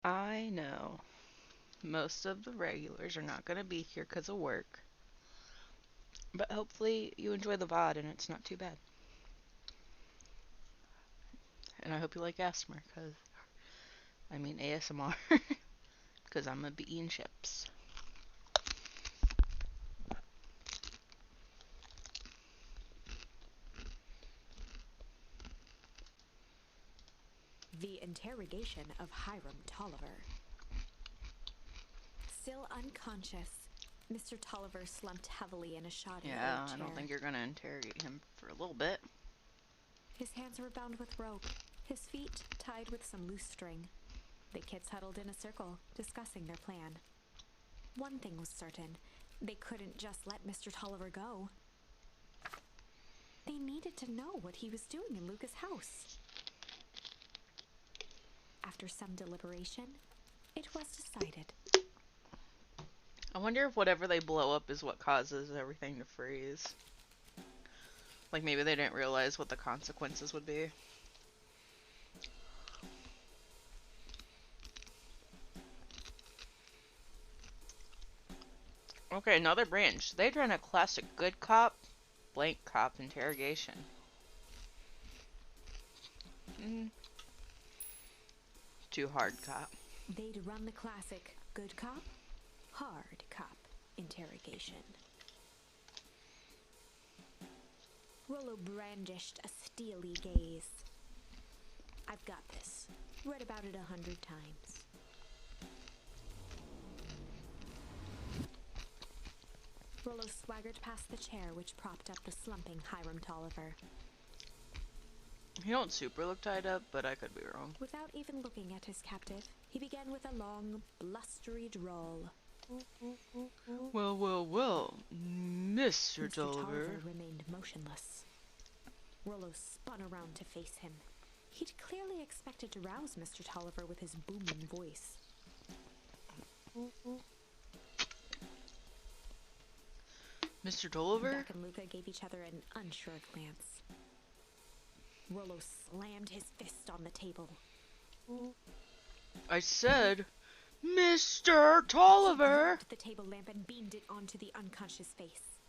I know most of the regulars are not going to be here because of work, but hopefully you enjoy the VOD and it's not too bad. And I hope you like ASMR, ASMR, because I'm going to be eating chips. The interrogation of Hiram Tolliver. Still unconscious, Mr. Tolliver slumped heavily in a shoddy old chair. I don't think you're going to interrogate him for a little bit. His hands were bound with rope, his feet tied with some loose string. The kids huddled in a circle, discussing their plan. One thing was certain, they couldn't just let Mr. Tolliver go. They needed to know what he was doing in Luca's house. After some deliberation, it was decided. I wonder if whatever they blow up is what causes everything to freeze. Like maybe they didn't realize what the consequences would be. Okay, another branch. They'd run a classic good cop, blank cop interrogation. Too hard cop. They'd run the classic good cop, hard cop interrogation. Rollo brandished a steely gaze. I've got this. Read about it 100 times. Rollo swaggered past the chair which propped up the slumping Hiram Tolliver. He don't super look tied up, but I could be wrong. Without even looking at his captive, he began with a long, blustery drawl. Well, Mr. Tolliver remained motionless. Rollo spun around to face him. He'd clearly expected to rouse Mr. Tolliver with his booming voice. Mr. Tolliver? Beck and Luca gave each other an unsure glance. Rollo slammed his fist on the table. I said, Mr. Tolliver! He grabbed the table lamp and beamed it onto the unconscious face.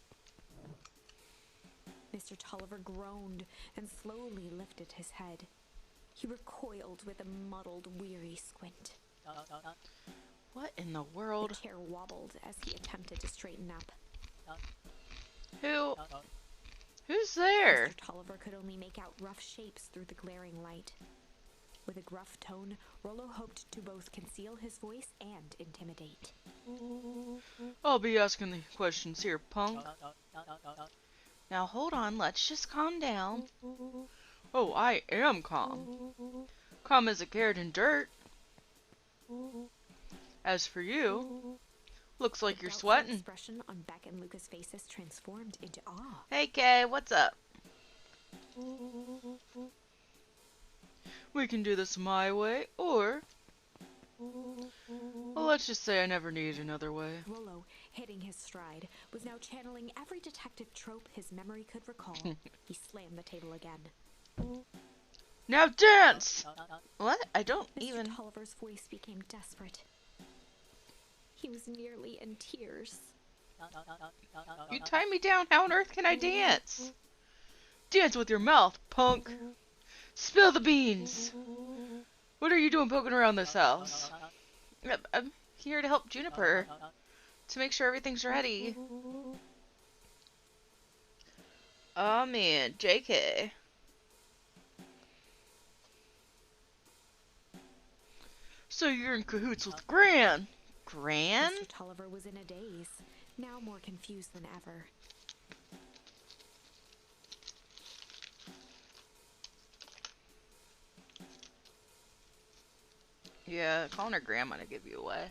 Mr. Tolliver groaned and slowly lifted his head. He recoiled with a muddled, weary squint. What in the world? The chair wobbled as he attempted to straighten up. Who's there? Mr. Tolliver could only make out rough shapes through the glaring light. With a gruff tone, Rollo hoped to both conceal his voice and intimidate. I'll be asking the questions here, punk. Now hold on, let's just calm down. Oh, I am calm. Calm as a carrot in dirt. As for you, looks like you're sweating. The expression on Beck and Luca's faces transformed into awe. Hey Kay, what's up? We can do this my way, or... well, let's just say I never needed another way. Rollo, hitting his stride, was now channeling every detective trope his memory could recall. He slammed the table again. Now dance! What? I don't even... Mr. Tolliver's voice became desperate. He was nearly in tears. You tie me down, how on earth can I dance? Dance with your mouth, punk! Spill the beans! What are you doing poking around this house? I'm here to help Juniper. To make sure everything's ready. Oh man, JK. So you're in cahoots with Gran? Gran? Mr. Tolliver was in a daze, now more confused than ever. Yeah, calling her grandma to give you away.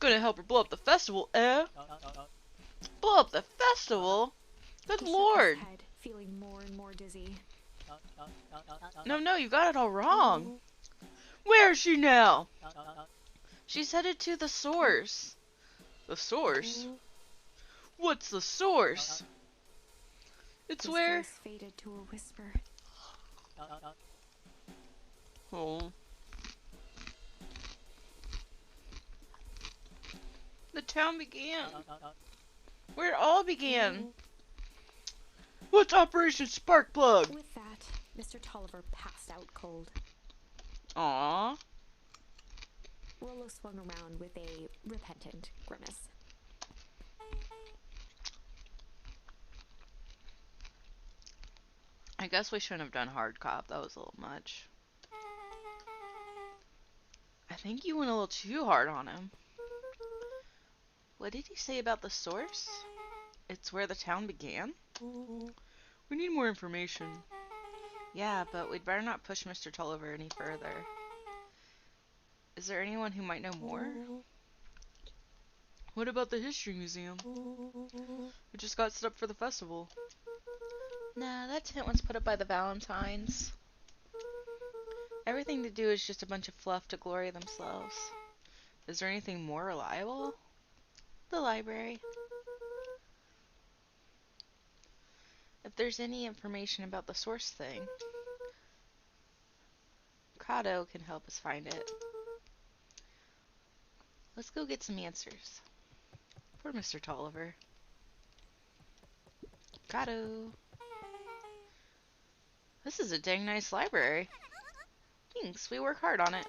Gonna help her blow up the festival, eh? Blow up the festival? Good He shook lord. his head, feeling more and more dizzy. No, you got it all wrong. Where is she now? She's headed to the source. The source? What's the source? It's His where... voice faded to a whisper. Oh. The town began. Where it all began. What's Operation Sparkplug? With that, Mr. Tolliver passed out cold. Aww. Rollo swung around with a repentant grimace. I guess we shouldn't have done hard cop. That was a little much. I think you went a little too hard on him. What did he say about the source? It's where the town began? We need more information. Yeah, but we'd better not push Mr. Tolliver any further. Is there anyone who might know more? What about the History Museum? It just got set up for the festival. Nah, that tent was put up by the Valentines. Everything to do is just a bunch of fluff to glory themselves. Is there anything more reliable? The library. If there's any information about the source thing, Kato can help us find it. Let's go get some answers. Poor Mr. Tolliver. Kato. This is a dang nice library. Thanks, we work hard on it.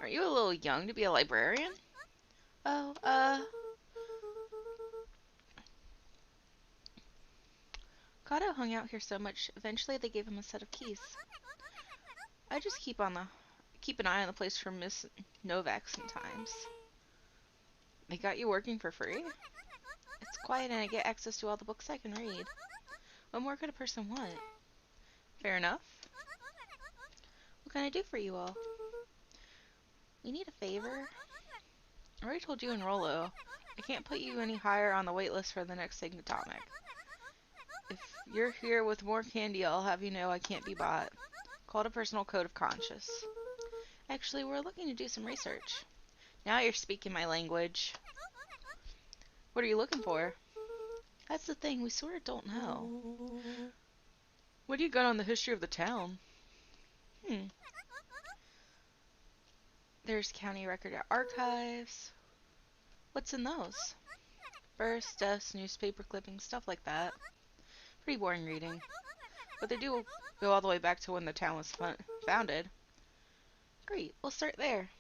Aren't you a little young to be a librarian? Oh, Kato hung out here so much, eventually they gave him a set of keys. I just keep an eye on the place for Miss Novak sometimes. They got you working for free? It's quiet and I get access to all the books I can read. What more could a person want? Fair enough. What can I do for you all? We need a favor. I already told you and Rollo. I can't put you any higher on the wait list for the next Atomic. If you're here with more candy, I'll have you know I can't be bought. Called a personal code of conscience. Actually, we're looking to do some research. Now you're speaking my language. What are you looking for? That's the thing, we sort of don't know. What do you got on the history of the town? There's county record archives. What's in those? Births, deaths, newspaper clippings, stuff like that. Pretty boring reading. But they do go all the way back to when the town was founded. Great, we'll start there.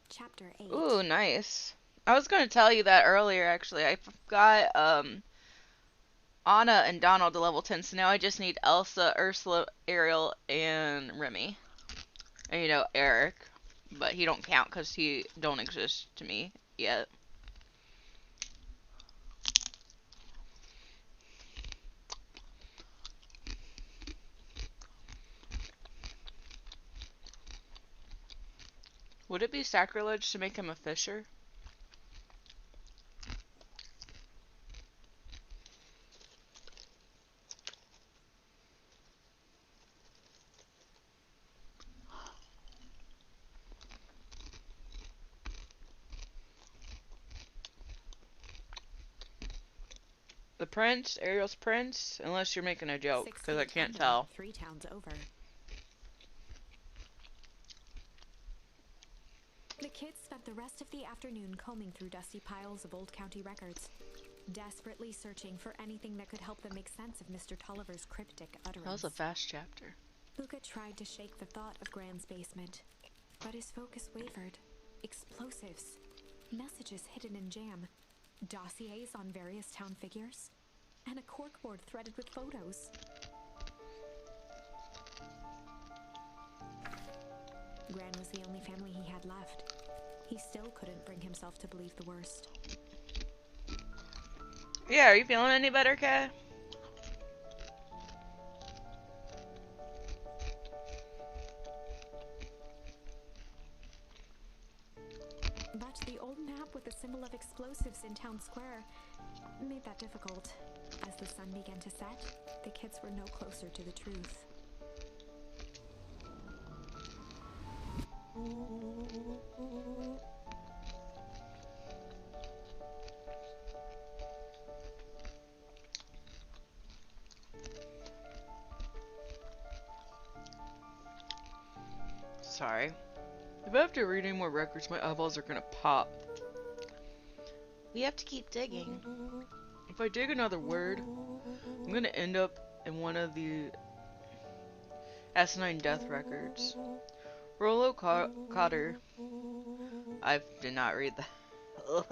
Chapter 8. Ooh, nice. I was going to tell you that earlier, actually. I got Anna and Donald to level 10, so now I just need Elsa, Ursula, Ariel, and Remy. And, you know, Eric. But he don't count because he don't exist to me yet. Would it be sacrilege to make him a fisher? The prince, Ariel's prince, unless you're making a joke, because I can't tell. 3 towns over. The kids spent the rest of the afternoon combing through dusty piles of old county records, desperately searching for anything that could help them make sense of Mr. Tolliver's cryptic utterance. That was a fast chapter. Luca tried to shake the thought of Gran's basement, but his focus wavered. Explosives, messages hidden in jam, dossiers on various town figures, and a corkboard threaded with photos. Gran was the only family he had left. He still couldn't bring himself to believe the worst. Yeah, are you feeling any better, Kay? But the old map with the symbol of explosives in town square made that difficult. As the sun began to set, the kids were no closer to the truth. Sorry. If I have to read any more records, my eyeballs are gonna pop. We have to keep digging. If I dig another word, I'm gonna end up in one of the asinine death records. Rollo Cotter. I did not read that. Ugh.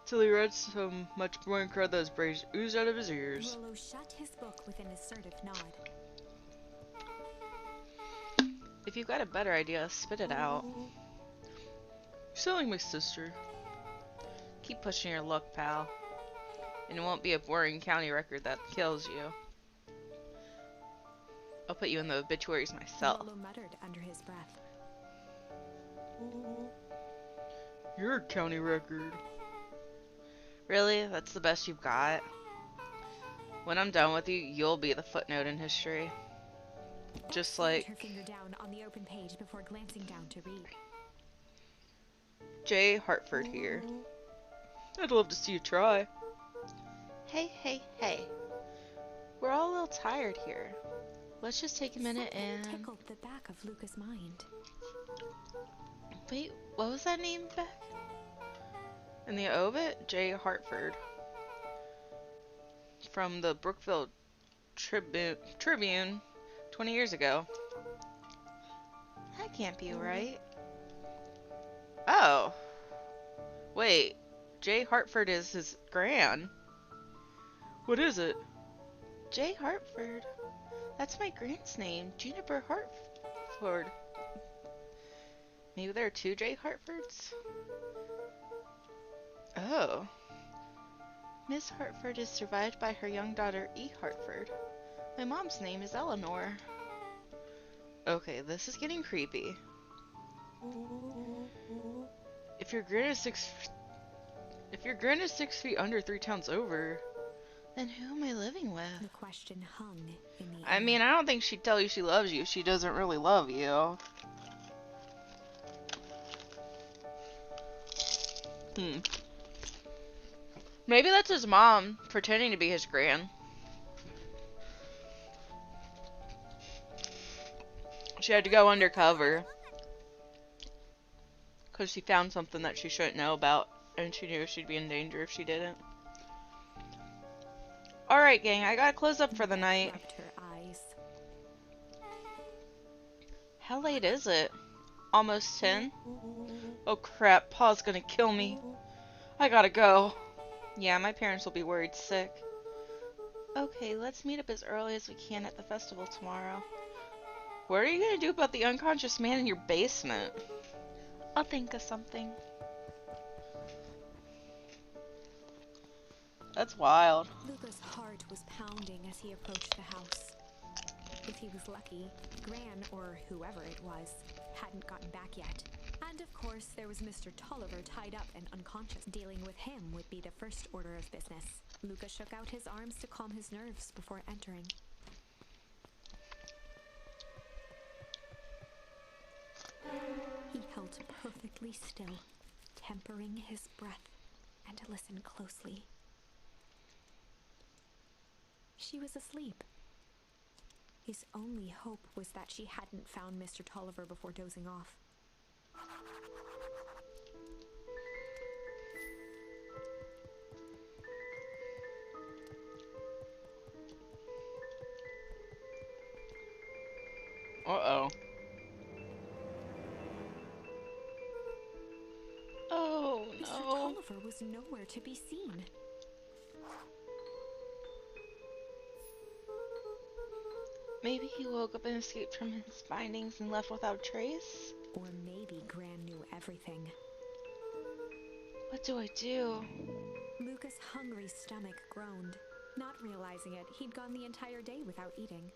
Till he read so much more and cried that his brains oozed out of his ears. Rollo shut his book with an assertive nod. If you've got a better idea, spit it out. You're selling my sister. Keep pushing your luck, pal. And it won't be a boring county record that kills you. I'll put you in the obituaries myself. Rollo muttered under his breath. You're a county record. Really? That's the best you've got? When I'm done with you, you'll be the footnote in history. Just like Her finger down on the open page before glancing down to read. J. Hartford here. I'd love to see you try. Hey, hey, hey. We're all a little tired here. Let's just take a minute and... Tickled the back of Luca's mind. Wait, what was that name back? In the obit? J. Hartford. From the Brookville Tribune 20 years ago. That can't be right. Oh. Wait. J. Hartford is his gran. What is it? J. Hartford. That's my grand's name. Juniper Hartford. Maybe there are two J. Hartfords? Oh. Miss Hartford is survived by her young daughter, E. Hartford. My mom's name is Eleanor. Okay, this is getting creepy. If your gran is 6 feet under 3 towns over, then who am I living with? The question hung in the I air. mean, I don't think she'd tell you she loves you if she doesn't really love you. Maybe that's his mom pretending to be his gran. She had to go undercover because she found something that she shouldn't know about, and she knew she'd be in danger if she didn't. Alright, gang, I gotta close up for the night. Rubbed her eyes. How late is it? Almost 10? Oh crap, Pa's gonna kill me. I gotta go. Yeah, my parents will be worried sick. Okay, let's meet up as early as we can at the festival tomorrow. What are you gonna do about the unconscious man in your basement? I'll think of something. That's wild. Luca's heart was pounding as he approached the house. If he was lucky, Gran, or whoever it was, hadn't gotten back yet. And of course, there was Mr. Tolliver tied up and unconscious. Dealing with him would be the first order of business. Luca shook out his arms to calm his nerves before entering. He held perfectly still, tempering his breath, and listened closely. She was asleep. His only hope was that she hadn't found Mr. Tolliver before dozing off. Uh-oh. Oh, Mr. no. Tolliver was nowhere to be seen. Maybe he woke up and escaped from his bindings and left without a trace? Or maybe Gran knew everything. What do I do? Luca's hungry stomach groaned. Not realizing it, he'd gone the entire day without eating.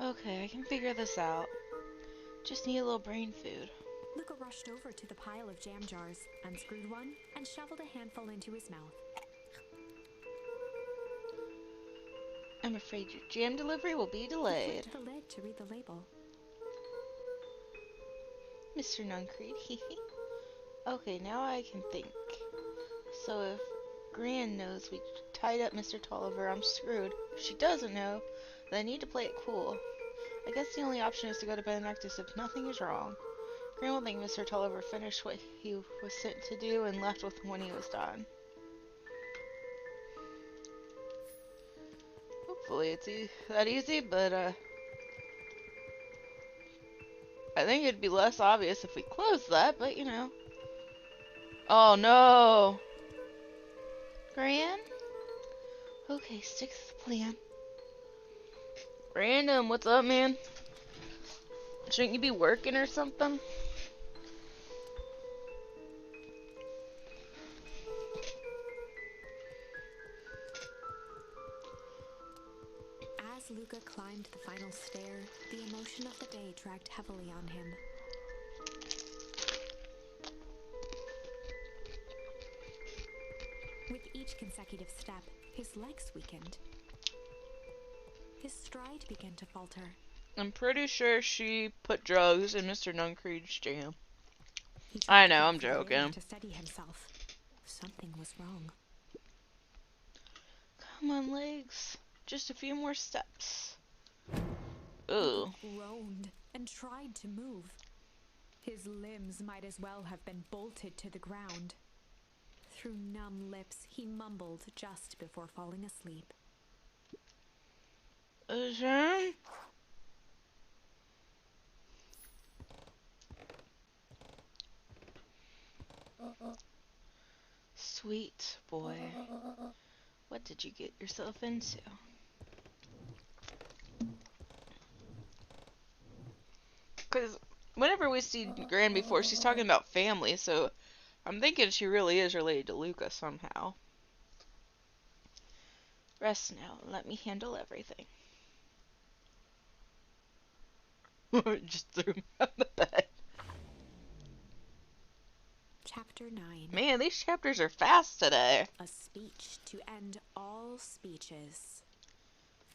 Okay, I can figure this out. Just need a little brain food. Luca rushed over to the pile of jam jars, unscrewed one, and shoveled a handful into his mouth. I'm afraid your jam delivery will be He delayed. flipped the lid to read the label. Mr. Nuncreed, hehe. Okay, now I can think. So if Gran knows we tied up Mr. Tolliver, I'm screwed. If she doesn't know, then I need to play it cool. I guess the only option is to go to bed and act as if nothing is wrong. Gran will think Mr. Tulliver finished what he was sent to do and left with him when he was done. Hopefully it's that easy, but I think it'd be less obvious if we closed that, but you know. Oh no! Gran? Okay, stick to the plan. Random, what's up, man? Shouldn't you be working or something? As Luca climbed the final stair, the emotion of the day dragged heavily on him. With each consecutive step, his legs weakened. His stride began to falter. I'm pretty sure she put drugs in Mr. Nuncreed's jam. He I tried know, I'm to get in joking. to steady himself. Something was wrong. Come on, legs. Just a few more steps. Ooh. Luca groaned and tried to move. His limbs might as well have been bolted to the ground. Through numb lips, he mumbled just before falling asleep. Jean? Sweet boy. What did you get yourself into? Because whenever we see Gran before, she's talking about family, so I'm thinking she really is related to Luca somehow. Rest now and let me handle everything. Just threw him on the bed. Chapter 9. Man, these chapters are fast today. A speech to end all speeches.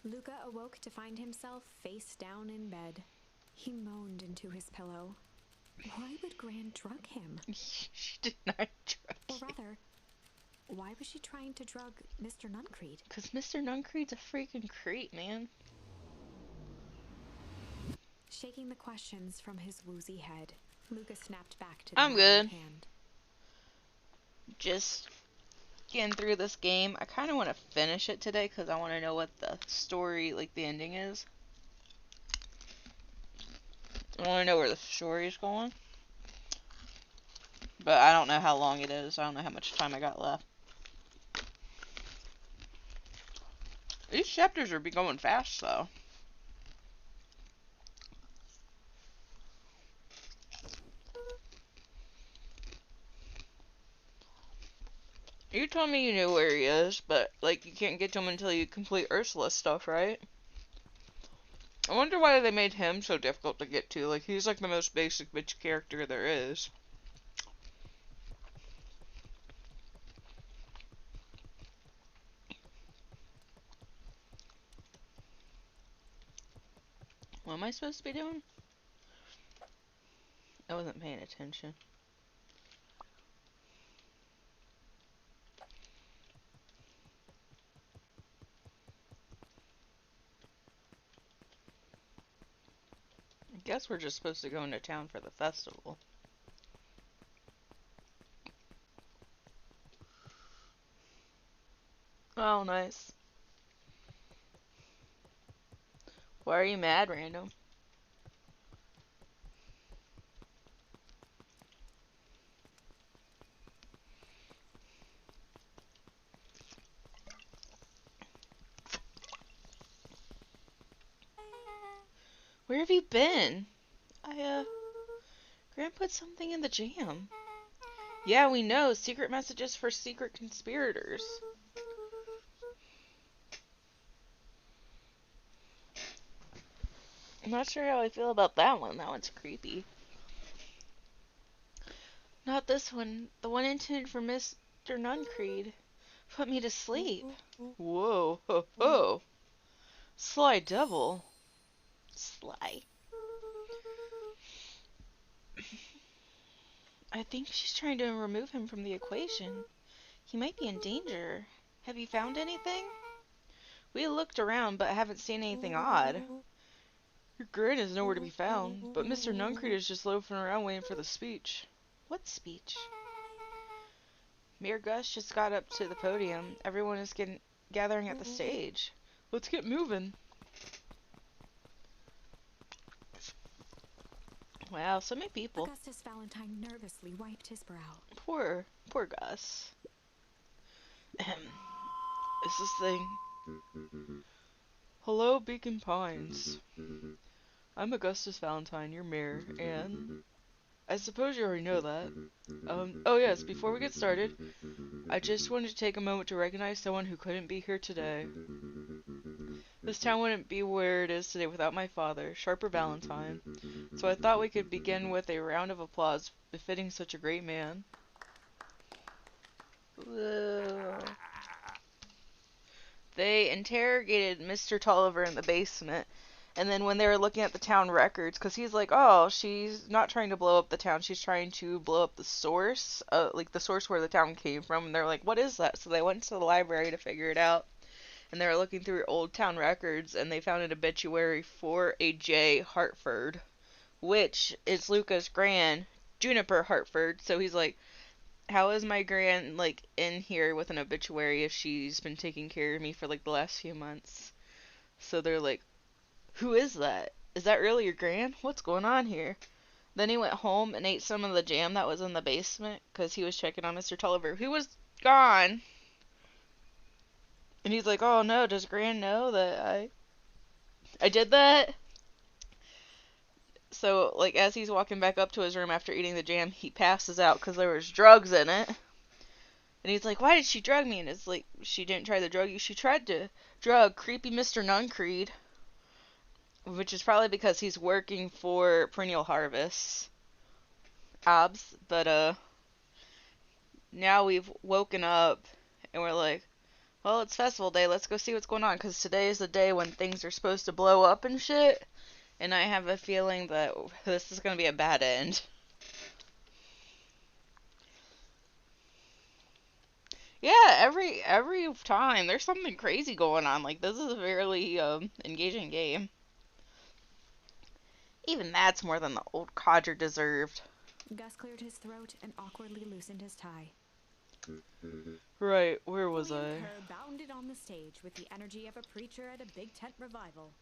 Luca awoke to find himself face down in bed. He moaned into his pillow. Why would Gran drug him? She did not drug Or you. rather, why was she trying to drug Mr. Nuncreed? Because Mr. Nuncreed's a freaking creep, man. Shaking the questions from his woozy head, Luca snapped back to the I'm matter at good. hand. Just getting through this game. I kind of want to finish it today because I want to know what the story, like the ending is. I want to know where the story is going. But I don't know how long it is. I don't know how much time I got left. These chapters are going fast, though. You told me you knew where he is, but, like, you can't get to him until you complete Ursula's stuff, right? I wonder why they made him so difficult to get to. Like, he's, like, the most basic bitch character there is. What am I supposed to be doing? I wasn't paying attention. I guess we're just supposed to go into town for the festival. Oh, nice. Why are you mad, random? Where have you been? Gran put something in the jam. Yeah, we know. Secret messages for secret conspirators. I'm not sure how I feel about that one. That one's creepy. Not this one. The one intended for Mr. Nuncreed. Put me to sleep. Whoa, ho, ho. Sly devil. Sly. I think she's trying to remove him from the equation. He might be in danger. Have you found anything? We looked around but haven't seen anything odd. Your Gran is nowhere to be found, but Mr. Nuncreed is just loafing around waiting for the speech. What speech? Mayor Gus just got up to the podium. Everyone is gathering at the stage. Let's get moving. Wow, so many people. Augustus Valentine nervously wiped his brow. Poor Gus. Is this thing? Hello, Beacon Pines. I'm Augustus Valentine, your mayor, and I suppose you already know that. Oh yes, before we get started, I just wanted to take a moment to recognize someone who couldn't be here today. This town wouldn't be where it is today without my father, Sharper Valentine, so I thought we could begin with a round of applause befitting such a great man. Whoa. They interrogated Mr. Tolliver in the basement, and then when they were looking at the town records, because he's like, oh, she's not trying to blow up the town, she's trying to blow up the source, like the source where the town came from, and they're like, what is that? So they went to the library to figure it out, and they were looking through old town records, and they found an obituary for a J. Hartford, which is Luca's gran, Juniper Hartford, so he's like, how is my gran, like, in here with an obituary if she's been taking care of me for, like, the last few months? So they're like, who is that? Is that really your gran? What's going on here? Then he went home and ate some of the jam that was in the basement because he was checking on Mr. Tulliver, who was gone. And he's like, oh no, does Gran know that I did that? So, like, as he's walking back up to his room after eating the jam, he passes out because there was drugs in it. And he's like, why did she drug me? And it's like, she didn't try to drug you. She tried to drug creepy Mr. Nuncreed. Which is probably because he's working for Perennial Harvest. But, now we've woken up and we're like, well, it's festival day. Let's go see what's going on. Because today is the day when things are supposed to blow up and shit. And I have a feeling that this is going to be a bad end. Yeah, every time there's something crazy going on. Like, this is a fairly engaging game. Even that's more than the old codger deserved. Gus cleared his throat and awkwardly loosened his tie. Right, where was William I? Kerr bounded on the stage with the energy of a preacher at a big tent revival.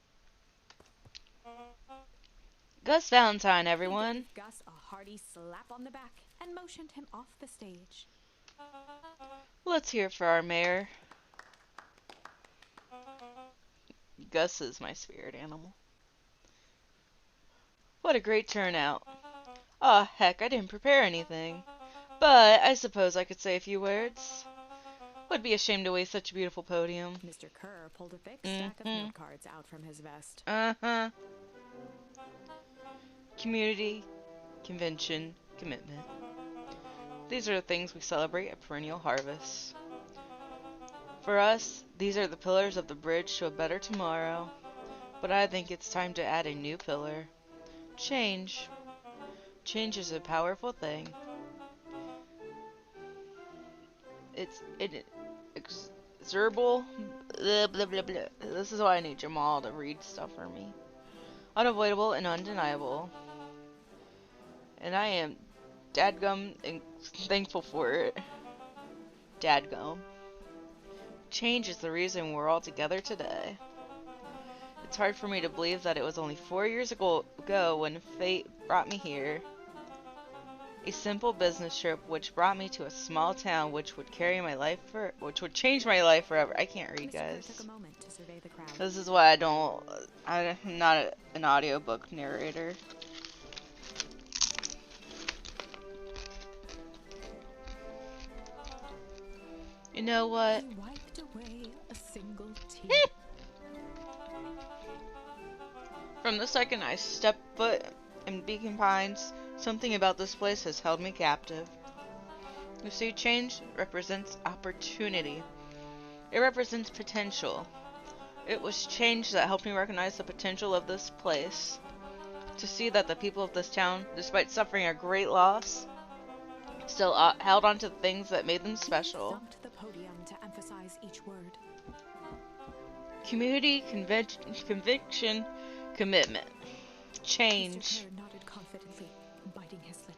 Gus Valentine, He everyone. gave Gus a hearty slap on the back and motioned him off the stage. Let's hear it for our mayor. Gus is my spirit animal. What a great turnout. Aw, heck, I didn't prepare anything. But I suppose I could say a few words. Would be a shame to waste such a beautiful podium. Mr. Kerr pulled a thick stack of note cards out from his vest. Uh-huh. Community, convention, commitment. These are the things we celebrate at Perennial Harvest. For us, these are the pillars of the bridge to a better tomorrow. But I think it's time to add a new pillar. Change. Change is a powerful thing. It's exorable. Blah, blah, blah, blah. This is why I need Jamal to read stuff for me. Unavoidable and undeniable. And I am dadgum and thankful for it. Dadgum. Change is the reason we're all together today. It's hard for me to believe that it was only 4 years ago when fate brought me here. A simple business trip which brought me to a small town which would which would change my life forever. I can't read, Mr. Kerr guys. took a moment to survey the crowd. This is why I'm not an audiobook narrator. You know what? He wiped away a single tear. From the second I stepped foot in Beacon Pines, something about this place has held me captive. You see, change represents opportunity. It represents potential. It was change that helped me recognize the potential of this place. To see that the people of this town, despite suffering a great loss, still held on to the things that made them He special. thumped the podium to emphasize each word. Community, conviction, Commitment. Mr. Change. Kerr nodded confidently, biting his lip.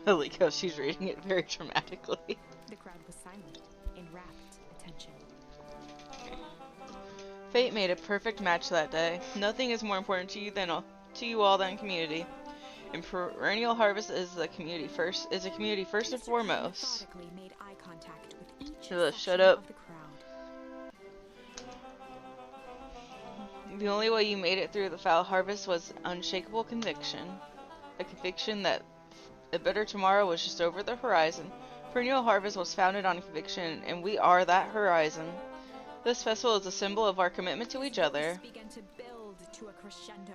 I like how she's reading it very dramatically. The crowd was silent, in rapt attention. Fate made a perfect match that day. Nothing is more important to you all than community. And perennial harvest is a community first and foremost. Methodically made eye contact with each Shut section up. of the crowd. The only way you made it through the foul harvest was unshakable conviction. A conviction that a better tomorrow was just over the horizon. Perennial harvest was founded on conviction, and we are that horizon. This festival is a symbol of our commitment to each other. Began to build to a crescendo.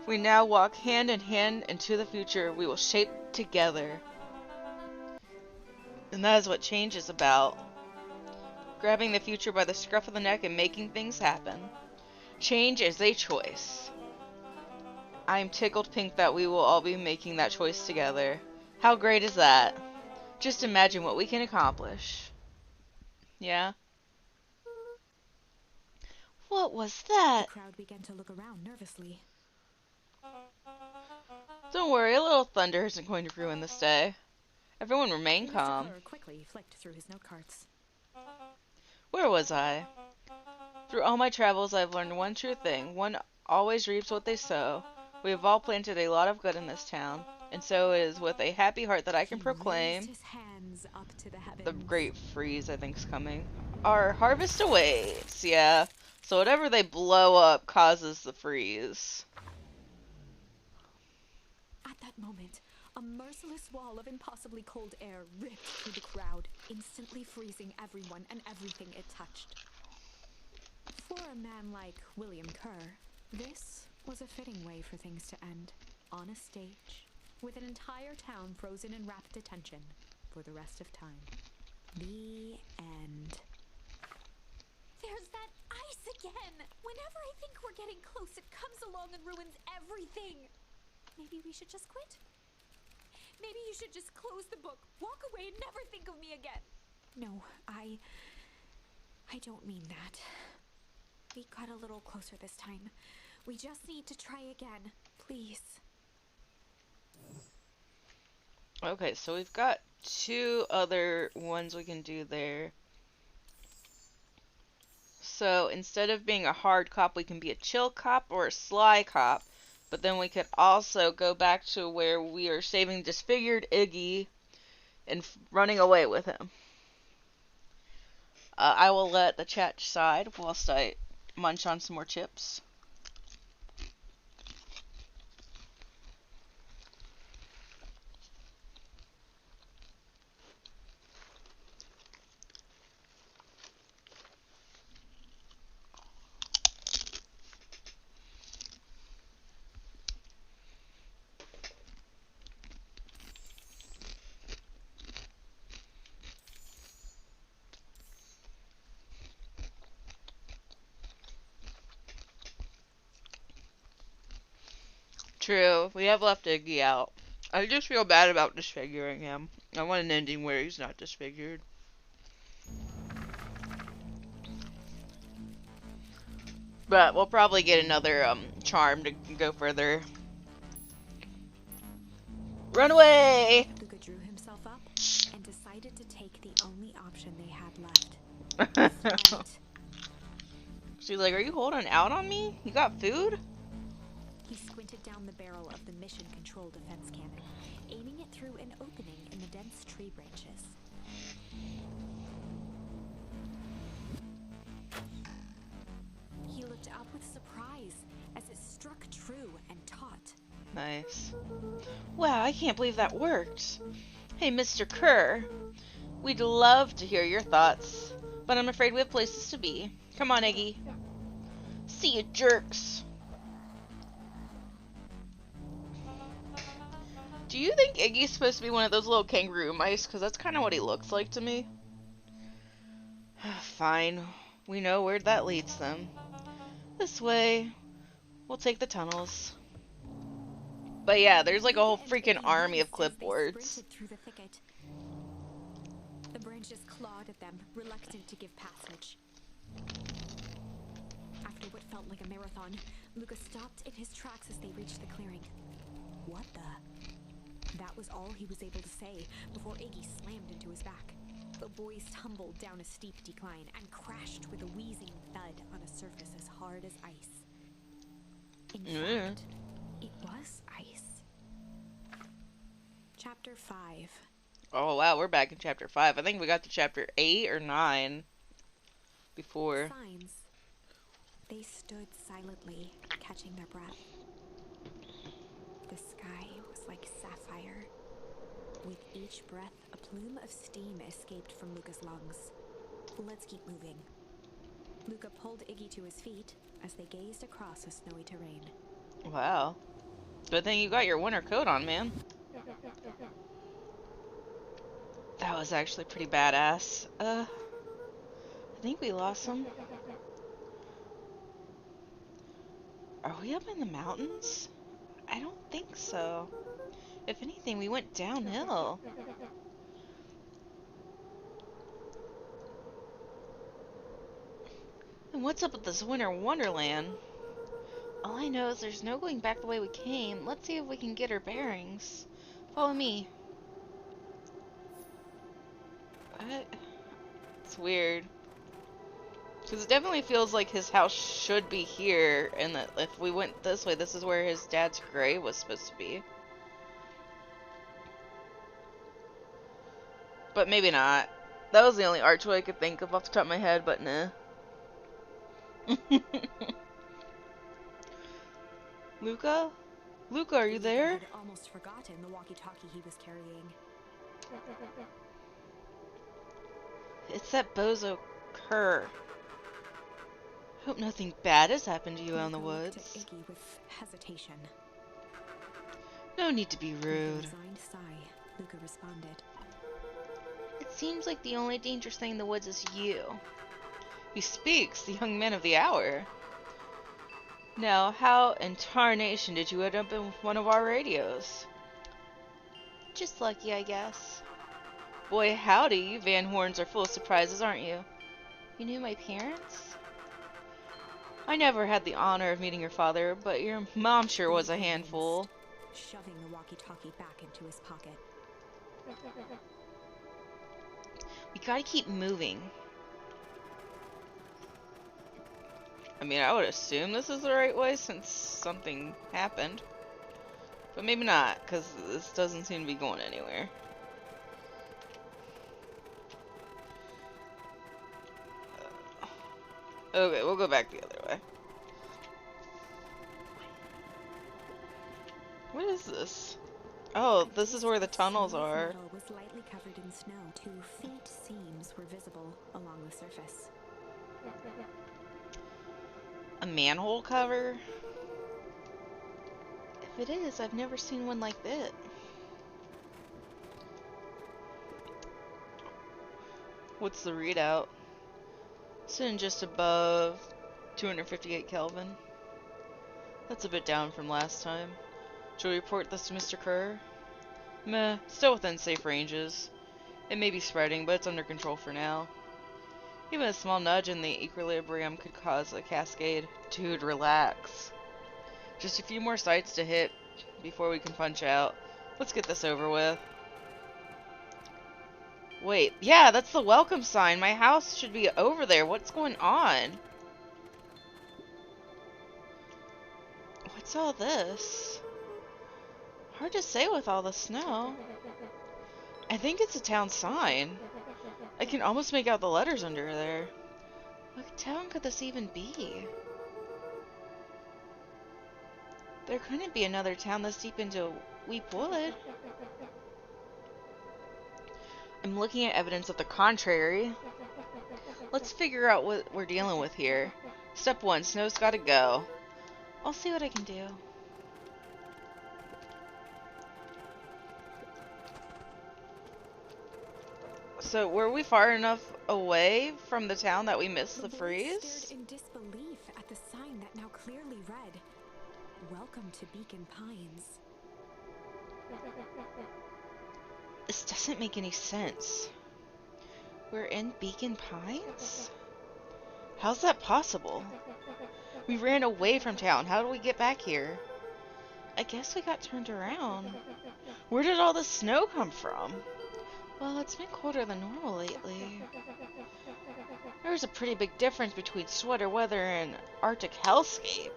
We now walk hand in hand into the future we will shape together. And that is what change is about. Grabbing the future by the scruff of the neck and making things happen. Change is a choice. I am tickled pink that we will all be making that choice together. How great is that? Just imagine what we can accomplish. Yeah? What was that? The crowd began to look around nervously. Don't worry, a little thunder isn't going to ruin this day. Everyone remain calm. Mr. Kerr quickly flicked through his note cards. Where was I? Through all my travels, I've learned one true thing. One always reaps what they sow. We have all planted a lot of good in this town, and so it is with a happy heart that I can proclaim His hands up to the heavens. the great freeze I think's coming. Our harvest awaits, yeah. So whatever they blow up causes the freeze. At that moment, a merciless wall of impossibly cold air ripped through the crowd, instantly freezing everyone and everything it touched. For a man like William Kerr, this was a fitting way for things to end, on a stage, with an entire town frozen in rapt attention for the rest of time. The end. There's that ice again! Whenever I think we're getting close, it comes along and ruins everything! Maybe we should just quit? Maybe you should just close the book, walk away, and never think of me again. No, I don't mean that. We got a little closer this time. We just need to try again, please. Okay, so we've got two other ones we can do there. So instead of being a hard cop, we can be a chill cop or a sly cop. But then we could also go back to where we are saving disfigured Iggy and running away with him. I will let the chat decide whilst I munch on some more chips. True, we have left Iggy out. I just feel bad about disfiguring him. I want an ending where he's not disfigured. But we'll probably get another charm to go further. Run away! Luca drew himself up and decided to take the only option they had left. Flight. She's like, are you holding out on me? You got food? He squinted down the barrel of the mission control defense cannon, aiming it through an opening in the dense tree branches. He looked up with surprise as it struck true and taut. Nice. Wow, I can't believe that worked. Hey, Mr. Kerr. We'd love to hear your thoughts, but I'm afraid we have places to be. Come on, Iggy. See you, jerks. Do you think Iggy's supposed to be one of those little kangaroo mice? Because that's kind of what he looks like to me. Fine. We know where that leads them. This way. We'll take the tunnels. But yeah, there's like a whole freaking army of clipboards. Through the thicket. The branches clawed at them, reluctant to give passage. After what felt like a marathon. Luca stopped in his tracks as they reached the clearing. What the? That was all he was able to say before Iggy slammed into his back. The boys tumbled down a steep decline and crashed with a wheezing thud on a surface as hard as ice. In fact, it was ice. Chapter 5. Oh wow, we're back in chapter 5. I think we got to chapter 8 or 9 before. Signs. They stood silently, catching their breath. The sky was like sapphire. With each breath, a plume of steam escaped from Luca's lungs. Let's keep moving. Luca pulled Iggy to his feet as they gazed across a snowy terrain. Wow. Good thing you got your winter coat on, man. That was actually pretty badass. I think we lost him. Are we up in the mountains? I don't think so. If anything, we went downhill. And what's up with this winter wonderland? All I know is there's no going back the way we came. Let's see if we can get our bearings. Follow me. What? It's weird. Because it definitely feels like his house should be here, and that if we went this way, this is where his dad's grave was supposed to be. But maybe not. That was the only archway I could think of off the top of my head, but nah. Luca? Luca, are you there? He had almost forgotten the walkie-talkie he was carrying. It's that bozo Kerr. Hope nothing bad has happened to you out in the Luca looked woods. at Iggy with hesitation. No need to be With a rude. resigned sigh, Luca responded. It seems like the only dangerous thing in the woods is you. He speaks, the young man of the hour. Now, how in tarnation did you end up in one of our radios? Just lucky, I guess. Boy, howdy, you Van Horns are full of surprises, aren't you? You knew my parents? I never had the honor of meeting your father, but your mom sure was a handful. Shoving the walkie-talkie back into his pocket. We gotta keep moving. I mean, I would assume this is the right way since something happened. But maybe not, because this doesn't seem to be going anywhere. Okay, we'll go back the other way. What is this? Oh, this is where the tunnels are. The metal was lightly covered in snow. 2 faint seams were visible along the surface. A manhole cover? If it is, I've never seen one like that. What's the readout? Sitting just above 258 Kelvin. That's a bit down from last time. Should we report this to Mr. Kerr? Meh, still within safe ranges. It may be spreading, but it's under control for now. Even a small nudge in the equilibrium could cause a cascade. Dude, relax. Just a few more sites to hit before we can punch out. Let's get this over with. Wait, yeah, that's the welcome sign. My house should be over there. What's going on? What's all this? Hard to say with all the snow. I think it's a town sign. I can almost make out the letters under there. What town could this even be? There couldn't be another town this deep into Weep Wood. I'm looking at evidence of the contrary. Let's figure out what we're dealing with here. Step 1, snow's gotta go. I'll see what I can do. So, were we far enough away from the town that we missed the freeze? Stared in disbelief at the sign that now clearly read, "Welcome to Beacon Pines." This doesn't make any sense. We're in Beacon Pines? How's that possible? We ran away from town. How do we get back here? I guess we got turned around. Where did all the snow come from? Well, it's been colder than normal lately. There's a pretty big difference between sweater weather and Arctic hellscape.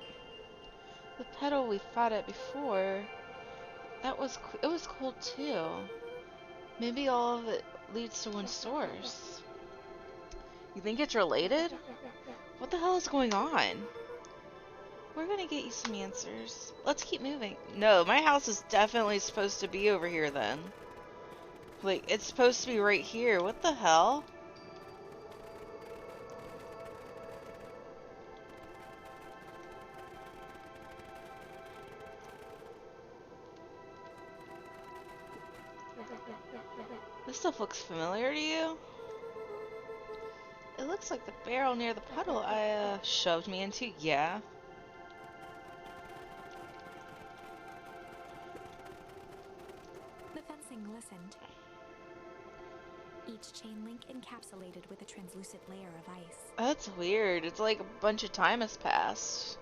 The pedal we fought at before, it was cold too. Maybe all of it leads to one source. You think it's related? What the hell is going on? We're gonna get you some answers. Let's keep moving. No, my house is definitely supposed to be over here then. Like, it's supposed to be right here. What the hell? This stuff looks familiar to you? It looks like the barrel near the puddle I shoved me into. Yeah. The fencing listened. Each chain link encapsulated with a translucent layer of ice. That's weird. It's like a bunch of time has passed.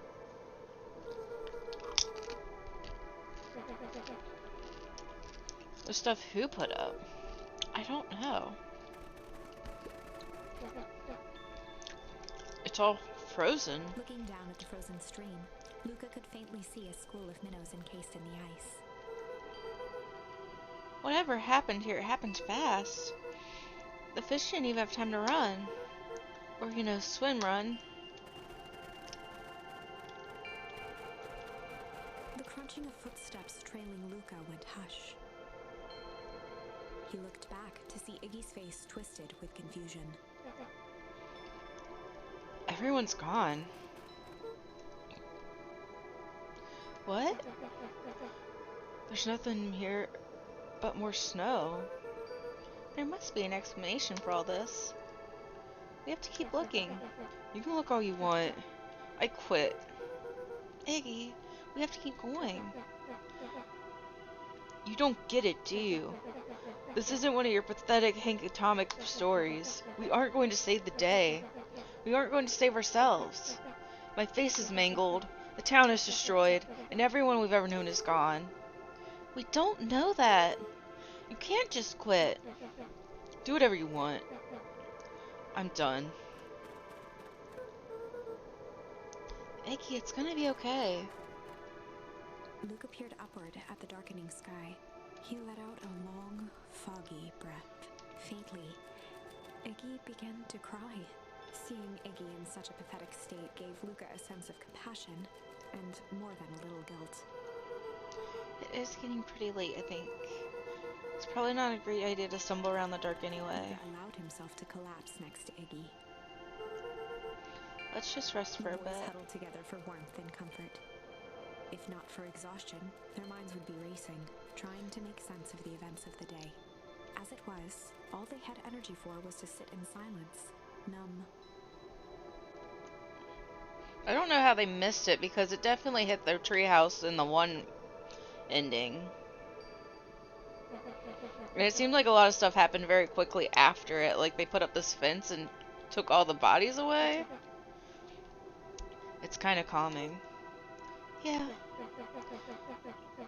The stuff who put up? I don't know. It's all frozen. Looking down at the frozen stream, Luca could faintly see a school of minnows encased in the ice. Whatever happened here, it happened fast. The fish didn't even have time to run. Or, you know, swim run. The crunching of footsteps trailing Luca went hush. He looked back to see Iggy's face twisted with confusion. Everyone's gone. What? There's nothing here but more snow. There must be an explanation for all this. We have to keep looking. You can look all you want. I quit. Iggy, we have to keep going. You don't get it, do you? This isn't one of your pathetic Hank Atomic stories. We aren't going to save the day. We aren't going to save ourselves. My face is mangled, the town is destroyed, and everyone we've ever known is gone. We don't know that. You can't just quit. Do whatever you want. I'm done. Iggy, it's gonna be okay. Luca peered upward at the darkening sky. He let out a long, foggy breath. Faintly, Iggy began to cry. Seeing Iggy in such a pathetic state gave Luca a sense of compassion, and more than a little guilt. It is getting pretty late, I think. It's probably not a great idea to stumble around the dark anyway. Luca allowed himself to collapse next to Iggy. Let's just rest for a The boys bit. huddled together for warmth and comfort. If not for exhaustion, their minds would be racing, trying to make sense of the events of the day. As it was, all they had energy for was to sit in silence, numb. I don't know how they missed it because it definitely hit their treehouse in the one ending. And it seemed like a lot of stuff happened very quickly after it. Like they put up this fence and took all the bodies away. It's kind of calming. Yeah.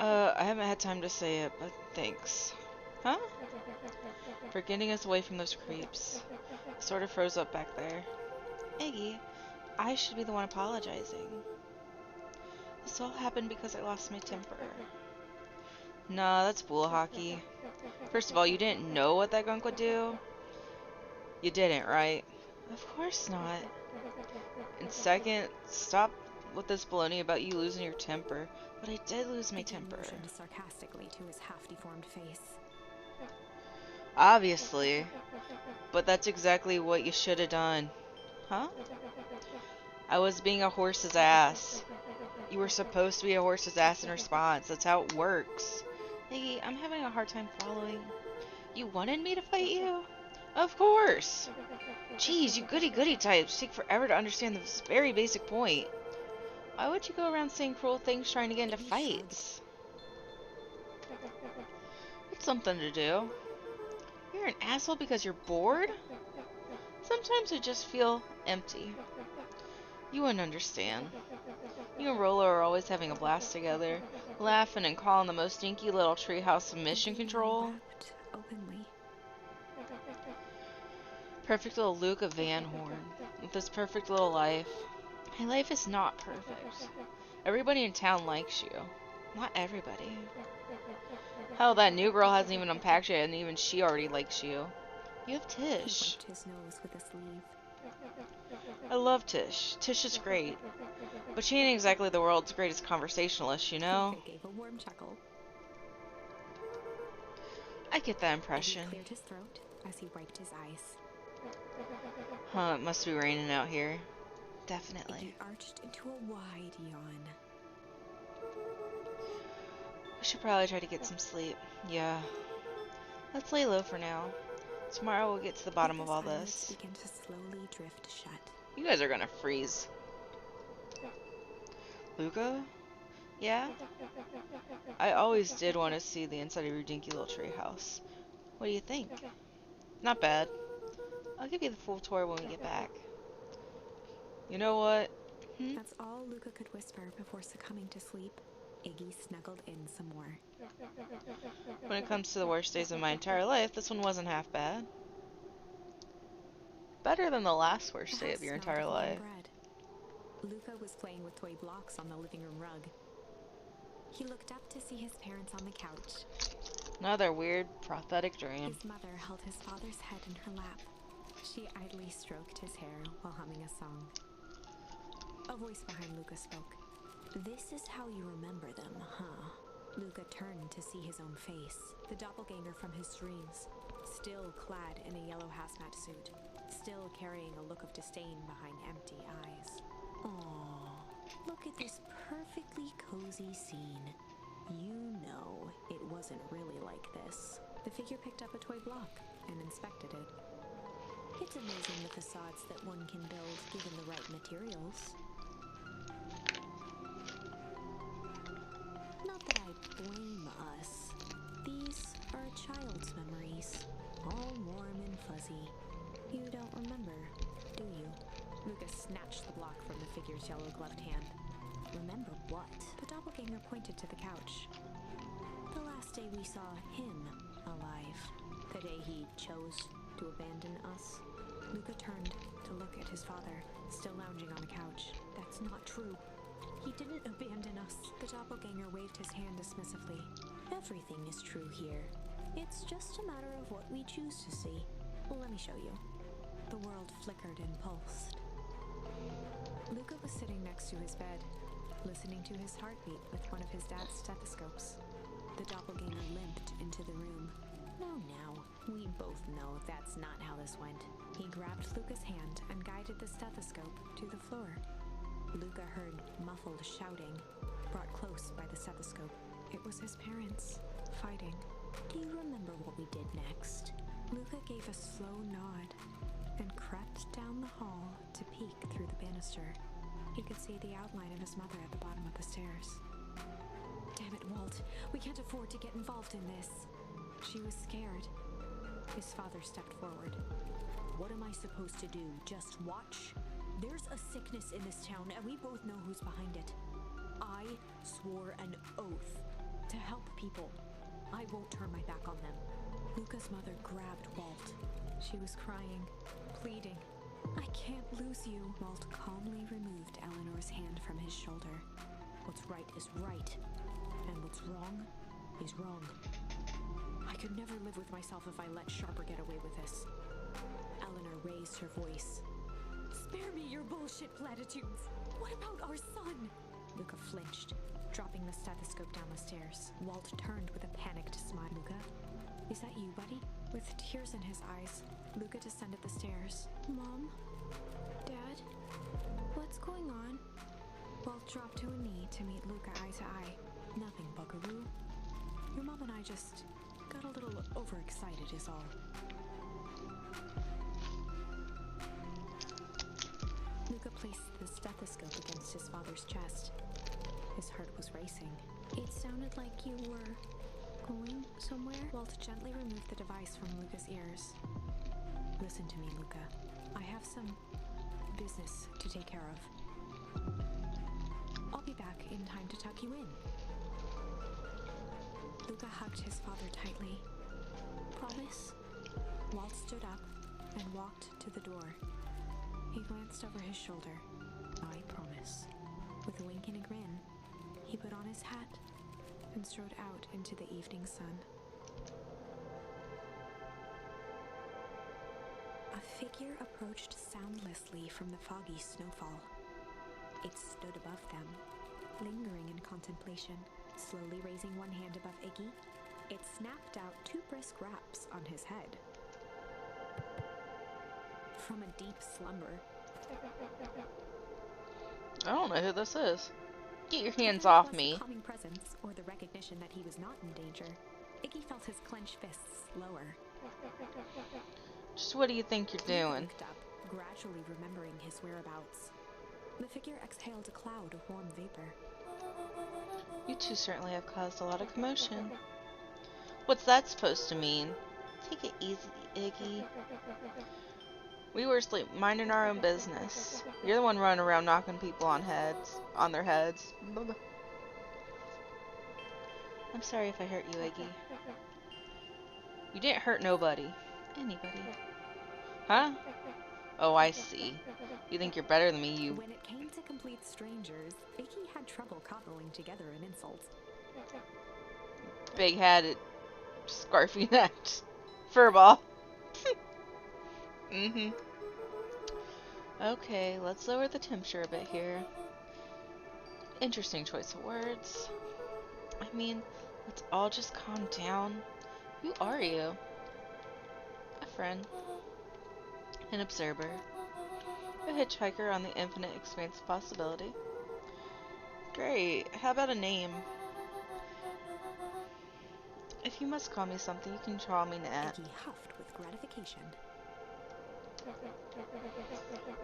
I haven't had time to say it, but thanks. Huh? For getting us away from those creeps. Sort of froze up back there. Iggy, I should be the one apologizing. This all happened because I lost my temper. Nah, that's bull hockey. First of all, you didn't know what that gunk would do? You didn't, right? Of course not. And second, stop with this baloney about you losing your temper. But I did lose my temper. Iggy motioned sarcastically to his half-deformed face. Obviously. But that's exactly what you should have done. Huh? I was being a horse's ass. You were supposed to be a horse's ass in response. That's how it works. Iggy, I'm having a hard time following. You wanted me to fight you? Of course. Jeez, you goody-goody types take forever to understand this very basic point. Why would you go around saying cruel things trying to get into fights? It's something to do. You're an asshole because you're bored? Sometimes I just feel empty. You wouldn't understand. You and Rolo are always having a blast together, laughing and calling the most dinky little treehouse of mission control. Wept openly. Perfect little Luca Van Horn, with his perfect little life. My life is not perfect. Everybody in town likes you. Not everybody. Hell, that new girl hasn't even unpacked yet, and even she already likes you. You have He Tish. wiped his nose with a sleeve. I love Tish. Tish is great. But she ain't exactly the world's greatest conversationalist, you know? Luca gave a warm chuckle. I get that He impression. cleared his throat as he wiped his eyes. Huh, it must be raining out here. He Definitely. arched into a wide yawn. We should probably try to get some sleep. Yeah. Let's lay low for now. Tomorrow we'll get to the bottom of all Luca's eyelids this. began to slowly drift shut. You guys are gonna freeze. Luca? Yeah? I always did want to see the inside of your dinky little treehouse. What do you think? Not bad. I'll give you the full tour when we get back. You know what? That's all Luca could whisper before succumbing to sleep. Iggy snuggled in some more. When it comes to the worst days of my entire life, this one wasn't half bad. Better than the last worst The day house of your smelled entire of warm life. bread. Luca was playing with toy blocks on the living room rug. He looked up to see his parents on the couch. Another weird, prosthetic dream. His mother held his father's head in her lap. She idly stroked his hair while humming a song. A voice behind Luca spoke. This is how you remember them, huh? Luca turned to see his own face, the doppelganger from his dreams, still clad in a yellow hazmat suit, still carrying a look of disdain behind empty eyes. Aww, look at this perfectly cozy scene. You know it wasn't really like this. The figure picked up a toy block and inspected it. It's amazing the facades that one can build given the right materials. Not that I blame us. These are a child's memories, all warm and fuzzy. You don't remember, do you? Lucas snatched the block from the figure's yellow-gloved hand. Remember what? The doppelganger pointed to the couch. The last day we saw him alive. The day he chose to abandon us. Luca turned to look at his father, still lounging on the couch. That's not true. He didn't abandon us. The doppelganger waved his hand dismissively. Everything is true here. It's just a matter of what we choose to see. Well, let me show you. The world flickered and pulsed. Luca was sitting next to his bed, listening to his heartbeat with one of his dad's stethoscopes. The doppelganger limped into the room. Now, we both know that's not how this went. He grabbed Luca's hand and guided the stethoscope to the floor. Luca heard muffled shouting, brought close by the stethoscope. It was his parents, fighting. Do you remember what we did next? Luca gave a slow nod and crept down the hall to peek through the banister. He could see the outline of his mother at the bottom of the stairs. Damn it, Walt. We can't afford to get involved in this. She was scared. His father stepped forward. What am I supposed to do? Just watch? There's a sickness in this town, and we both know who's behind it. I swore an oath to help people. I won't turn my back on them. Luca's mother grabbed Walt. She was crying, pleading. I can't lose you. Walt calmly removed Eleanor's hand from his shoulder. What's right is right, and what's wrong is wrong. I could never live with myself if I let Sharper get away with this. Eleanor raised her voice. Spare me your bullshit platitudes. What about our son? Luca flinched, dropping the stethoscope down the stairs. Walt turned with a panicked smile. Luca, is that you, buddy? With tears in his eyes, Luca descended the stairs. Mom? Dad? What's going on? Walt dropped to a knee to meet Luca eye to eye. Nothing, buckaroo. Your mom and I just got a little overexcited is all. Luca placed the stethoscope against his father's chest. His heart was racing. It sounded like you were going somewhere? Walt gently removed the device from Luca's ears. Listen to me, Luca. I have some business to take care of. in time to tuck you in. Luca hugged his father tightly. Promise? Walt stood up and walked to the door. He glanced over his shoulder. I promise. With a wink and a grin, he put on his hat and strode out into the evening sun. A figure approached soundlessly from the foggy snowfall. It stood above them, lingering in contemplation. Slowly raising one hand above Iggy, it snapped out 2 brisk raps on his head. From a deep slumber, I don't know who this is. Get your hands off me. The calming presence or the recognition that he was not in danger, Iggy felt his clenched fists lower. Just what do you think you're doing? Looked up, gradually remembering his whereabouts. The figure exhaled a cloud of warm vapor. You two certainly have caused a lot of commotion. What's that supposed to mean? Take it easy, Iggy. We were asleep, minding our own business. You're the one running around knocking people on their heads. I'm sorry if I hurt you, Iggy. You didn't hurt nobody. Anybody. Huh? Oh, I see. You think you're better than me, you... When it came to complete strangers, Iggy had trouble cobbling together an insult. Big-headed, scarfy-necked furball. Okay, let's lower the temperature a bit here. Interesting choice of words. I mean, let's all just calm down. Who are you? A friend. An observer. A hitchhiker on the infinite expanse of possibility. Great. How about a name? If you must call me something, you can call me Nat. Iggy huffed with gratification.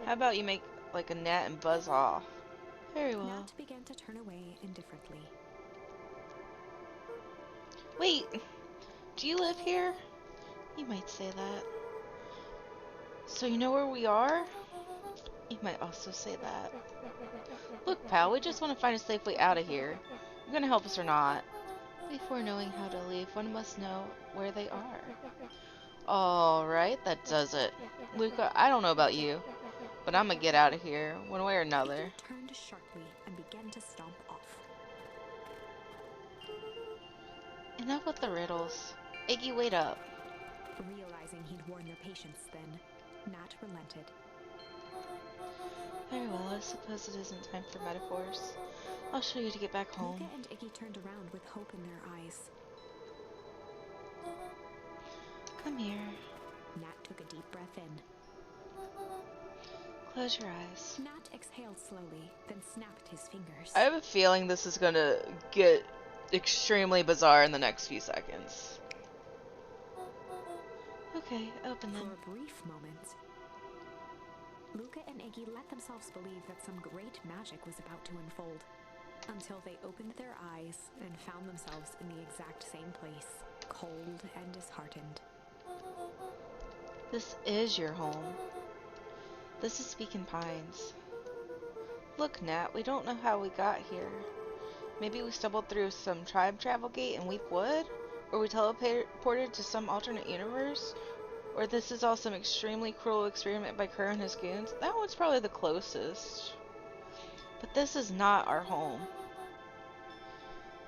How about you make like a gnat and buzz off? Very well. Nat began to turn away indifferently. Wait, do you live here? You might say that. So you know where we are? You might also say that. Look, pal, we just want to find a safe way out of here. You're gonna help us or not? Before knowing how to leave, one must know where they are. Alright, that does it. Luca, I don't know about you, but I'm gonna get out of here, one way or another. Iggy turned sharply and began to stomp off. Enough with the riddles. Iggy, wait up. Realizing he'd worn their patience then, Nat relented. Very well, I suppose it isn't time for metaphors. I'll show you to get back home. Luca and Iggy turned around with hope in their eyes. Come here. Nat took a deep breath in. Close your eyes. Nat exhaled slowly, then snapped his fingers. I have a feeling this is gonna get extremely bizarre in the next few seconds. Okay, open them. For a brief moment, Luca and Iggy let themselves believe that some great magic was about to unfold, until they opened their eyes and found themselves in the exact same place, cold and disheartened. This is your home. This is Beacon Pines. Look, Nat, we don't know how we got here. Maybe we stumbled through some tribe travel gate in Weep Wood? Or we teleported to some alternate universe? Or this is all some extremely cruel experiment by Kerr and his goons? That one's probably the closest. But this is not our home.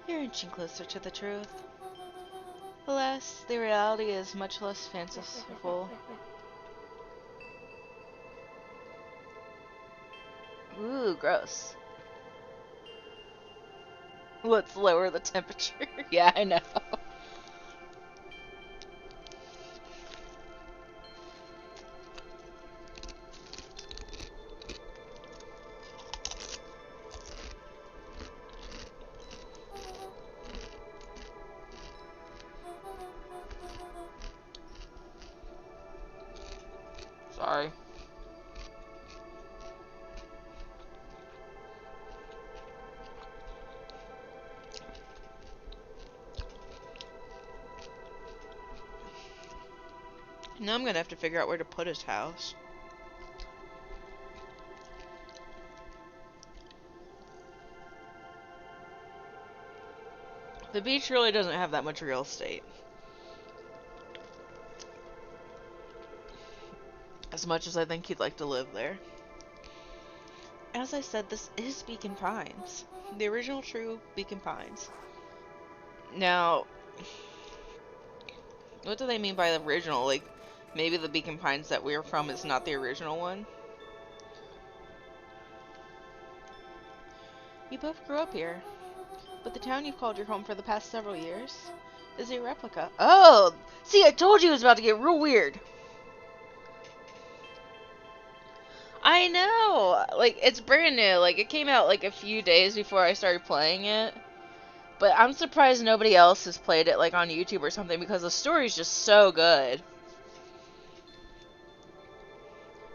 You're inching closer to the truth. Alas, the reality is much less fanciful. Ooh, gross. Let's lower the temperature. Yeah, I know. Sorry. Now I'm gonna have to figure out where to put his house. The beach really doesn't have that much real estate. As much as I think he'd like to live there. As I said, this is Beacon Pines. The original true Beacon Pines. Now, what do they mean by the original? Like, maybe the Beacon Pines that we're from is not the original one? You both grew up here, but the town you've called your home for the past several years is a replica. Oh! See, I told you it was about to get real weird! I know! Like, it's brand new. Like, it came out, like, a few days before I started playing it. But I'm surprised nobody else has played it, like, on YouTube or something, because the story's just so good.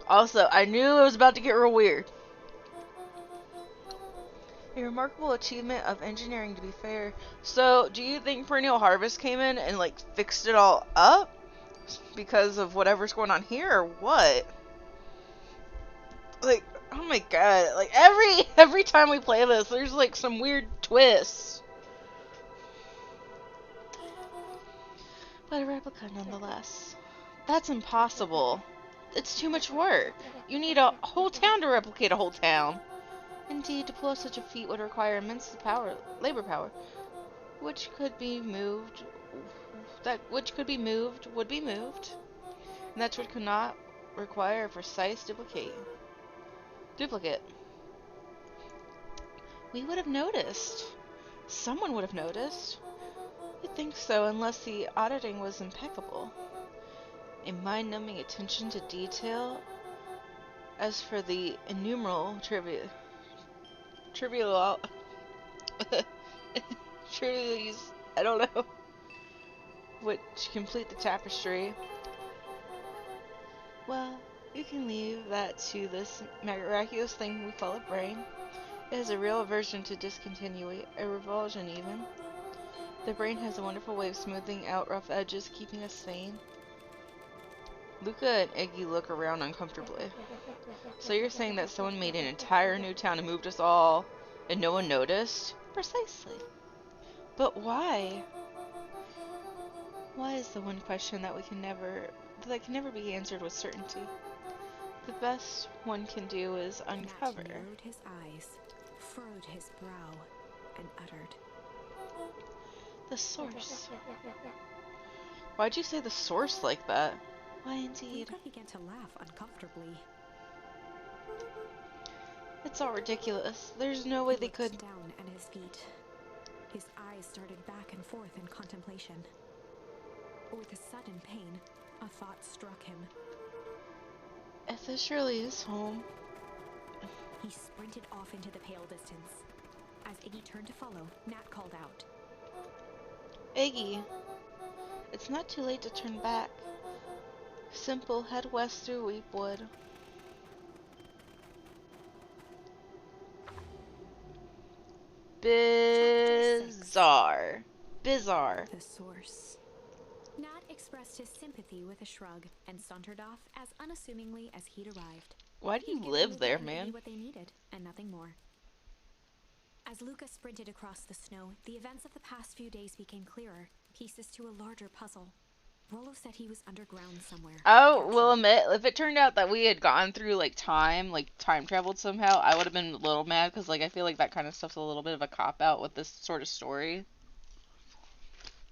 Also, I knew it was about to get real weird. A remarkable achievement of engineering, to be fair. So, do you think Perennial Harvest came in and, like, fixed it all up? Because of whatever's going on here, or what? Like, oh my god, like, every time we play this, there's, like, some weird twists. But a replica nonetheless. That's impossible. It's too much work. You need a whole town to replicate a whole town. Indeed, to pull off such a feat would require immense labor power, which could be moved, would be moved, and that which could not require a precise duplicate. We would have noticed. Someone would have noticed. You'd think so, unless the auditing was impeccable. A mind-numbing attention to detail. As for the innumerable trivialities, I don't know, which complete the tapestry. Well, you can leave that to this miraculous thing we call a brain. It has a real aversion to discontinuity, a revulsion even. The brain has a wonderful way of smoothing out rough edges, keeping us sane. Luca and Iggy look around uncomfortably. So you're saying that someone made an entire new town and moved us all, and no one noticed? Precisely. But why? Why is the one question that can never be answered with certainty. The best one can do is uncover. Nat narrowed his eyes, furrowed his brow, and uttered, The source. Why'd you say the source like that? Why indeed. Luca began to laugh uncomfortably. It's all ridiculous. There's no way He they looked could. down at his feet. His eyes started back and forth in contemplation. With a sudden pain, a thought struck him. If this really is home. He sprinted off into the pale distance. As Iggy turned to follow, Nat called out, Iggy, it's not too late to turn back. Simple, head west through Weepwood. Bizarre. Bizarre. The source. Nat expressed his sympathy with a shrug and sauntered off as unassumingly as he'd arrived. Why do He'd you give live Luca there, and Iggy man? what they needed, and nothing more. As Luca sprinted across the snow, the events of the past few days became clearer, pieces to a larger puzzle. Rollo said he was underground somewhere. I will captured. admit, if it turned out that we had gone through, like time traveled somehow, I would have been a little mad, because, like, I feel like that kind of stuff's a little bit of a cop-out with this sort of story.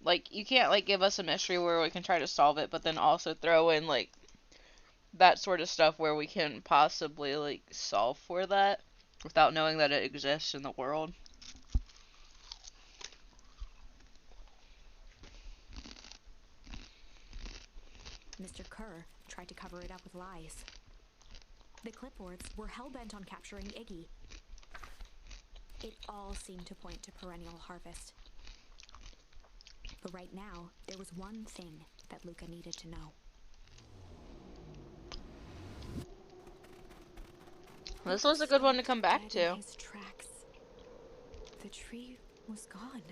Like, you can't, like, give us a mystery where we can try to solve it, but then also throw in, like, that sort of stuff where we can possibly, like, solve for that without knowing that it exists in the world. Mr. Kerr tried to cover it up with lies. The clipboards were hell-bent on capturing Iggy. It all seemed to point to Perennial Harvest. But right now, there was one thing that Luca needed to know. This was a good one to come back Dead to. in his tracks. The tree was gone,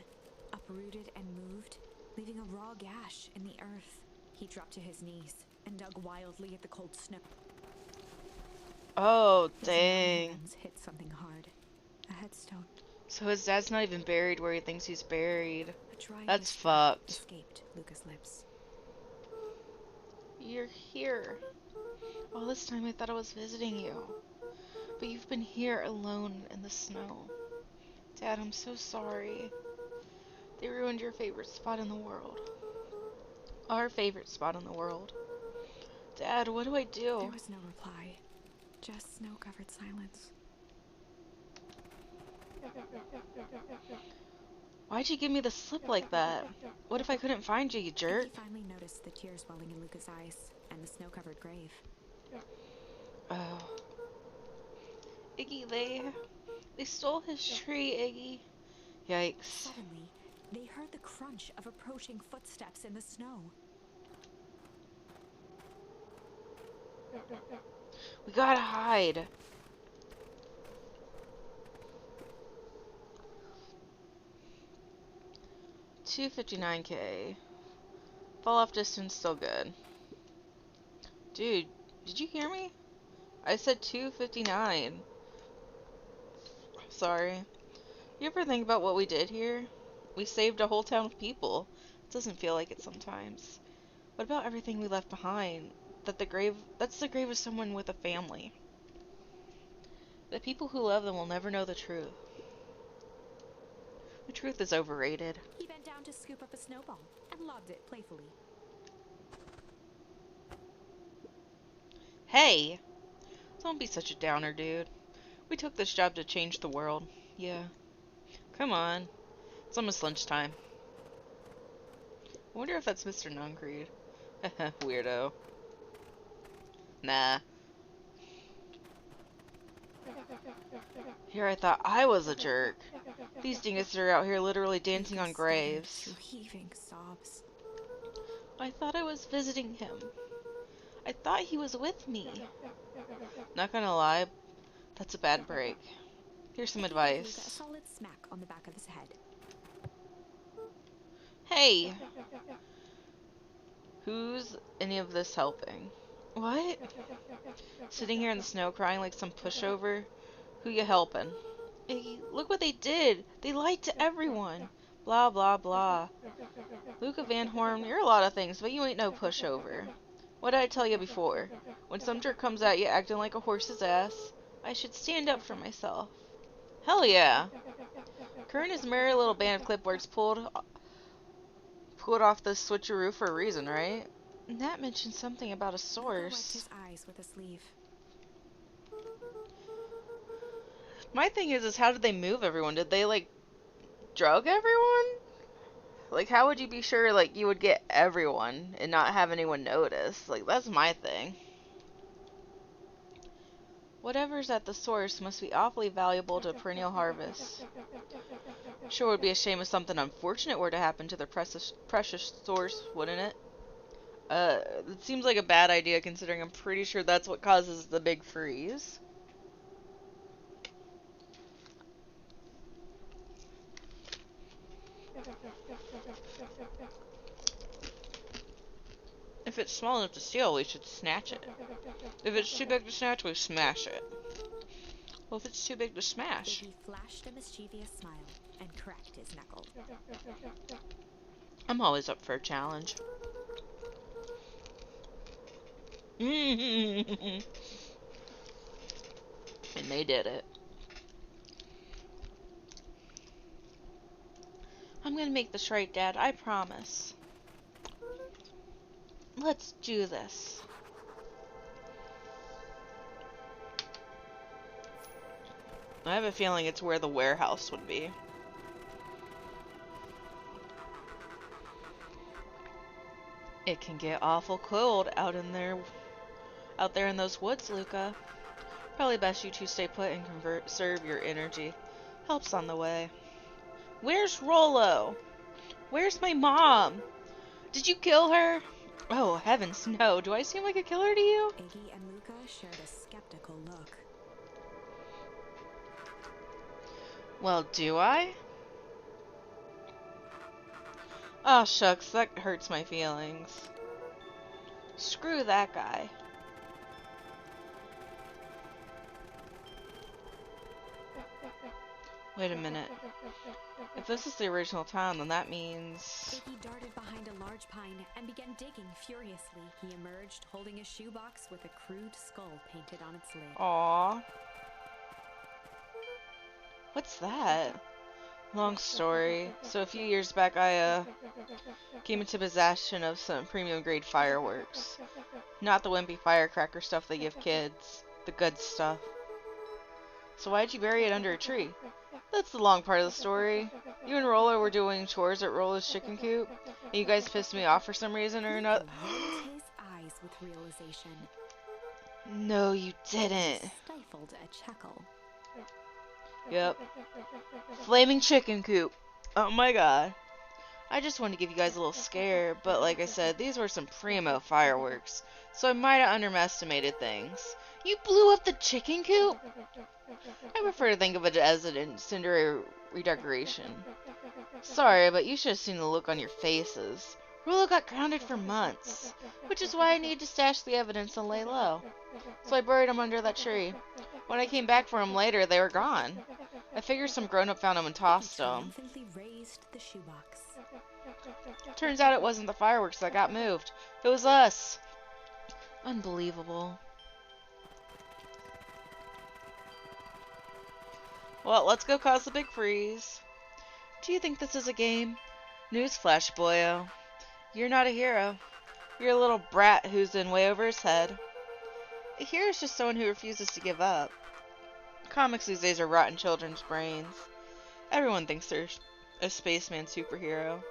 uprooted and moved, leaving a raw gash in the earth. He dropped to his knees and dug wildly at the cold snow. Oh, His dang. hands hit something hard. A headstone. So his dad's not even buried where he thinks he's buried. A dry That's whisper fucked. escaped Luca's lips. You're here. All this time I thought I was visiting you. But you've been here alone in the snow. Dad, I'm so sorry. They ruined your favorite spot in the world. Our favorite spot in the world. Dad, what do I do? There was no reply. Just snow-covered silence. Why'd you give me the slip like that? What if I couldn't find you, you jerk? He finally noticed the tears welling in Luca's eyes and the snow-covered grave. Oh. Iggy, they stole his tree, Iggy. Yikes. Suddenly, they heard the crunch of approaching footsteps in the snow. We gotta hide. $259K. Fall off distance still good. Dude, did you hear me? I said 259. Sorry. You ever think about what we did here? We saved a whole town of people. It doesn't feel like it sometimes. What about everything we left behind? That's the grave of someone with a family. The people who love them will never know the truth. The truth is overrated. He bent down to scoop up a snowball and lobbed it playfully. Hey! Don't be such a downer, dude. We took this job to change the world. Yeah. Come on. It's almost lunchtime. I wonder if that's Mr. Nuncreed. Weirdo. Nah. Here I thought I was a jerk. These dingus are out here literally dancing on graves. Through heaving sobs. I thought I was visiting him. I thought he was with me. Not gonna lie, that's a bad break. Here's some Luca a advice. solid smack on the back of his head. Hey! Who's any of this helping? What? Sitting here in the snow crying like some pushover? Who you helping? Iggy, look what they did! They lied to everyone! Blah blah blah. Luca Van Horn, you're a lot of things, but you ain't no pushover. What did I tell you before? When some jerk comes at you acting like a horse's ass, I should stand up for myself. Hell yeah! Kurt and his merry little band of clipboards pulled off this switcheroo for a reason, right? And that mentioned something about a Luca wiped source. his eyes with a sleeve. My thing is how did they move everyone? Did they, like, drug everyone? Like, how would you be sure, like, you would get everyone and not have anyone notice? Like, that's my thing. Whatever's at the source must be awfully valuable to perennial harvest. Sure would be a shame if something unfortunate were to happen to the precious source, wouldn't it? It seems like a bad idea considering I'm pretty sure that's what causes the big freeze. If it's small enough to steal, we should snatch it. If it's too big to snatch, we smash it. Well, if it's too big to smash. Iggy flashed a mischievous smile and cracked his knuckle. I'm always up for a challenge. And they did it. I'm gonna make this right, Dad. I promise. Let's do this. I have a feeling it's where the warehouse would be. It can get awful cold out there in those woods, Luca. Probably best you two stay put and conserve your energy. Help's on the way. Where's Rollo? Where's my mom? Did you kill her? Oh, heavens no. Do I seem like a killer to you? Iggy and Luca shared a skeptical look. Well, do I? Oh, shucks. That hurts my feelings. Screw that guy. Wait a minute. If this is the original town, then that means... Iggy darted behind a large pine and began digging furiously. He emerged holding a shoebox with a crude skull painted on its lid. Aww. What's that? Long story. So a few years back I came into possession of some premium grade fireworks. Not the wimpy firecracker stuff they give kids. The good stuff. So why'd you bury it under a tree? That's the long part of the story. You and Roller were doing chores at Roller's chicken coop, and you guys pissed me off for some reason or another. His eyes with realization. No, you didn't. Stifled a chuckle. Yep. Flaming chicken coop. Oh my god. I just wanted to give you guys a little scare, but like I said, these were some primo fireworks, so I might have underestimated things. You blew up the chicken coop? I prefer to think of it as an incendiary redecoration. Sorry, but you should have seen the look on your faces. Rulo got grounded for months, which is why I need to stash the evidence and lay low. So I buried him under that tree. When I came back for him later, they were gone. I figured some grown-up found him and tossed him. Raised the shoebox. Turns out it wasn't the fireworks that got moved. It was us. Unbelievable. Well, let's go cause the big freeze. Do you think this is a game? Newsflash, boyo. You're not a hero. You're a little brat who's in way over his head. A hero is just someone who refuses to give up. Comics these days are rotten children's brains. Everyone thinks they're a spaceman superhero.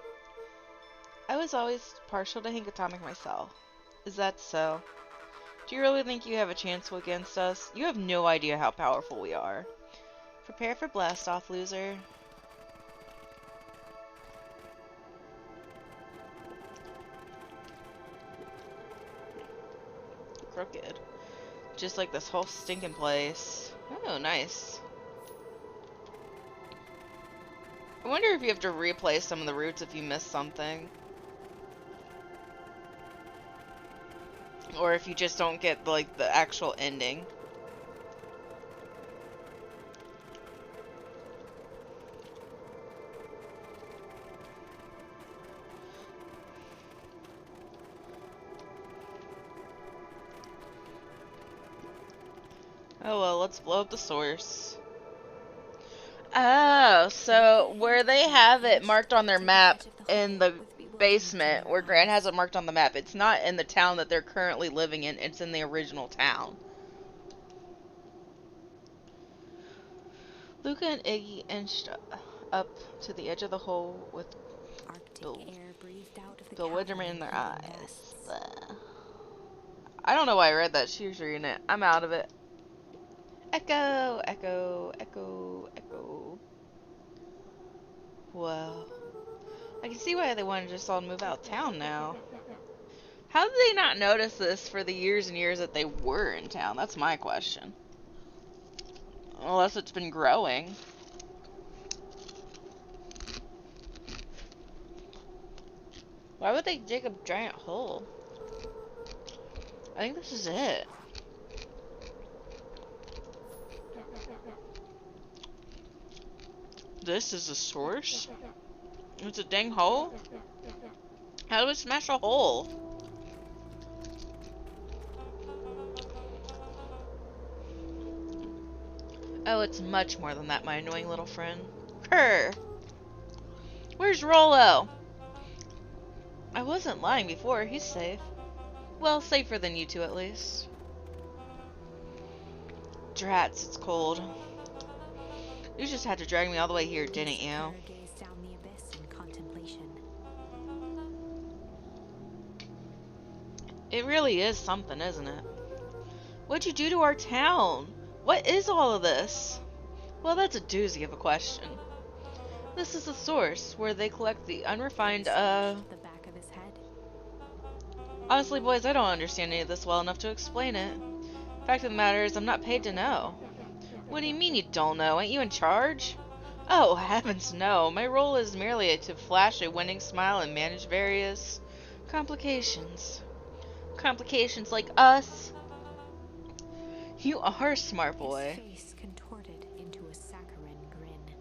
I was always partial to Hank Atomic myself. Is that so? Do you really think you have a chance against us? You have no idea how powerful we are. Prepare for blast-off, loser. Crooked. Just like this whole stinking place. Oh, nice. I wonder if you have to replay some of the routes if you missed something. Or if you just don't get, like, the actual ending. Oh well, let's blow up the source. Oh, so where they have it marked on their map in the basement, where Grant has it marked on the map, it's not in the town that they're currently living in, it's in the original town. Luca and Iggy inched up to the edge of the hole with bewilderment in their eyes. I don't know why I read that. She was reading it. I'm out of it. Echo, echo, echo, echo. Whoa. I can see why they wanted to just all move out of town now. How did they not notice this for the years and years that they were in town? That's my question. Unless it's been growing. Why would they dig a giant hole? I think this is it. This is the source? It's a dang hole? How do we smash a hole? Oh, it's much more than that, my annoying little friend. Purr! Where's Rollo? I wasn't lying before, he's safe. Well, safer than you two at least. Drats, it's cold. You just had to drag me all the way here, didn't you? It really is something, isn't it? What'd you do to our town? What is all of this? Well, that's a doozy of a question. This is the source, where they collect the unrefined, Honestly, boys, I don't understand any of this well enough to explain it. Fact of the matter is, I'm not paid to know. What do you mean you don't know? Ain't you in charge? Oh, heavens no. My role is merely to flash a winning smile and manage various complications. Complications like us? You are a smart boy. His face contorted into a saccharine grin.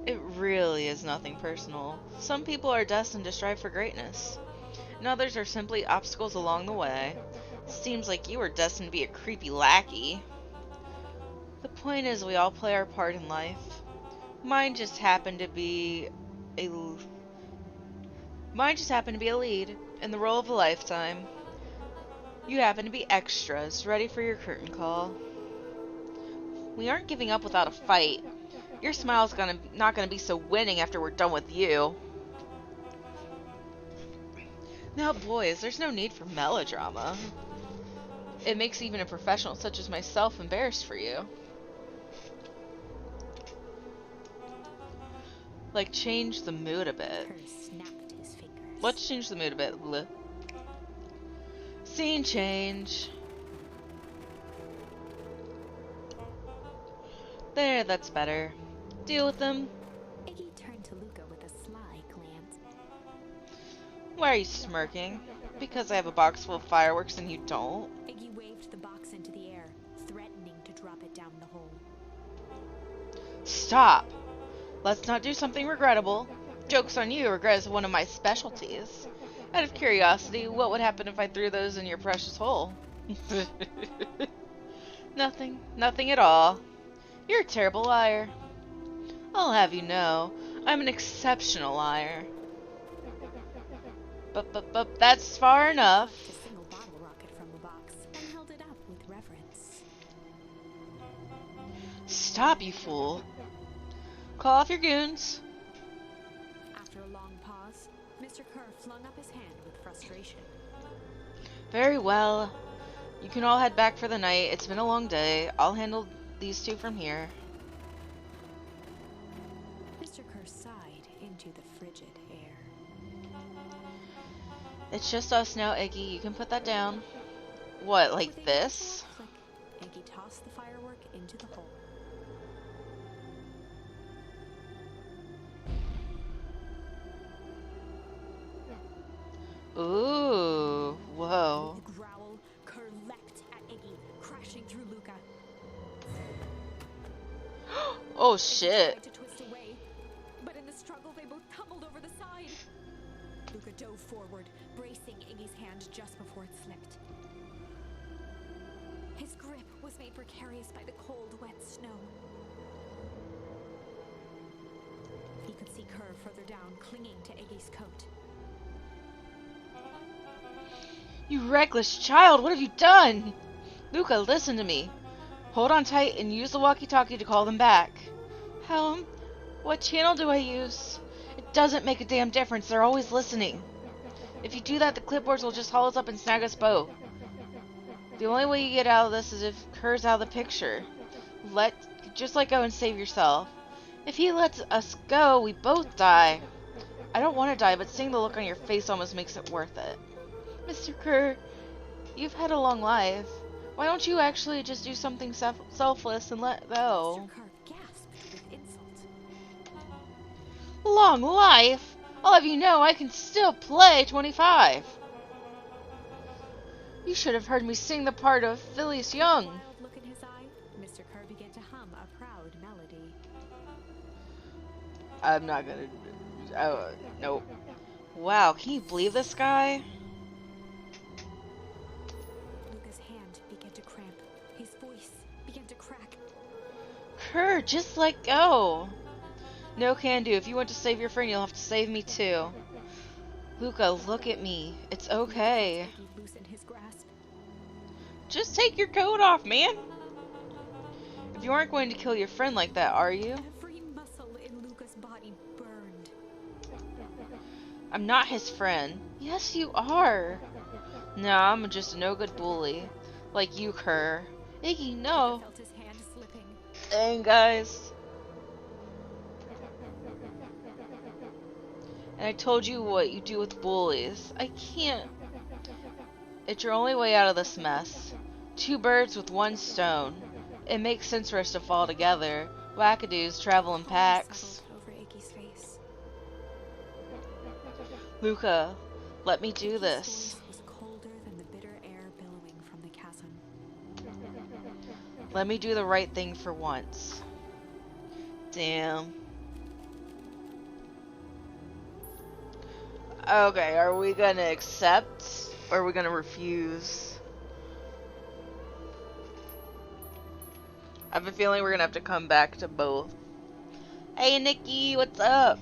It really is nothing personal. Some people are destined to strive for greatness, and others are simply obstacles along the way. Seems like you were destined to be a creepy lackey. The point is, we all play our part in life. Mine just happened to be a lead in the role of a lifetime. You happen to be extras, ready for your curtain call. We aren't giving up without a fight. Your smile's not gonna be so winning after we're done with you. Now, boys, there's no need for melodrama. It makes even a professional such as myself embarrassed for you. Like, change the mood a bit. Kerr snapped his fingers. Let's change the mood a bit. Bleh. Scene change. There, that's better. Deal with them. Iggy turned to Luca with a sly glance. Why are you smirking? Because I have a box full of fireworks and you don't? Iggy waved the box into the air, threatening to drop it down the hole. Stop! Let's not do something regrettable. Joke's on you, regret is one of my specialties. Out of curiosity, what would happen if I threw those in your precious hole? Nothing. Nothing at all. You're a terrible liar. I'll have you know, I'm an exceptional liar. But that's far enough. A single bottle rocket from the box and held it up with reverence. Stop, you fool. Call off your goons. After a long pause, Mr. Kerr flung up his hand with frustration. Very well. You can all head back for the night. It's been a long day. I'll handle these two from here. Mr. Kerr sighed into the frigid air. It's just us now, Iggy. You can put that down. What, like With a this? click, Iggy tossed the firework into the hole. Ooh, whoa. With a growl, Kerr leapt at Iggy, crashing through Luca. Oh Iggy shit. tried to twist away, but in the struggle they both tumbled over the side. Luca dove forward, bracing Iggy's hand just before it slipped. His grip was made precarious by the cold, wet snow. He could see Kerr further down, clinging to Iggy's coat. You reckless child, what have you done? Luca, listen to me. Hold on tight and use the walkie-talkie to call them back. Helm, what channel do I use? It doesn't make a damn difference, they're always listening. If you do that, the clipboards will just haul us up and snag us both. The only way you get out of this is if Kerr's out of the picture. Just let go and save yourself. If he lets us go, we both die. I don't want to die, but seeing the look on your face almost makes it worth it. Mr. Kerr, you've had a long life. Why don't you actually just do something selfless and let go? Mr. Kerr gasped with insult. Long life? I'll have you know I can still play 25. You should have heard me sing the part of Phileas Young. With a wild look in his eye, Mr. Kerr began to hum a proud melody. I'm not gonna... nope. Wow, can you believe this guy? Luca's hand began to cramp. His voice began to crack. Kerr, just let go. No can do. If you want to save your friend, you'll have to save me too. Luca, look at me. It's okay. Iggy loosened his grasp. Just take your coat off, man. If you aren't going to kill your friend like that, are you? Every muscle in Luca's body burned. I'm not his friend. Yes, you are. No, I'm just a no-good bully. Like you, Kerr. Iggy, no. Luca felt his hand slipping. Dang, guys. And I told you what you do with bullies. I can't. It's your only way out of this mess. Two birds with one stone. It makes sense for us to fall together. Wackadoos travel in packs. Settled over Iggy's face. Luca, let me do Iggy's this. voice was colder than the bitter air billowing from the chasm. Let me do the right thing for once. Damn. Okay, are we gonna accept or are we gonna refuse? I have a feeling we're gonna have to come back to both. Hey Nikki, what's up?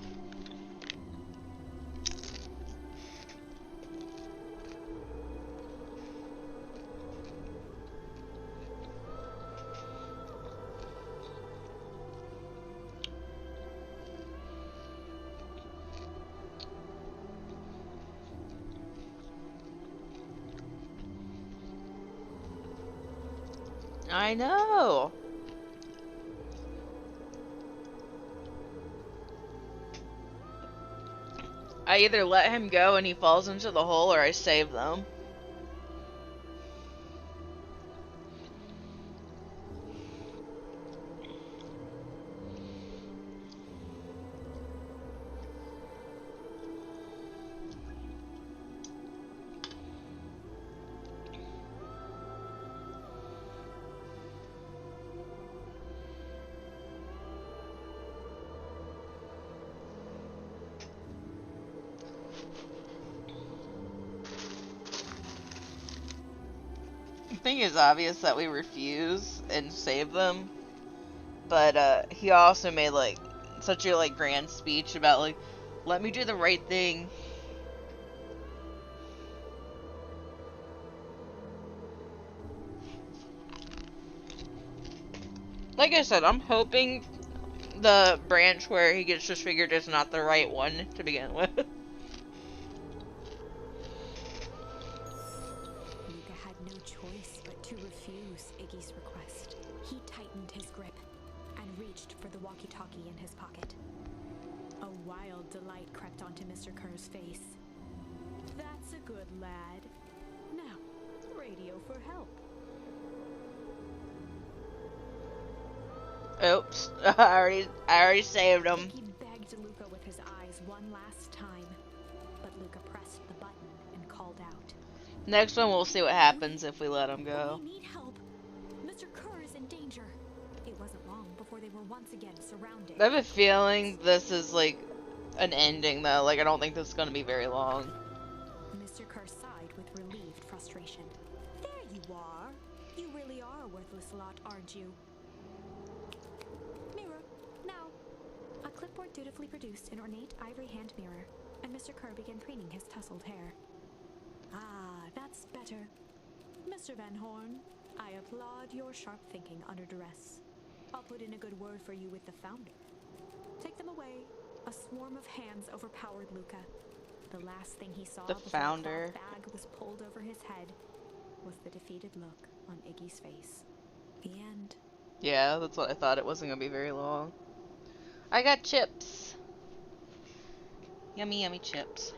I know. I either let him go and he falls into the hole or I save them. I think it's obvious that we refuse and save them, but he also made like such a like grand speech about like, let me do the right thing. Like I said, I'm hoping the branch where he gets disfigured is not the right one to begin with. Luca had no choice but to refuse Iggy's request. He tightened his grip and reached for the walkie-talkie in his pocket. A wild delight crept onto Mr. Kerr's face. That's a good lad. Now, radio for help. Oops, I already saved him. He begged Luca with his eyes one last time, but Luca pressed the button and called out. Next one we'll see what happens if we let him go. We need help. Mr. Kerr is in danger. It wasn't long before they were once again surrounded. I have a feeling this is like an ending though, like I don't think this is gonna be very long. Mr. Kerr sighed with relieved frustration. There you are. You really are a worthless lot, aren't you? Mirror, now. A clipboard dutifully produced an ornate ivory hand mirror, and Mr. Kerr began preening his tousled hair. Ah, that's better. Mr. Van Horn, I applaud your sharp thinking under duress. I'll put in a good word for you with the founder. Take them away. A swarm of hands overpowered Luca. The last thing he saw The before founder. the cloth bag was pulled over his head was the defeated look on Iggy's face. The end. Yeah, that's what I thought. It wasn't gonna be very long. I got chips. Yummy, yummy chips.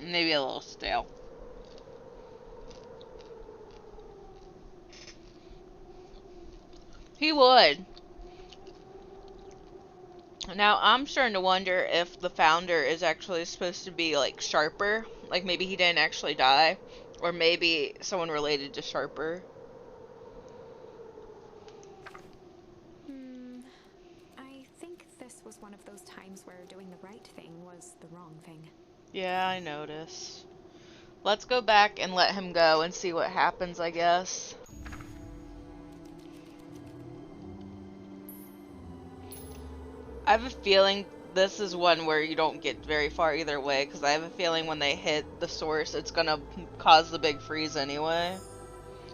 Maybe a little stale. He would. Now, I'm starting to wonder if the founder is actually supposed to be, like, Sharper. Like, maybe he didn't actually die. Or maybe someone related to Sharper. I think this was one of those times where doing the right thing was the wrong thing. Yeah, I noticed. Let's go back and let him go and see what happens, I guess. I have a feeling this is one where you don't get very far either way, because I have a feeling when they hit the source, it's gonna cause the big freeze anyway.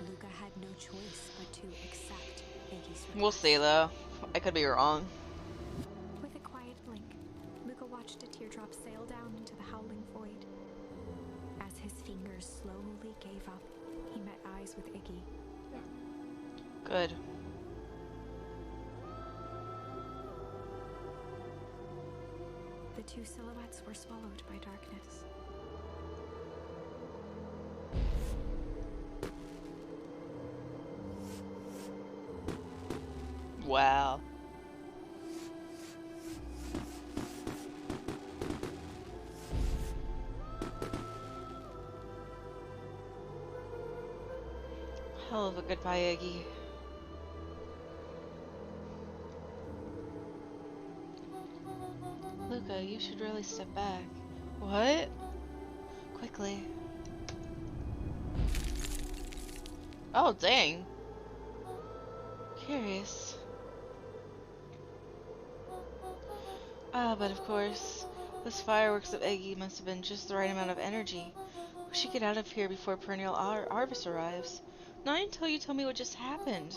Luca had no choice but to accept Iggy's request. We'll see, though. I could be wrong. With a quiet blink, Luca watched a teardrop sail down into the howling void. As his fingers slowly gave up, he met eyes with Iggy. Good. The two silhouettes were swallowed by darkness. Wow. Hell of a goodbye, Iggy. Luca, you should really step back. What? Quickly. Oh, dang. Curious. Ah, but of course, those fireworks of Eggy must have been just the right amount of energy. We should get out of here before perennial harvest arrives. Not until you tell me what just happened.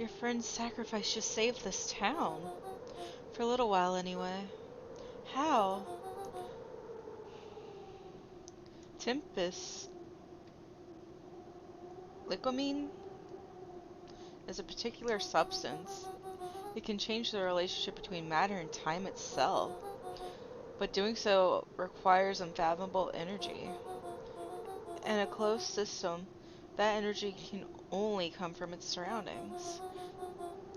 Your friend's sacrifice just saved this town. For a little while, anyway. How? Tempest. Liquamine is a particular substance. It can change the relationship between matter and time itself, but doing so requires unfathomable energy. In a closed system, that energy can only come from its surroundings.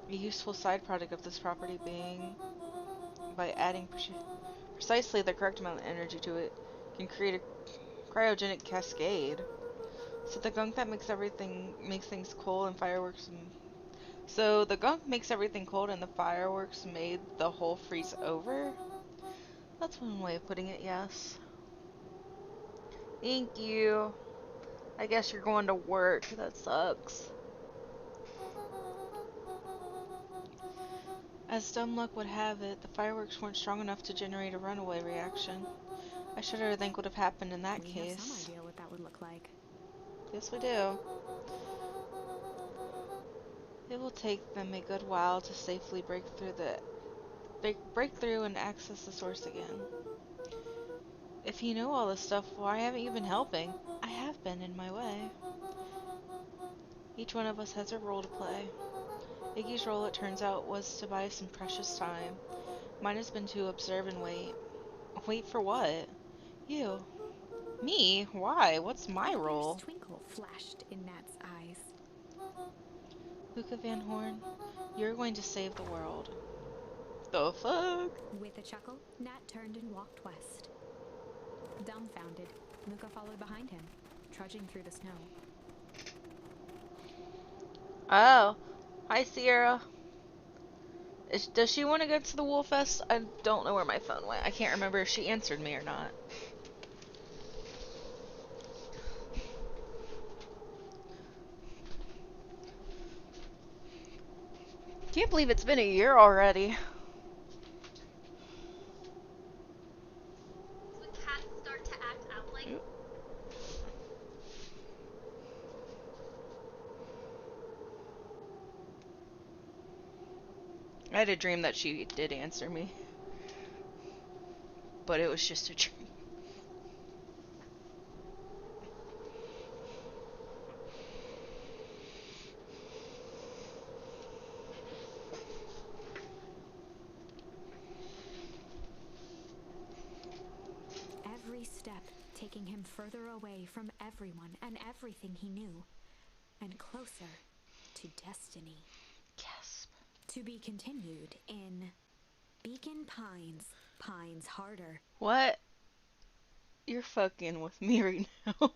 A useful side product of this property being, by adding precisely the correct amount of energy to it, can create a cryogenic cascade. So the gunk that makes things cold and fireworks. So the gunk makes everything cold and the fireworks made the whole freeze over? That's one way of putting it, yes. Thank you. I guess you're going to work. That sucks. As dumb luck would have it, the fireworks weren't strong enough to generate a runaway reaction. I shudder to think what would have happened in that We case. have some idea what that would look like. Yes, we do. It will take them a good while to safely break through and access the source again. If you know all this stuff, why haven't you been helping? I have been, in my way. Each one of us has a role to play. Iggy's role, it turns out, was to buy some precious time. Mine has been to observe and wait. Wait for what? You. Me? Why? What's my role? There's twinkle flashed in Nat's eyes. Luca Van Horn, you're going to save the world. The fuck? With a chuckle, Nat turned and walked west. Dumbfounded, Luca followed behind him, trudging through the snow. Oh. Hi, Sierra. Does she want to go to the Wolf Fest? I don't know where my phone went. I can't remember if she answered me or not. Can't believe it's been a year already. Would cats start to act out like... I had a dream that she did answer me. But it was just a dream. Every step taking him further away from everyone and everything he knew, and closer to destiny. Gasp. To be continued in Beacon Pines, Pines Harder. What? You're fucking with me right now.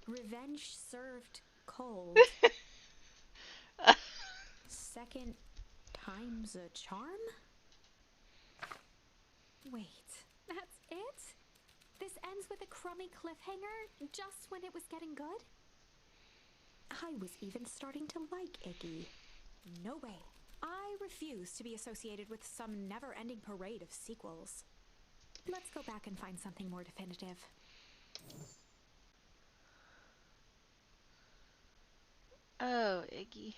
Revenge served cold. Second time's a charm? Wait, that's it? This ends with a crummy cliffhanger just when it was getting good? I was even starting to like Iggy. No way. I refuse to be associated with some never-ending parade of sequels. Let's go back and find something more definitive. Oh, Iggy.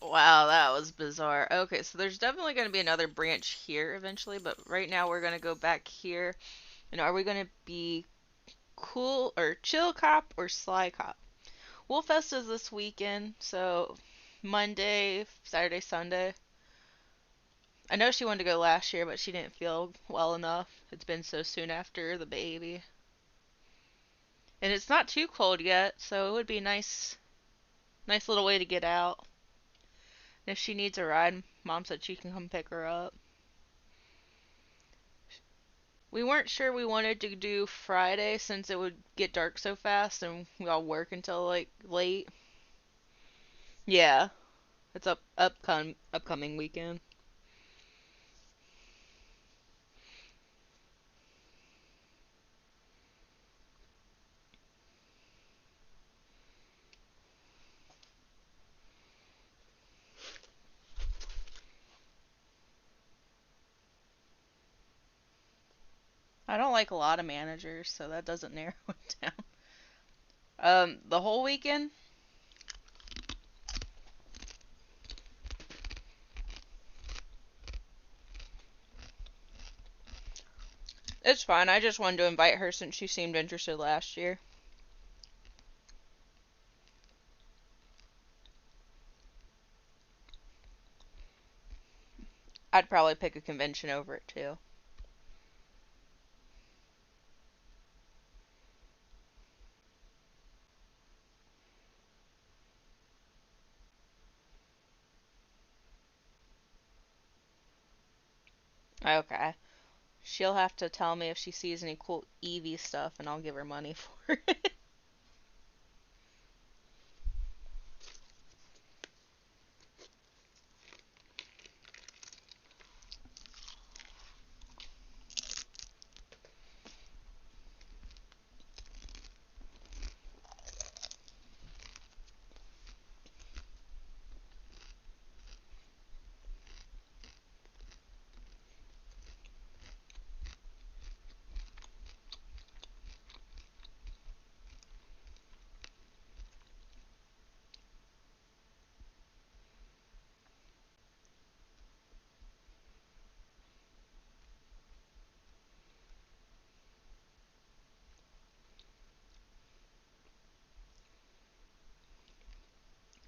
Wow, that was bizarre. Okay, so there's definitely going to be another branch here eventually, but right now we're going to go back here. And are we going to be cool or chill cop or sly cop? Wolffest is this weekend, so Monday, Saturday, Sunday. I know she wanted to go last year, but she didn't feel well enough. It's been so soon after the baby. And it's not too cold yet, so it would be nice little way to get out. And if she needs a ride, Mom said she can come pick her up. We weren't sure we wanted to do Friday since it would get dark so fast and we all work until like late. Yeah. It's upcoming weekend. I don't like a lot of managers, so that doesn't narrow it down. The whole weekend? It's fine. I just wanted to invite her since she seemed interested last year. I'd probably pick a convention over it too. Okay. She'll have to tell me if she sees any cool Eevee stuff, and I'll give her money for it.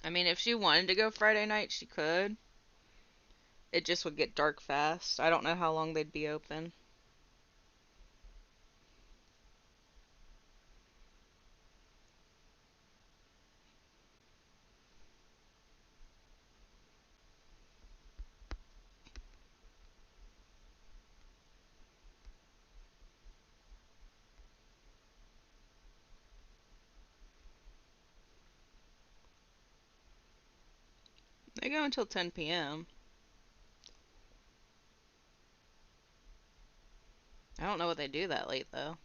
I mean, if she wanted to go Friday night, she could. It just would get dark fast. I don't know how long they'd be open. They go until 10 p.m. I don't know what they do that late, though.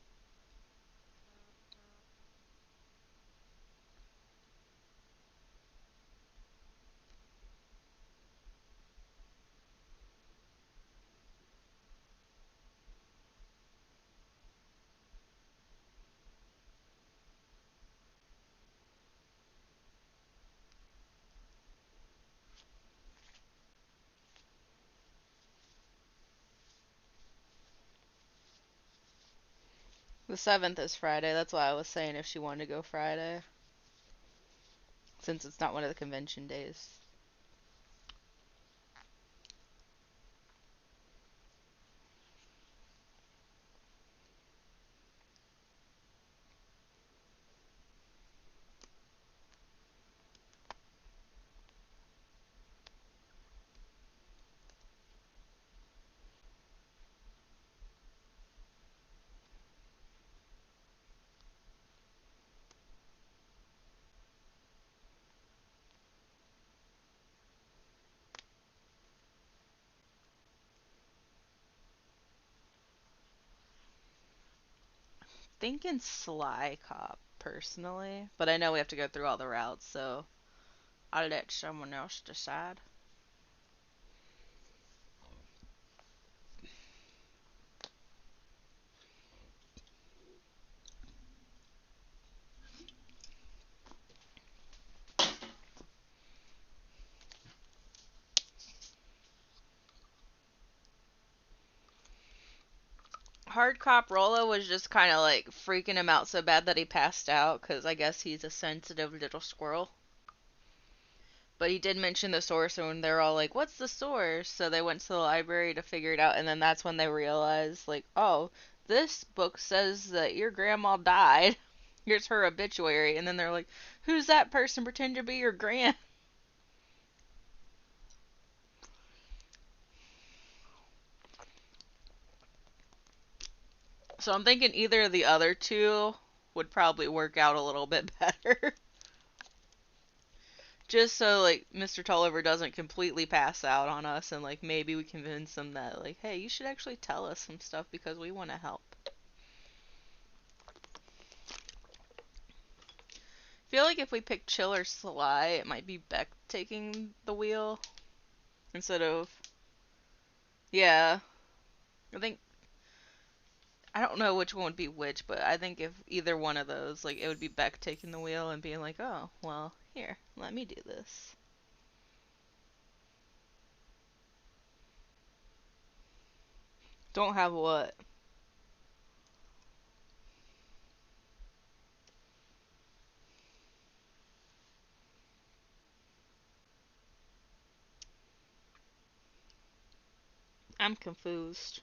The 7th is Friday. That's why I was saying if she wanted to go Friday, since it's not one of the convention days. Thinking Sly Cop, personally. But I know we have to go through all the routes, so I'll let someone else decide. Hard Cop Rolo was just kind of like freaking him out so bad that he passed out because I guess he's a sensitive little squirrel. But he did mention the source, and they're all like, "What's the source?" So they went to the library to figure it out, and then that's when they realized, like, "Oh, this book says that your grandma died. Here's her obituary." And then they're like, "Who's that person? Pretend to be your gran." So I'm thinking either of the other two would probably work out a little bit better. Just so, like, Mr. Tolliver doesn't completely pass out on us, and, like, maybe we convince him that, like, hey, you should actually tell us some stuff because we want to help. I feel like if we pick Chill or Sly, it might be Beck taking the wheel instead of... Yeah. I don't know which one would be which, but I think if either one of those, like, it would be Beck taking the wheel and being like, oh, well, here, let me do this. Don't have what? I'm confused.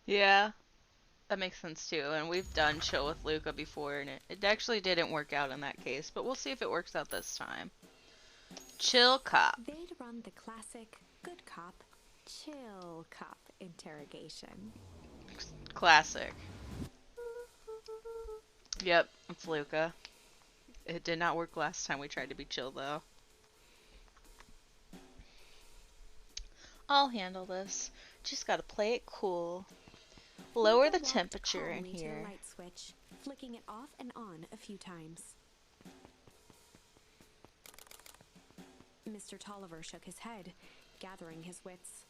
Yeah, that makes sense too. And we've done Chill with Luca before, and it actually didn't work out in that case. But we'll see if it works out this time. Chill cop. They'd run the classic good cop, chill cop interrogation. Classic. Yep, it's Luca. It did not work last time we tried to be chill, though. I'll handle this. Just gotta play it cool. Lower the temperature in here. To the light switch, flicking it off and on a few times. Mr. Tolliver shook his head, gathering his wits.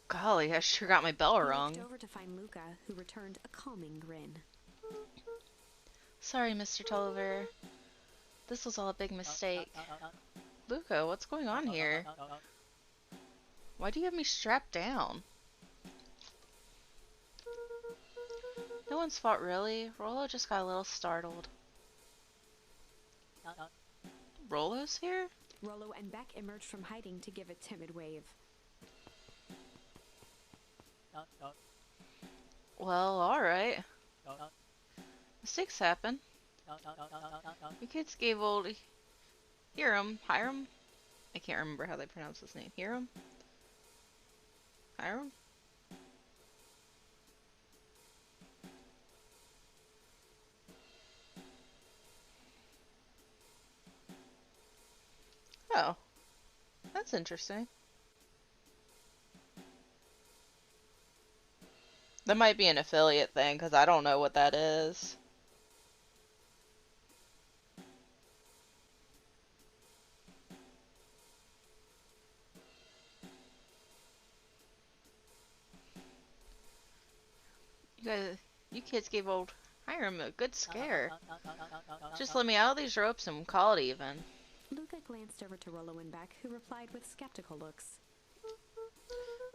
Golly, I sure got my bell rung. He looked over to find Luca, who returned a calming grin. Sorry, Mr. Tolliver. This was all a big mistake. Luca, what's going on here? Why do you have me strapped down? No one's fault, really. Rollo just got a little startled. Rollo's here? Rollo and Beck emerged from hiding to give a timid wave. Well, alright. Mistakes happen. You kids gave old Hiram. I can't remember how they pronounce his name. Hiram? Oh. That's interesting. That might be an affiliate thing, because I don't know what that is. You kids gave old Hiram a good scare. Just let me out of these ropes and call it even. Luca glanced over to Rollo and Beck, who replied with skeptical looks.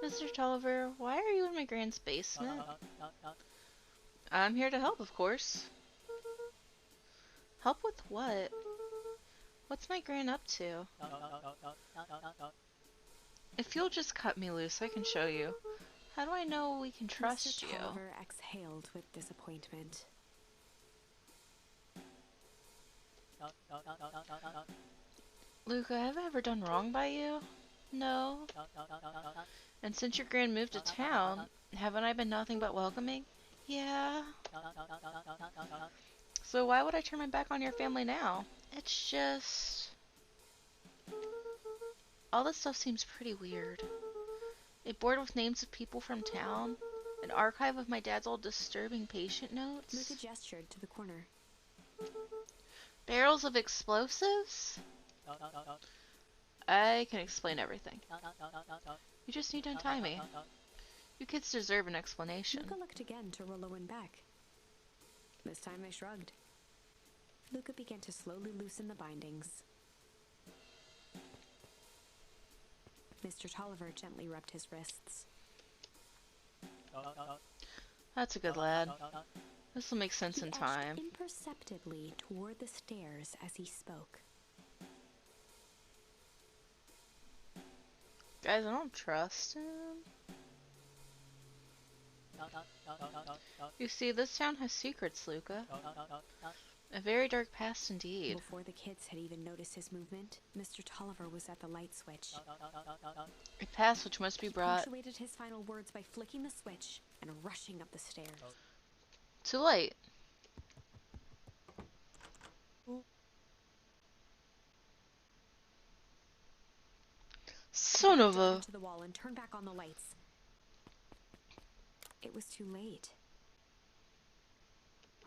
Mr. Tolliver, why are you in my grand's basement? I'm here to help, of course. Help with what? What's my gran up to? If you'll just cut me loose, I can show you. How do I know we can trust you? Mr. Tolliver exhaled with disappointment. Luca, have I ever done wrong by you? No. And since your gran moved to town, haven't I been nothing but welcoming? Yeah. So why would I turn my back on your family now? It's just... all this stuff seems pretty weird. A board with names of people from town, an archive of my dad's old disturbing patient notes. Luca gestured to the corner. Barrels of explosives? I can explain everything. You just need to untie me. You kids deserve an explanation. Luca looked again to Rollo and Beck. This time they shrugged. Luca began to slowly loosen the bindings. Mr. Tolliver gently rubbed his wrists. That's a good lad. This will make sense in He time. edged imperceptibly toward the stairs as he spoke. Guys, I don't trust him. You see, this town has secrets, Luca. A very dark past indeed. Before the kids had even noticed his movement, Mr. Tolliver was at the light switch. A past which must be He brought punctuated his final words by flicking the switch and rushing up the stairs. to light. Son of a... To the wall and turned back on the lights. It was too late.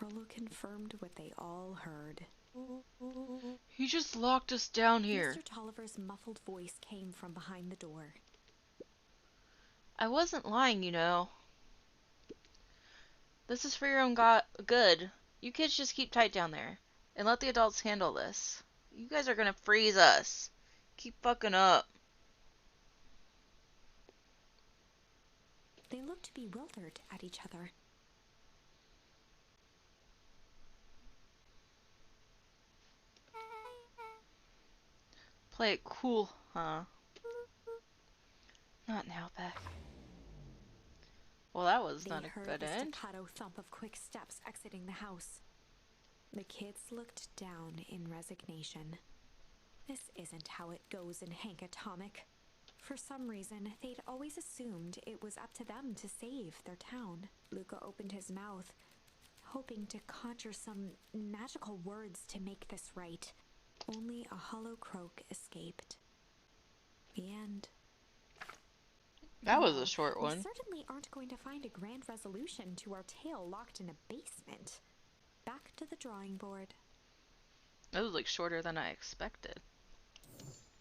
Rollo confirmed what they all heard. He just locked us down here. Mr. Tolliver's muffled voice came from behind the door. I wasn't lying, you know. This is for your own good. You kids just keep tight down there. And let the adults handle this. You guys are gonna freeze us. Keep fucking up. They looked bewildered at each other. Play it cool, huh? Not now, Beck. Well, that was not a good They heard the end. staccato thump of quick steps exiting the house. The kids looked down in resignation. This isn't how it goes in Hank Atomic. For some reason, they'd always assumed it was up to them to save their town. Luca opened his mouth, hoping to conjure some magical words to make this right. Only a hollow croak escaped. The end. That was a short one. We certainly aren't going to find a grand resolution to our tale locked in a basement. Back to the drawing board. That was like shorter than I expected.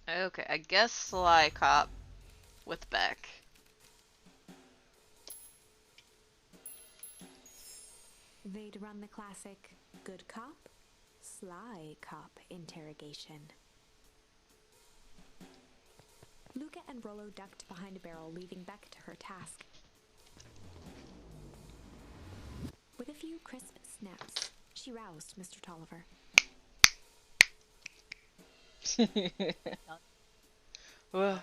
Okay, I guess Sly Cop with Beck. They'd run the classic good cop, sly cop interrogation. Luca and Rollo ducked behind a barrel, leaving Beck to her task. With a few crisp snaps, she roused Mr. Tolliver. Whoa.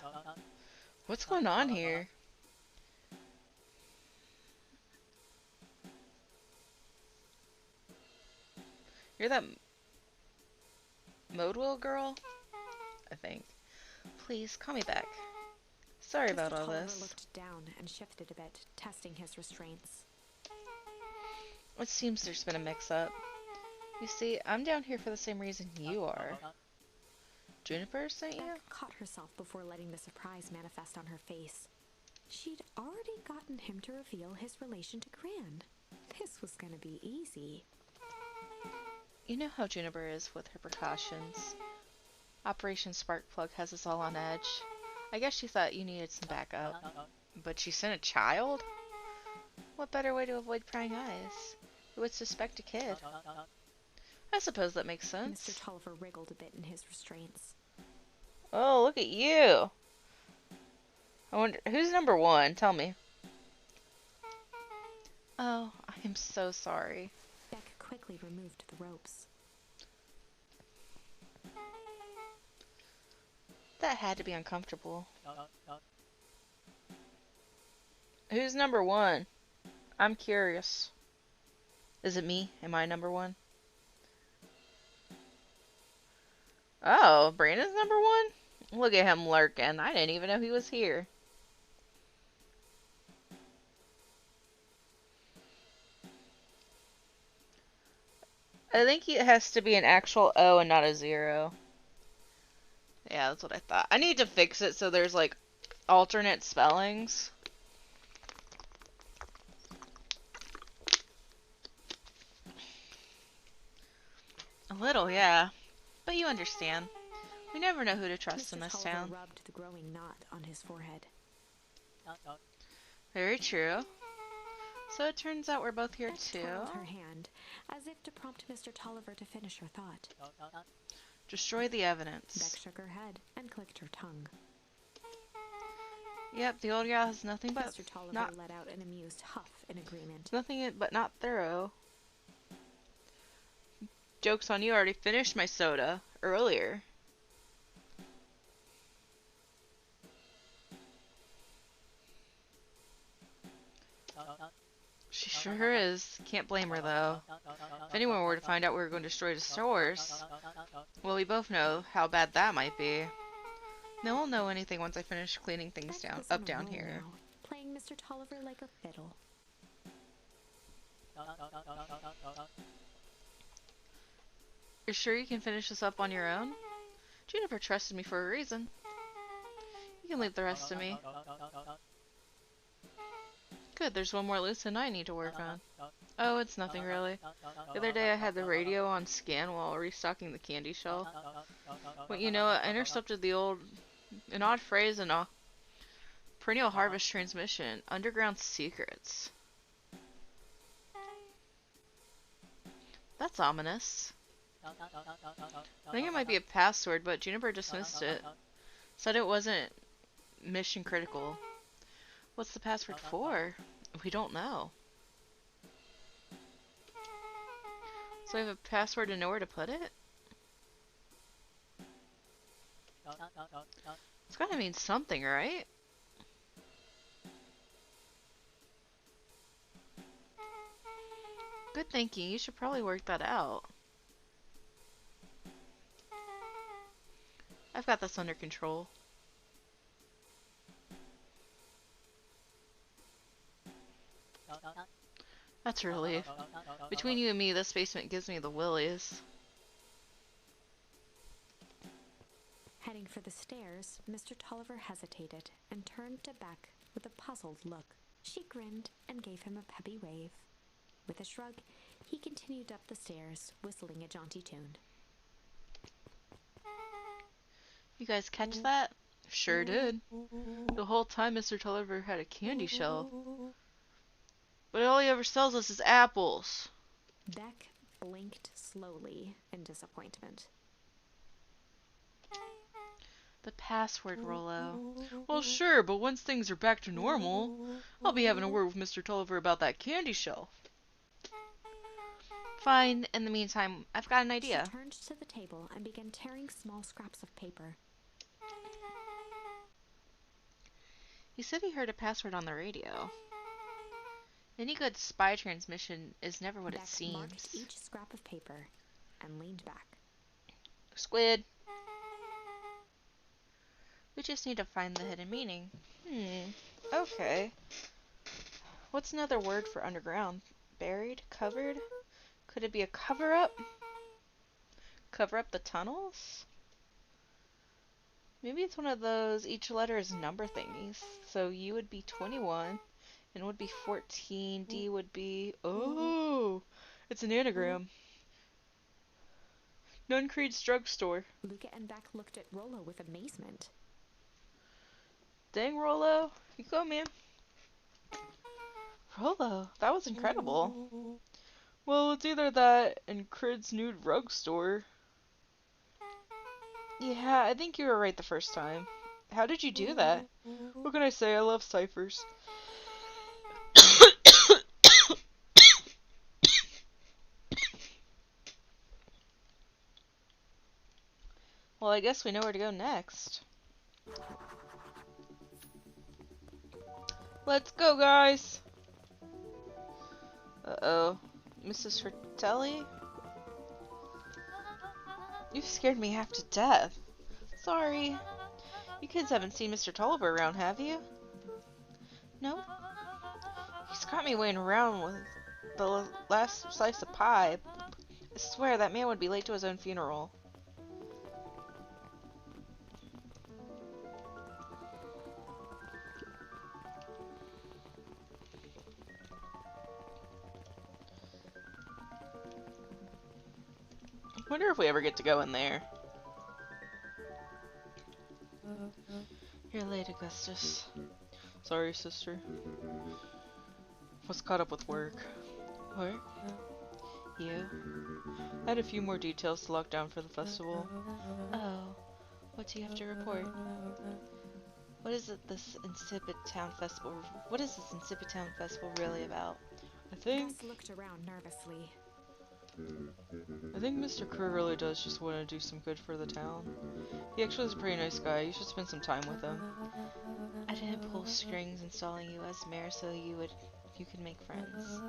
What's going on here? You're that Modewell girl? I think. Please, call me back. Sorry about Mr. all Tolliver this. looked down and shifted a bit, testing his restraints. It seems there's been a mix-up. You see, I'm down here for the same reason you are. Juniper sent you? Beck caught herself before letting the surprise manifest on her face. She'd already gotten him to reveal his relation to Gran. This was gonna be easy. You know how Juniper is with her precautions. Operation Sparkplug has us all on edge. I guess she thought you needed some backup. But she sent a child? What better way to avoid prying eyes? Who would suspect a kid? I suppose that makes sense. Mr. Tolliver wriggled a bit in his restraints. Oh, look at you! I wonder, who's number one? Tell me. Oh, I am so sorry. Beck quickly removed the ropes. That had to be uncomfortable. Who's number one? I'm curious. Is it me? Am I number one? Oh, Brandon's number one? Look at him lurking. I didn't even know he was here. I think it has to be an actual O and not a 0. Yeah, that's what I thought. I need to fix it so there's like alternate spellings. A little, yeah. But you understand. We never know who to trust in Mr. this Tolliver town. rubbed the growing knot on his forehead. Very true. So it turns out we're both here Beck too. twirled her hand, as if to prompt Mr. Tolliver to finish her thought. Destroy the evidence. Beck shook her head and clicked her tongue. Yep, the old gal has nothing but Mr. Tolliver not let out an amused huff in agreement. but not thorough. Joke's on you, I already finished my soda earlier. She sure is. Can't blame her, though. If anyone were to find out we were going to destroy the stores, well, we both know how bad that might be. No one will know anything once I finish cleaning things Beck was on a down roll here. now, playing Mr. Tolliver like a fiddle. You're sure you can finish this up on your own? Juniper trusted me for a reason. You can leave the rest to me. Good, there's one more loose end I need to work on. Oh, it's nothing really. The other day I had the radio on scan while restocking the candy shell. But you know, I intercepted an odd phrase in a perennial harvest transmission, underground secrets. That's ominous. I think it might be a password, but Juniper dismissed it. Said it wasn't mission critical. What's the password for? We don't know. So I have a password and nowhere to put it? It's gotta mean something, right? Good thinking. You should probably work that out. I've got this under control. That's a relief. Between you and me, this basement gives me the willies. Heading for the stairs, Mr. Tolliver hesitated and turned to Beck with a puzzled look. She grinned and gave him a peppy wave. With a shrug, he continued up the stairs, whistling a jaunty tune. You guys catch that? Sure did. The whole time Mr. Tolliver had a candy shell. But all he ever sells us is apples. Beck blinked slowly in disappointment. The password, Rollo. Well, sure, but once things are back to normal, I'll be having a word with Mr. Tolliver about that candy shell. Fine. In the meantime, I've got an idea. She turned to the table and began tearing small scraps of paper. He said he heard a password on the radio. Any good spy transmission is never what Beck it seems. marked each scrap of paper and leaned back. Squid. We just need to find the hidden meaning. Okay. What's another word for underground? Buried? Covered? Could it be a cover-up? Cover up the tunnels? Maybe it's one of those each letter is number thingies. So U would be 21, N would be 14, D would be... Oh! It's an anagram. Nuncreed's drugstore. Luca and Beck looked at Rollo with amazement. Dang, Rollo. You go, man. Rollo, that was incredible. Well, it's either that and Crid's new drugstore. Yeah, I think you were right the first time. How did you do that? What can I say? I love ciphers. Well, I guess we know where to go next. Let's go, guys! Uh-oh. Mrs. Fratelli? You've scared me half to death. Sorry. You kids haven't seen Mr. Tolliver around, have you? No? He's got me waiting around with the last slice of pie. I swear that man would be late to his own funeral. I wonder if we ever get to go in there. You're late, Augustus. Sorry, sister. Was caught up with work. Work? You? I had a few more details to lock down for the festival. Oh. What do you have to report? What is this Insipid Town Festival really about? Gus looked around nervously. I think Mr. Kerr really does just want to do some good for the town. He actually is a pretty nice guy. You should spend some time with him. I didn't pull strings installing you as mayor so you would you can make friends.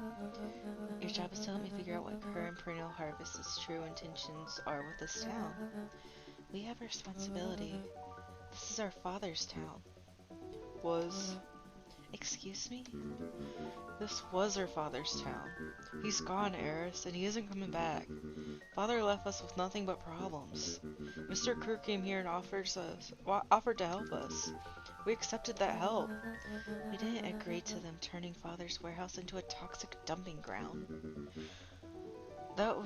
Your job is to help me figure out what current perennial harvest's true intentions are with this town. We have a responsibility. This is our father's town. Was. Excuse me? This was our father's town. He's gone, Eris, and he isn't coming back. Father left us with nothing but problems. Mr. Kerr came here and offered to help us. We accepted that help. We didn't agree to them turning Father's warehouse into a toxic dumping ground. That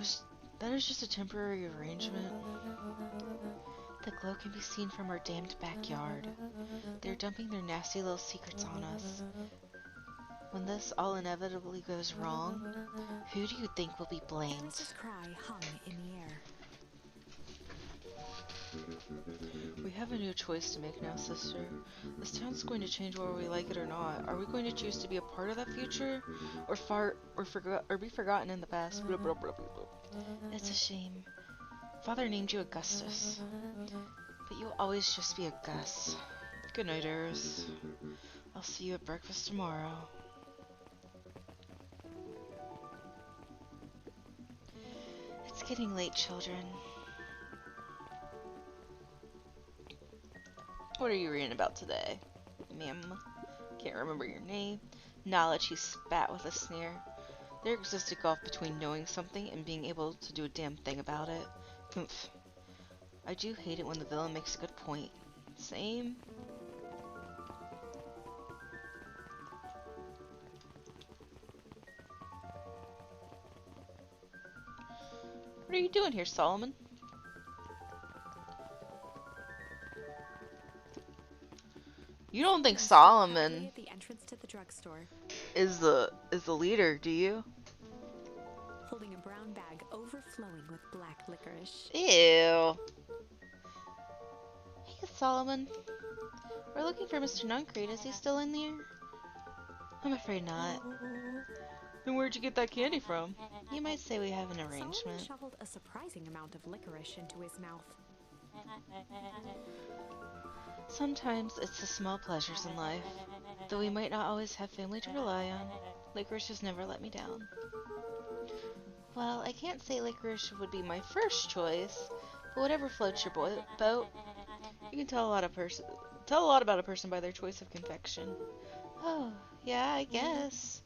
is just a temporary arrangement. The glow can be seen from our damned backyard. They're dumping their nasty little secrets on us. When this all inevitably goes wrong, who do you think will be blamed? Eris's cry hung in the air. We have a new choice to make now, sister. This town's going to change whether we like it or not. Are we going to choose to be a part of that future, or be forgotten in the past? Blah, blah, blah, blah, blah. It's a shame. Father named you Augustus, but you'll always just be a Gus. Good night, Eris. I'll see you at breakfast tomorrow. It's getting late, children. What are you reading about today, ma'am? Can't remember your name. Knowledge, he spat with a sneer. There exists a gulf between knowing something and being able to do a damn thing about it. Humph. I do hate it when the villain makes a good point. Same. What are you doing here, Solomon? You don't think Solomon At the entrance to the drugstore, is the leader, do you? holding a brown bag overflowing with black licorice. Ew. Hey, Solomon. We're looking for Mr. Nuncreed. Is he still in there? I'm afraid not. Then where'd you get that candy from? You might say we have an Solomon arrangement. shoveled a surprising amount of licorice into his mouth. Sometimes it's the small pleasures in life. Though we might not always have family to rely on, licorice has never let me down. Well, I can't say licorice would be my first choice, but whatever floats your boat. You can tell a lot about a person by their choice of confection. Oh, yeah, I guess.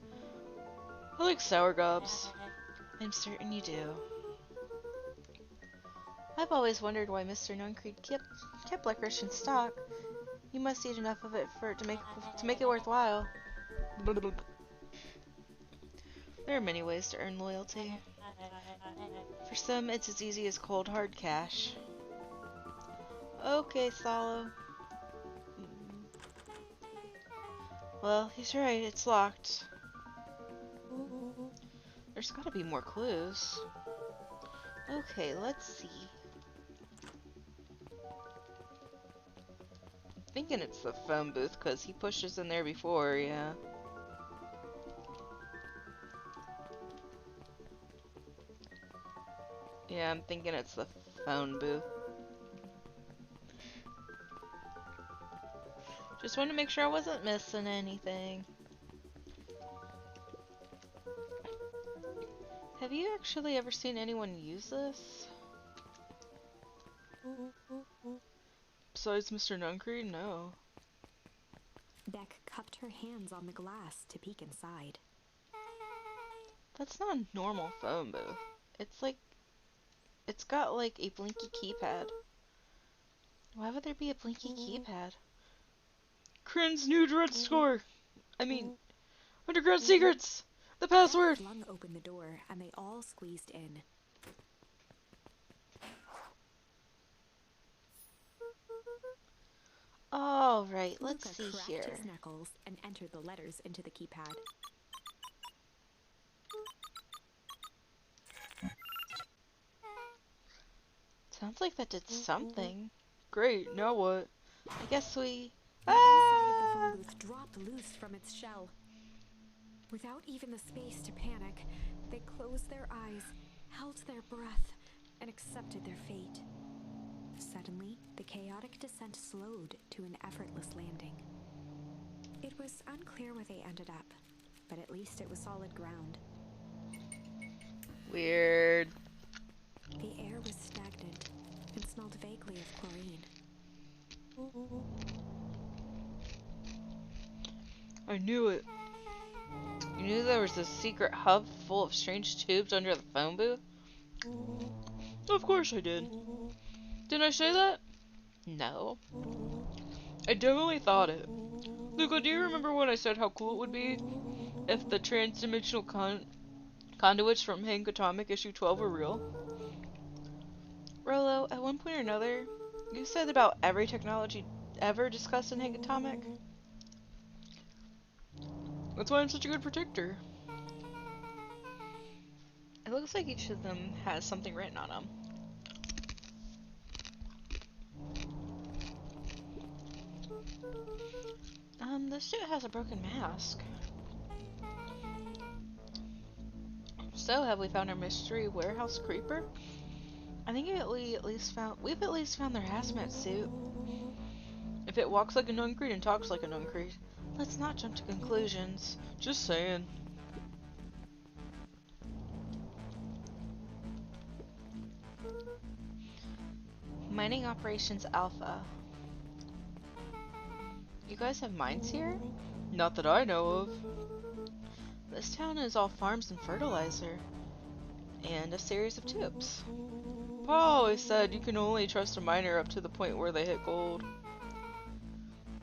I like sour gobs. I'm certain you do. I've always wondered why Mr. Nuncreed kept licorice in stock. You must eat enough of it to make it worthwhile. There are many ways to earn loyalty. For some, it's as easy as cold hard cash. Okay, Solo. Well, he's right, it's locked. There's gotta be more clues. Okay, let's see. I'm thinking it's the phone booth because he pushed us in there before, yeah. Yeah, I'm thinking it's the phone booth. Just wanted to make sure I wasn't missing anything. Have you actually ever seen anyone use this? Besides Mr. Nuncreed? No. Beck cupped her hands on the glass to peek inside. That's not a normal phone booth. It's got like a blinky keypad. Why would there be a blinky keypad? Kryn's new drugstore! Underground secrets! The password! Beck flung open the door, and they all squeezed in. All right, let's Luca see cracked here. his knuckles and entered the letters into the keypad. Sounds like that did something. Great, now what? I guess we... The inside of the phone booth dropped loose from its shell. Without even the space to panic, they closed their eyes, held their breath, and accepted their fate. Suddenly, the chaotic descent slowed to an effortless landing. It was unclear where they ended up, but at least it was solid ground. Weird. The air was stagnant and smelled vaguely of chlorine. I knew it. You knew there was a secret hub full of strange tubes under the phone booth? Of course I did. Didn't I say that? No. I definitely thought it. Luca, do you remember when I said how cool it would be if the transdimensional conduits from Hank Atomic issue 12 were real? Rolo, at one point or another, you said about every technology ever discussed in Hank Atomic. That's why I'm such a good predictor. It looks like each of them has something written on them. This suit has a broken mask. So, have we found our mystery warehouse creeper? I think we've at least found their hazmat suit. If it walks like a Nuncreed and talks like a Nuncreed, let's not jump to conclusions. Just saying. Mining Operations Alpha. You guys have mines here? Not that I know of. This town is all farms and fertilizer. And a series of tubes. Paul always said you can only trust a miner up to the point where they hit gold.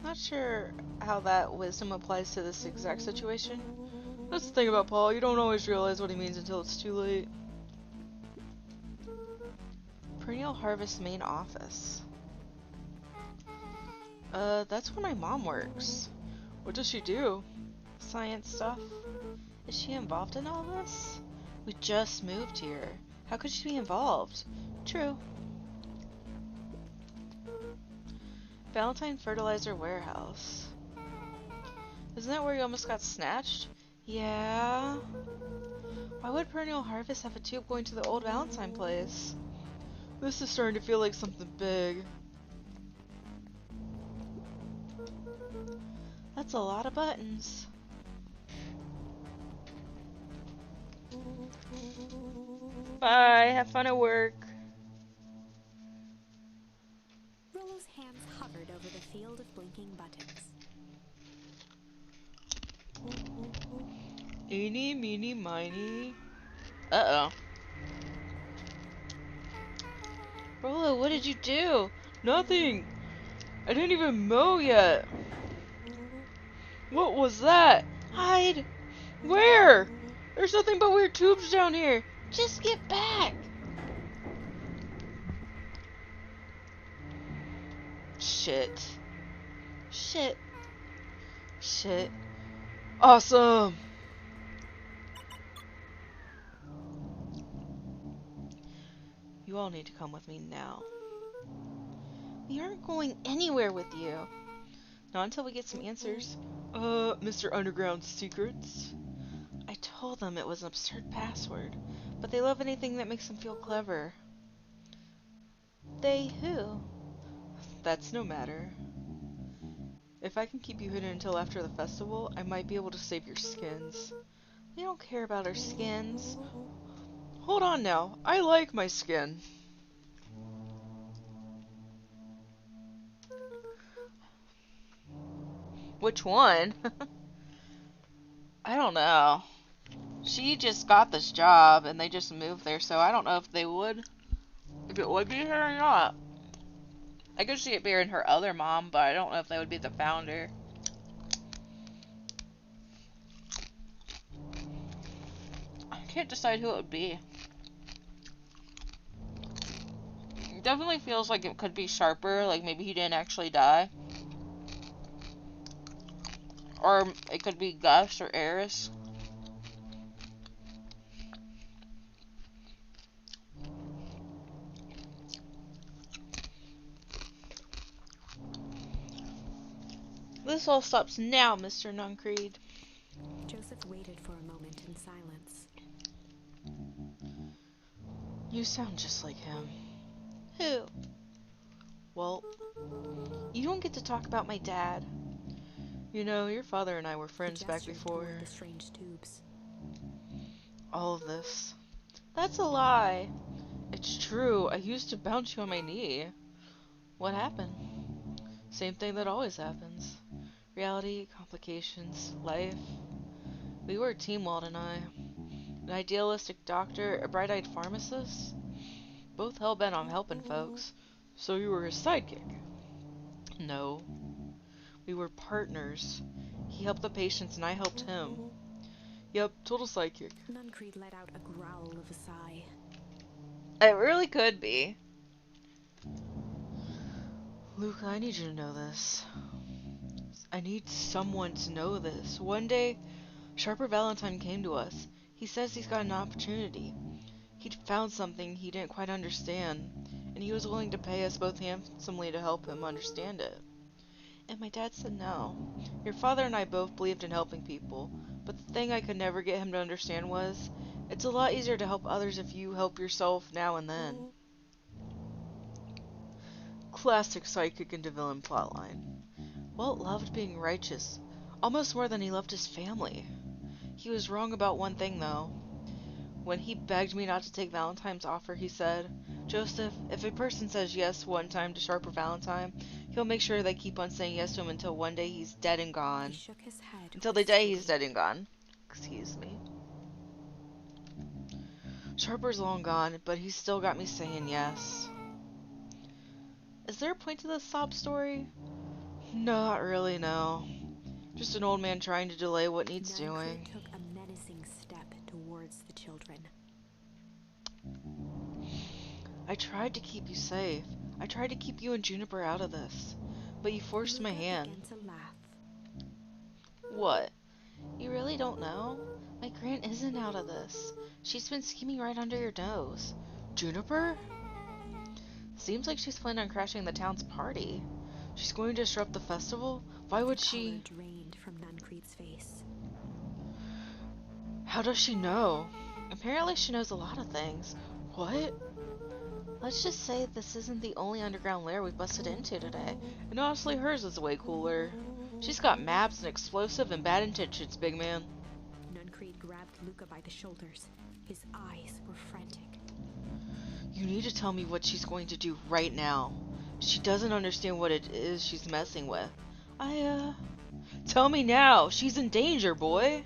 Not sure how that wisdom applies to this exact situation. That's the thing about Paul, you don't always realize what he means until it's too late. Perennial Harvest main office. That's where my mom works. What does she do? Science stuff. Is she involved in all this? We just moved here. How could she be involved? True. Valentine Fertilizer Warehouse. Isn't that where you almost got snatched? Yeah. Why would Perennial Harvest have a tube going to the old Valentine place? This is starting to feel like something big. That's a lot of buttons. Bye, have fun at work. Rolo's hands hovered over the field of blinking buttons. Eeny, meeny, miny. Uh-oh. Rolo, what did you do? Nothing. I didn't even mow yet. What was that? Hide. Where? There's nothing but weird tubes down here. Just get back. Shit. Shit. Shit. Awesome. You all need to come with me now. We aren't going anywhere with you. Not until we get some answers. Mr. Underground's secrets? I told them it was an absurd password, but they love anything that makes them feel clever. They who? That's no matter. If I can keep you hidden until after the festival, I might be able to save your skins. We don't care about our skins. Hold on now, I like my skin. Which one? I don't know. She just got this job and they just moved there, so I don't know if it would be her or not. I could see it being her other mom, but I don't know if they would be the founder. I can't decide who it would be. It definitely feels like it could be Sharper, like maybe he didn't actually die. Or it could be Gus or Eris. This all stops now, Mr. Nuncreed. Joseph waited for a moment in silence. You sound just like him. Who? Well, you don't get to talk about my dad. You know, your father and I were The friends back gesture before toward the strange tubes. all of this. That's a lie. It's true. I used to bounce you on my knee. What happened? Same thing that always happens. Reality, complications, life. We were a team, Walt and I. An idealistic doctor, a bright-eyed pharmacist. Both hell-bent on helping folks. So you were his sidekick? No. We were partners. He helped the patients and I helped him. Yep, total sidekick. Nuncreed let out a growl of a sigh. It really could be. Luke, I need you to know this. I need someone to know this. One day, Sharper Valentine came to us. He says he's got an opportunity. He'd found something he didn't quite understand, and he was willing to pay us both handsomely to help him understand it. And my dad said no. Your father and I both believed in helping people, but the thing I could never get him to understand was, it's a lot easier to help others if you help yourself now and then. Classic sidekick into villain plotline. Walt loved being righteous, almost more than he loved his family. He was wrong about one thing, though. When he begged me not to take Valentine's offer, he said, Joseph, if a person says yes one time to Sharper Valentine, he'll make sure they keep on saying yes to him until one day he's dead and gone. He shook his head. Until the day he's dead and gone. Excuse me. Sharper's long gone, but he's still got me saying yes. Is there a point to this sob story? Not really, no. Just an old man trying to delay what needs doing. took a menacing step towards the children. I tried to keep you safe. I tried to keep you and Juniper out of this. But you forced my Luca hand. began to laugh. What? You really don't know? My Grant isn't out of this. She's been scheming right under your nose. Juniper? Seems like she's planning on crashing the town's party. She's going to disrupt the festival? Why would she? Color drained from Nuncreed's face. How does she know? Apparently she knows a lot of things. What? Let's just say this isn't the only underground lair we busted into today. And honestly, hers is way cooler. She's got maps and explosive and bad intentions, big man. Nuncreed grabbed Luca by the shoulders. His eyes were frantic. You need to tell me what she's going to do right now. She doesn't understand what it is she's messing with. Tell me now. She's in danger, boy.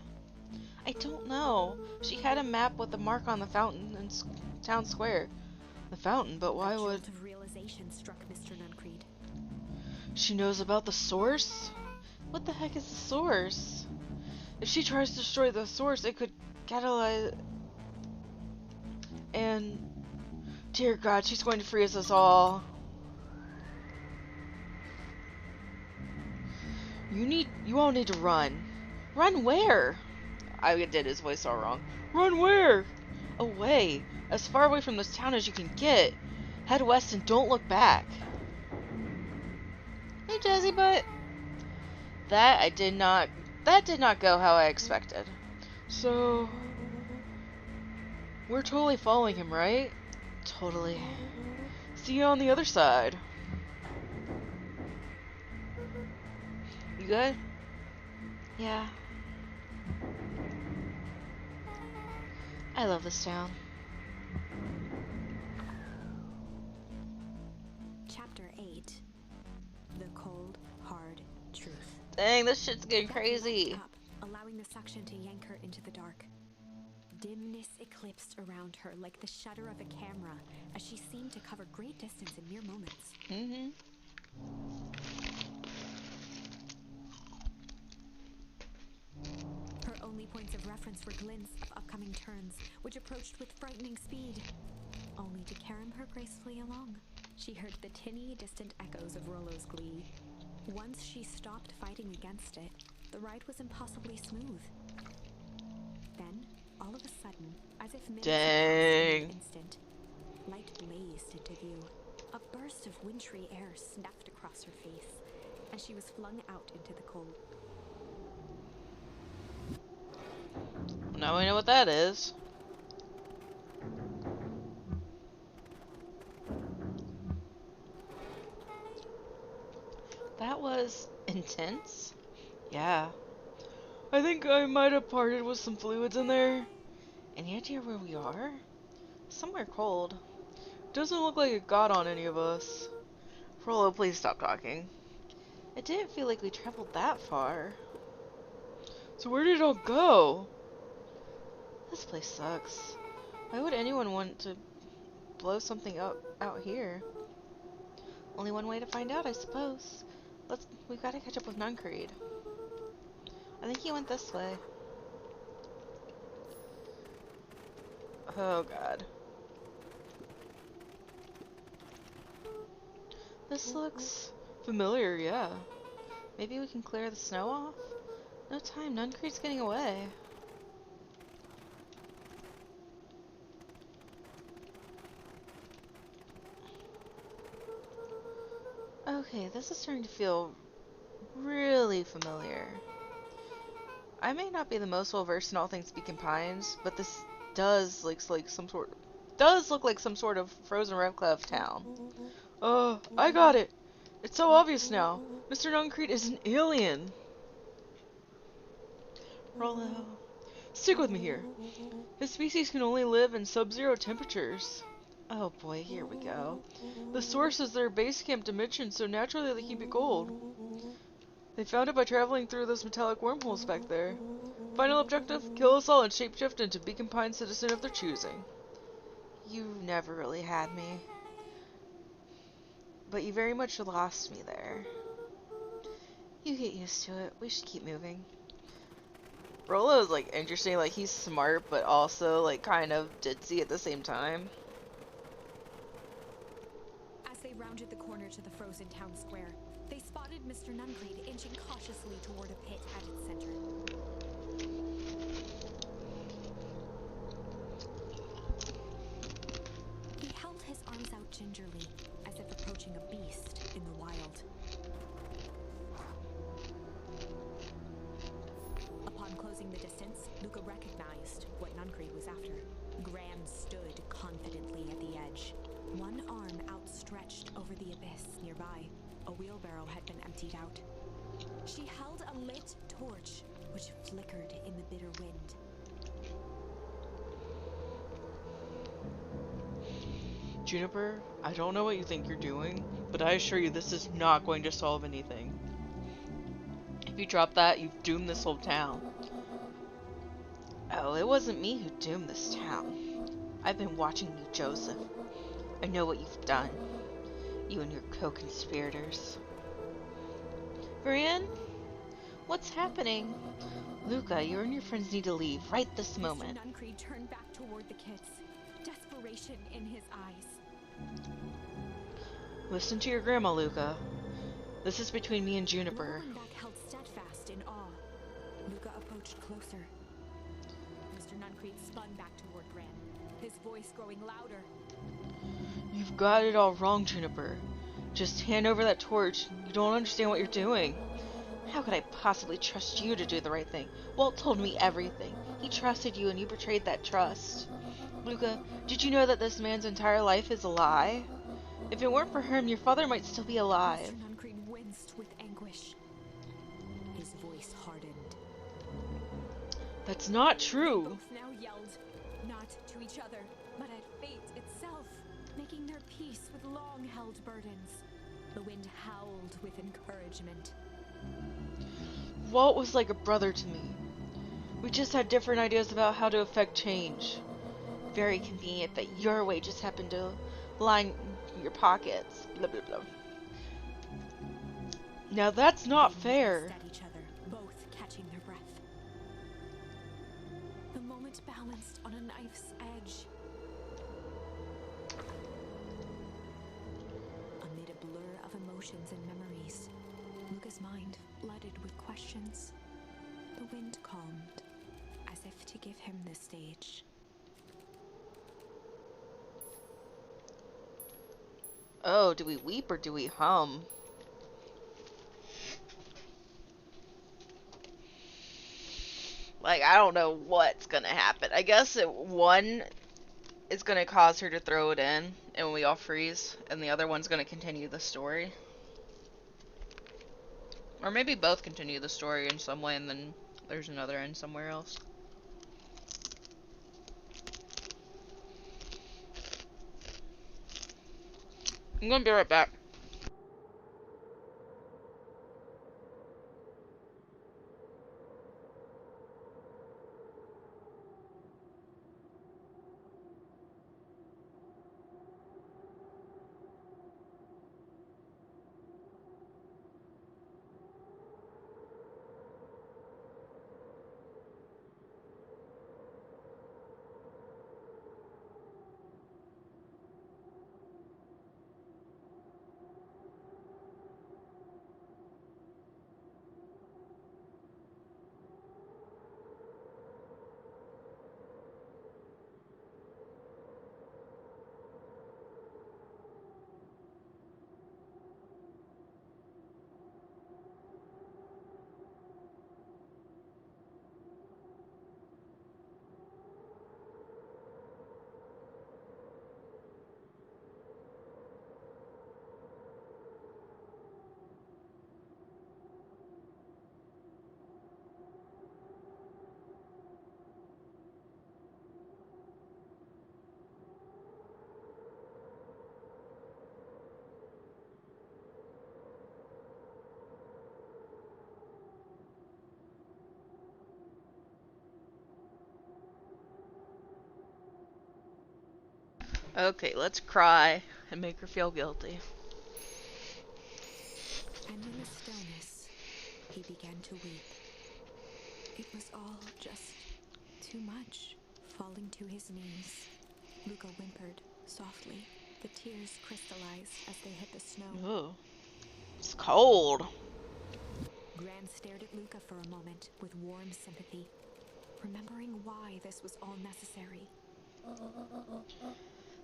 I don't know. She had a map with a mark on the fountain in town square. The fountain, but why would... A jolt of realization struck Mr. Nuncreed. She knows about the source? What the heck is the source? If she tries to destroy the source, it could catalyze... And... Dear God, she's going to freeze us all. You all need to run. Run where? I did his voice all wrong. Run where? Away. As far away from this town as you can get. Head west and don't look back. Hey, Jazzy Butt. That did not go how I expected. So... We're totally following him, right? Totally. See you on the other side. You good? Yeah. I love this town. Chapter 8. The Cold, Hard Truth. Dang, this shit's getting Becky crazy. leapt up, allowing the suction to yank her into the dark. Dimness eclipsed around her like the shutter of a camera as she seemed to cover great distance in mere moments. Mm-hmm. Her only points of reference were glints of upcoming turns, which approached with frightening speed, only to carom her gracefully along. She heard the tinny, distant echoes of Rollo's glee. Once she stopped fighting against it, the ride was impossibly smooth. Then, all of a sudden, as if minutes had passed in an instant, light blazed into view. A burst of wintry air snapped across her face, and she was flung out into the cold. Now we know what that is. That was intense. Yeah. I think I might have parted with some fluids in there. Any idea where we are? Somewhere cold. Doesn't look like it got on any of us. Frollo, please stop talking. It didn't feel like we traveled that far. So where did it all go? This place sucks. Why would anyone want to blow something up out here? Only one way to find out, I suppose. We've got to catch up with Nuncreed. I think he went this way. Oh god. This looks familiar, yeah. Maybe we can clear the snow off? No time, Nuncreed's getting away. Okay, this is starting to feel really familiar. I may not be the most well versed in all things Beacon Pines, but this does look like some sort of frozen Revclav town. I got it. It's so obvious now. Mr. Nuncreed is an alien. Rollo, stick with me here. His species can only live in sub-zero temperatures. Oh boy, here we go. The source is their base camp dimension, so naturally they keep it cold. They found it by traveling through those metallic wormholes back there. Final objective, kill us all and shapeshift into Beacon Pine citizen of their choosing. You never really had me. But you very much lost me there. You get used to it. We should keep moving. Rollo is like interesting, like he's smart but also like kind of ditzy at the same time. As they rounded the corner to the frozen town square, they spotted Mr. Nuncreed inching cautiously toward a pit at its center. He held his arms out gingerly, as if approaching a beast in the wild. Upon closing the distance, Luca recognized what Nuncreed was after. Gran stood confidently at the edge, one arm outstretched over the abyss nearby. A wheelbarrow had been emptied out. She held a lit torch, which flickered in the bitter wind. Juniper, I don't know what you think you're doing, but I assure you this is not going to solve anything. If you drop that, you've doomed this whole town. Oh, it wasn't me who doomed this town. I've been watching you, Joseph. I know what you've done. You and your co-conspirators. Brienne? What's happening? Luca, you and your friends need to leave right this moment. Mr. Nuncreed turned back toward the kids, desperation in his eyes. Listen to your grandma, Luca. This is between me and Juniper. Back held steadfast in awe. Luca approached closer. Mr. Nuncreed spun back toward Gran, his voice growing louder. You've got it all wrong, Juniper. Just hand over that torch. You don't understand what you're doing. How could I possibly trust you to do the right thing? Walt told me everything. He trusted you and you betrayed that trust. Luca, did you know that this man's entire life is a lie? If it weren't for him, your father might still be alive. Mr. Nuncreed winced with anguish. His voice hardened. That's not true. Both now yelled, not to each other, but at fate itself, making their peace with long-held burdens. The wind howled with encouragement. Walt was like a brother to me. We just had different ideas about how to affect change. Very convenient that your way just happened to line your pockets. Blah, blah, blah. Now that's not fair. At each other, both catching their breath. The moment balanced on a knife's edge. Amid a blur of emotions and memories, Luca's mind flooded with questions. The wind calmed, as if to give him the stage. Oh, do we weep or do we hum? Like, I don't know what's gonna happen. I guess one is gonna cause her to throw it in, and we all freeze, and the other one's gonna continue the story. Or maybe both continue the story in some way and then there's another end somewhere else. I'm gonna be right back. Okay, let's cry and make her feel guilty. And in the stillness, he began to weep. It was all just too much. Falling to his knees, Luca whimpered softly. The tears crystallized as they hit the snow. Ooh. It's cold. Gran stared at Luca for a moment with warm sympathy, remembering why this was all necessary.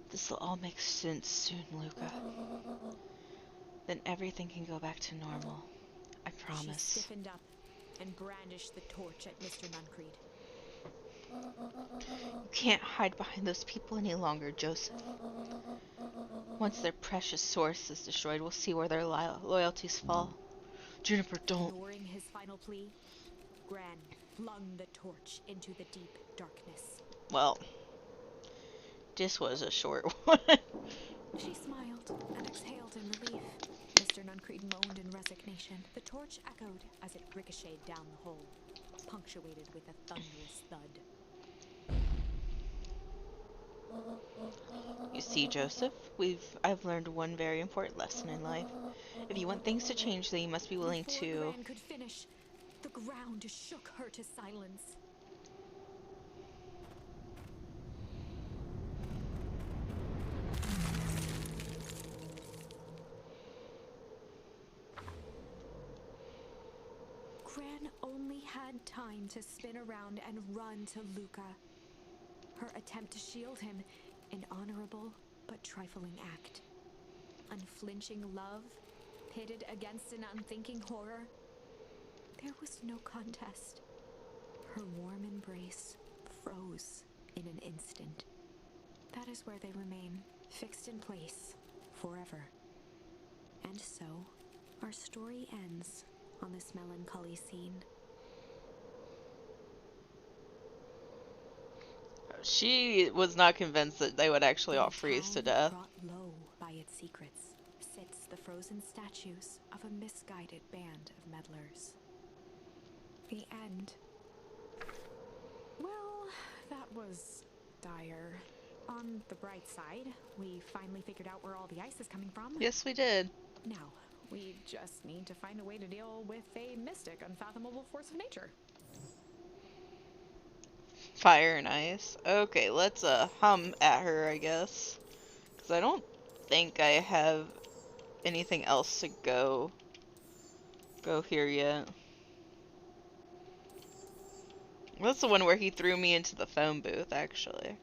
This'll all make sense soon, Luca. Then everything can go back to normal. I promise. She stiffened up and brandished the torch at Mr. Nuncreed. You can't hide behind those people any longer, Joseph. Once their precious source is destroyed, we'll see where their loyalties fall. Juniper, don't. Ignoring his final plea, Gran flung the torch into the deep darkness. Well, this was a short one. She smiled and exhaled in relief. Mr. Nuncreed moaned in resignation. The torch echoed as it ricocheted down the hole, punctuated with a thunderous thud. You see, Joseph, I've learned one very important lesson in life. If you want things to change, then you must be willing Before to... Gran could finish, the ground shook her to silence. Gran only had time to spin around and run to Luca. Her attempt to shield him, an honorable but trifling act. Unflinching love, pitted against an unthinking horror. There was no contest. Her warm embrace froze in an instant. That is where they remain, fixed in place, forever. And so, our story ends on this melancholy scene. She was not convinced that they would actually all In a freeze to town death. brought low by its secrets sits the frozen statues of a misguided band of meddlers. The end. Well, that was dire. On the bright side, we finally figured out where all the ice is coming from. Yes, we did. Now, we just need to find a way to deal with a mystic, unfathomable force of nature. Fire and ice. Okay, let's hum at her, I guess. Because I don't think I have anything else to go here yet. That's the one where he threw me into the phone booth, actually.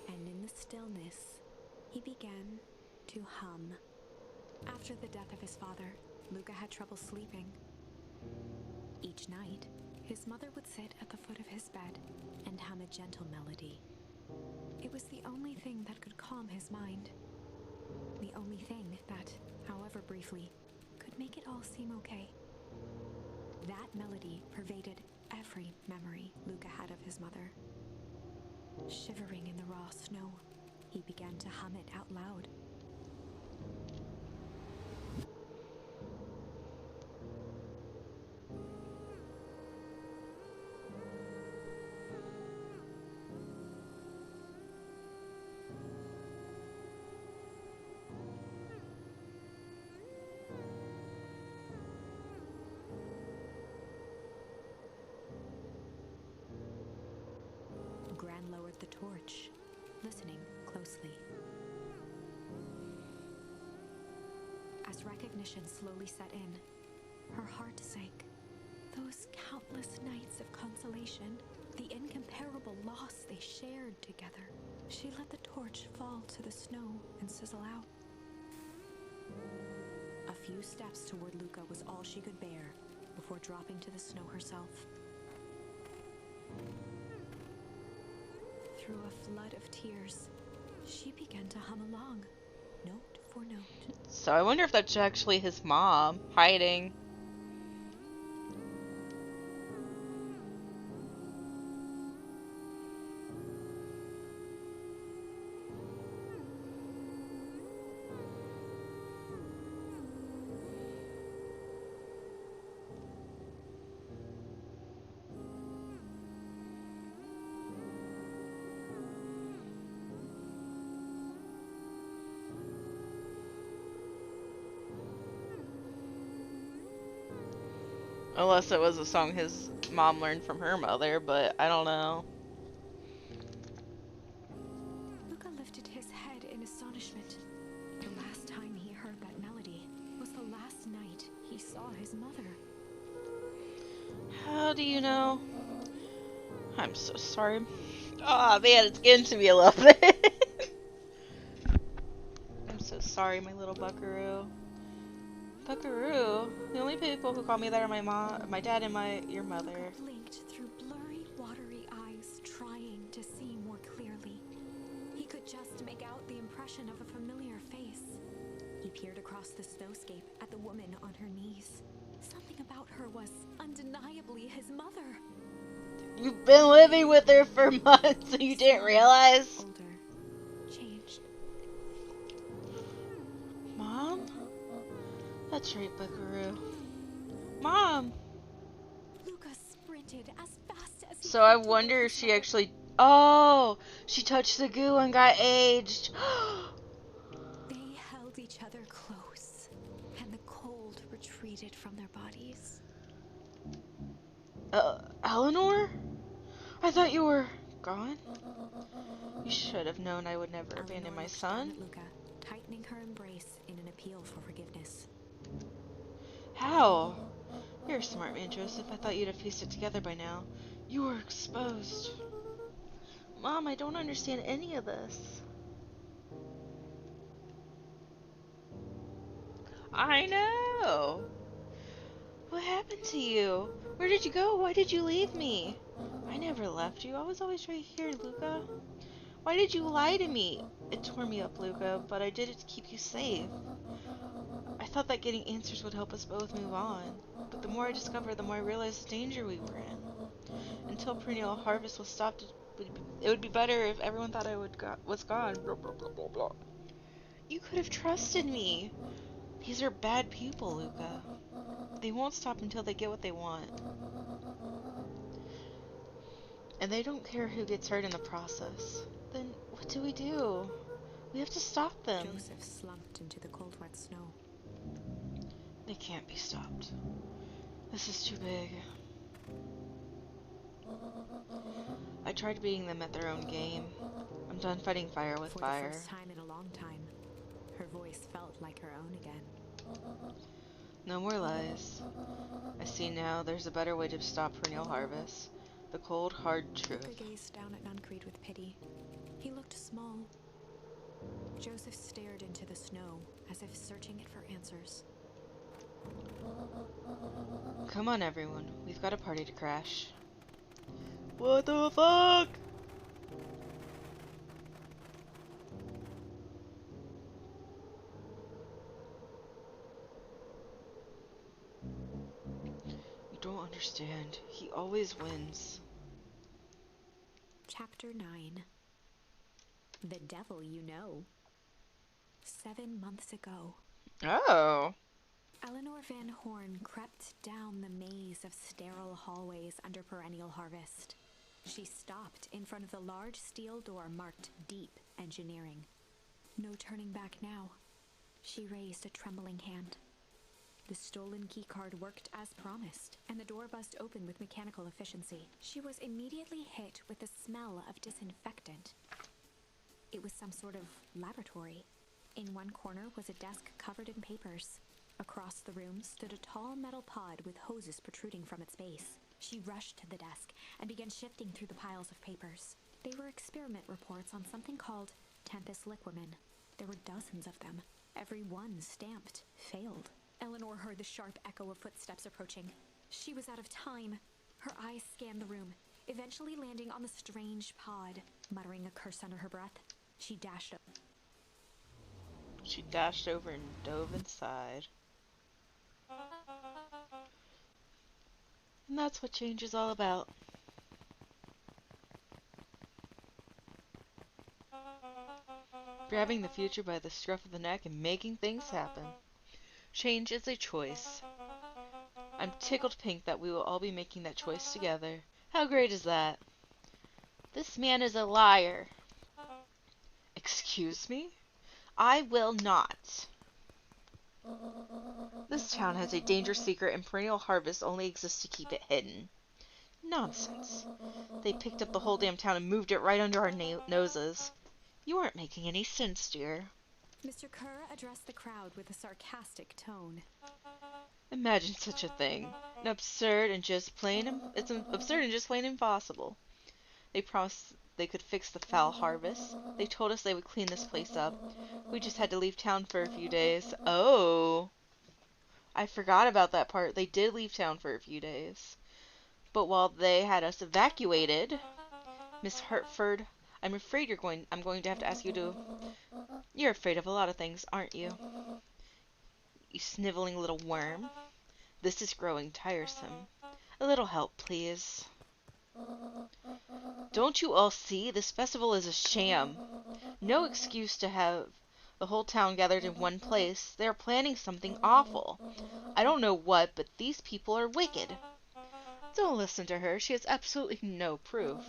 And in the stillness, he began to hum. After the death of his father, Luca had trouble sleeping. Each night, his mother would sit at the foot of his bed and hum a gentle melody. It was the only thing that could calm his mind. The only thing that, however briefly, could make it all seem okay. That melody pervaded every memory Luca had of his mother. Shivering in the raw snow, he began to hum it out loud. Gran lowered the torch, listening closely. As recognition slowly set in, her heart sank. Those countless nights of consolation, the incomparable loss they shared together. She let the torch fall to the snow and sizzle out. A few steps toward Luca was all she could bear before dropping to the snow herself. Through a flood of tears, she began to hum along, note for note. So I wonder if that's actually his mom hiding. Unless it was a song his mom learned from her mother, but I don't know. Luca lifted his head in astonishment. The last time he heard that melody was the last night he saw his mother. How do you know? I'm so sorry. Oh man, it's getting to me a little bit. I'm so sorry, my little buckaroo. Buckaroo? The only people who call me that are my mom, my dad, and your mother. Luca blinked through blurry, watery eyes, trying to see more clearly. He could just make out the impression of a familiar face. He peered across the snowscape at the woman on her knees. Something about her was undeniably his mother. You've been living with her for months and you didn't realize? Older, changed. Mom? That's right, Buckaroo. Mom! Luca sprinted as fast as he So I could wonder toward if his she mother. actually... Oh! She touched the goo and got aged. They held each other close, and the cold retreated from their bodies. Eleanor? I thought you were gone. You should have known I would never abandon Eleanor my looked down son. at Luca, tightening her embrace in an appeal for forgiveness. How? You're a smart man, Joseph. I thought you'd have pieced it together by now. You were exposed. Mom, I don't understand any of this. I know. What happened to you? Where did you go? Why did you leave me? I never left you. I was always right here, Luca. Why did you lie to me? It tore me up, Luca, but I did it to keep you safe. I thought that getting answers would help us both move on. But the more I discovered, the more I realized the danger we were in. Until perennial harvest was stopped, it would be better if everyone thought I was gone. Blah, blah, blah, blah, blah. You could have trusted me. These are bad people, Luca. They won't stop until they get what they want. And they don't care who gets hurt in the process. Then what do? We have to stop them. Joseph slumped into the cold, wet snow. They can't be stopped. This is too big. I tried beating them at their own game. I'm done fighting fire with fire. For the first time in a long time, her voice felt like her own again. No more lies. I see now there's a better way to stop perennial harvest. The cold, hard truth. Luca gazed down at Nuncreed with pity. He looked small. Joseph stared into the snow as if searching it for answers. Come on, everyone. We've got a party to crash. What the fuck? You don't understand. He always wins. Chapter 9. The Devil You Know. 7 months ago, Oh. Eleanor Van Horn crept down the maze of sterile hallways under perennial harvest. She stopped in front of the large steel door marked Deep Engineering. No turning back now. She raised a trembling hand. The stolen keycard worked as promised, and the door buzzed open with mechanical efficiency. She was immediately hit with the smell of disinfectant. It was some sort of laboratory. In one corner was a desk covered in papers. Across the room stood a tall metal pod with hoses protruding from its base. She rushed to the desk and began shifting through the piles of papers. They were experiment reports on something called Tempus Liquamen. There were dozens of them. Every one stamped failed. Eleanor heard the sharp echo of footsteps approaching. She was out of time. Her eyes scanned the room, eventually landing on the strange pod. Muttering a curse under her breath, she dashed up. She dashed over and dove inside. And that's what change is all about. Grabbing the future by the scruff of the neck and making things happen. Change is a choice. I'm tickled pink that we will all be making that choice together. How great is that? This man is a liar. Excuse me? I will not. This town has a dangerous secret and perennial harvest only exists to keep it hidden. Nonsense. They picked up the whole damn town and moved it right under our noses. You aren't making any sense, dear. Mr. Kerr addressed the crowd with a sarcastic tone. Imagine such a thing. It's absurd and just plain impossible. They promised they could fix the foul harvest. They told us they would clean this place up. We just had to leave town for a few days. Oh. I forgot about that part. They did leave town for a few days. But while they had us evacuated, Miss Hertford, I'm afraid I'm going to have to ask you to... You're afraid of a lot of things, aren't you? You sniveling little worm. This is growing tiresome. A little help, please. Don't you all see? This festival is a sham. No excuse to have the whole town gathered in one place. They are planning something awful. I don't know what, but these people are wicked. Don't listen to her. She has absolutely no proof.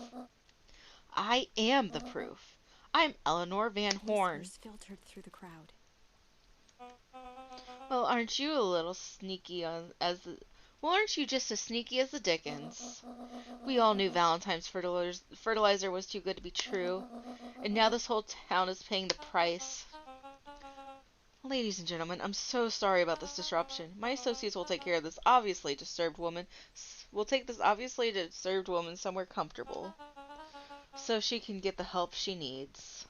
I am the proof. I'm Eleanor Van Horn. Whispers filtered through the crowd. Well, aren't you a little sneaky Well, aren't you just as sneaky as the Dickens? We all knew Valentine's fertilizer was too good to be true, and now this whole town is paying the price. Ladies and gentlemen, I'm so sorry about this disruption. My associates will take care of this obviously disturbed woman. We'll take this obviously disturbed woman somewhere comfortable, so she can get the help she needs.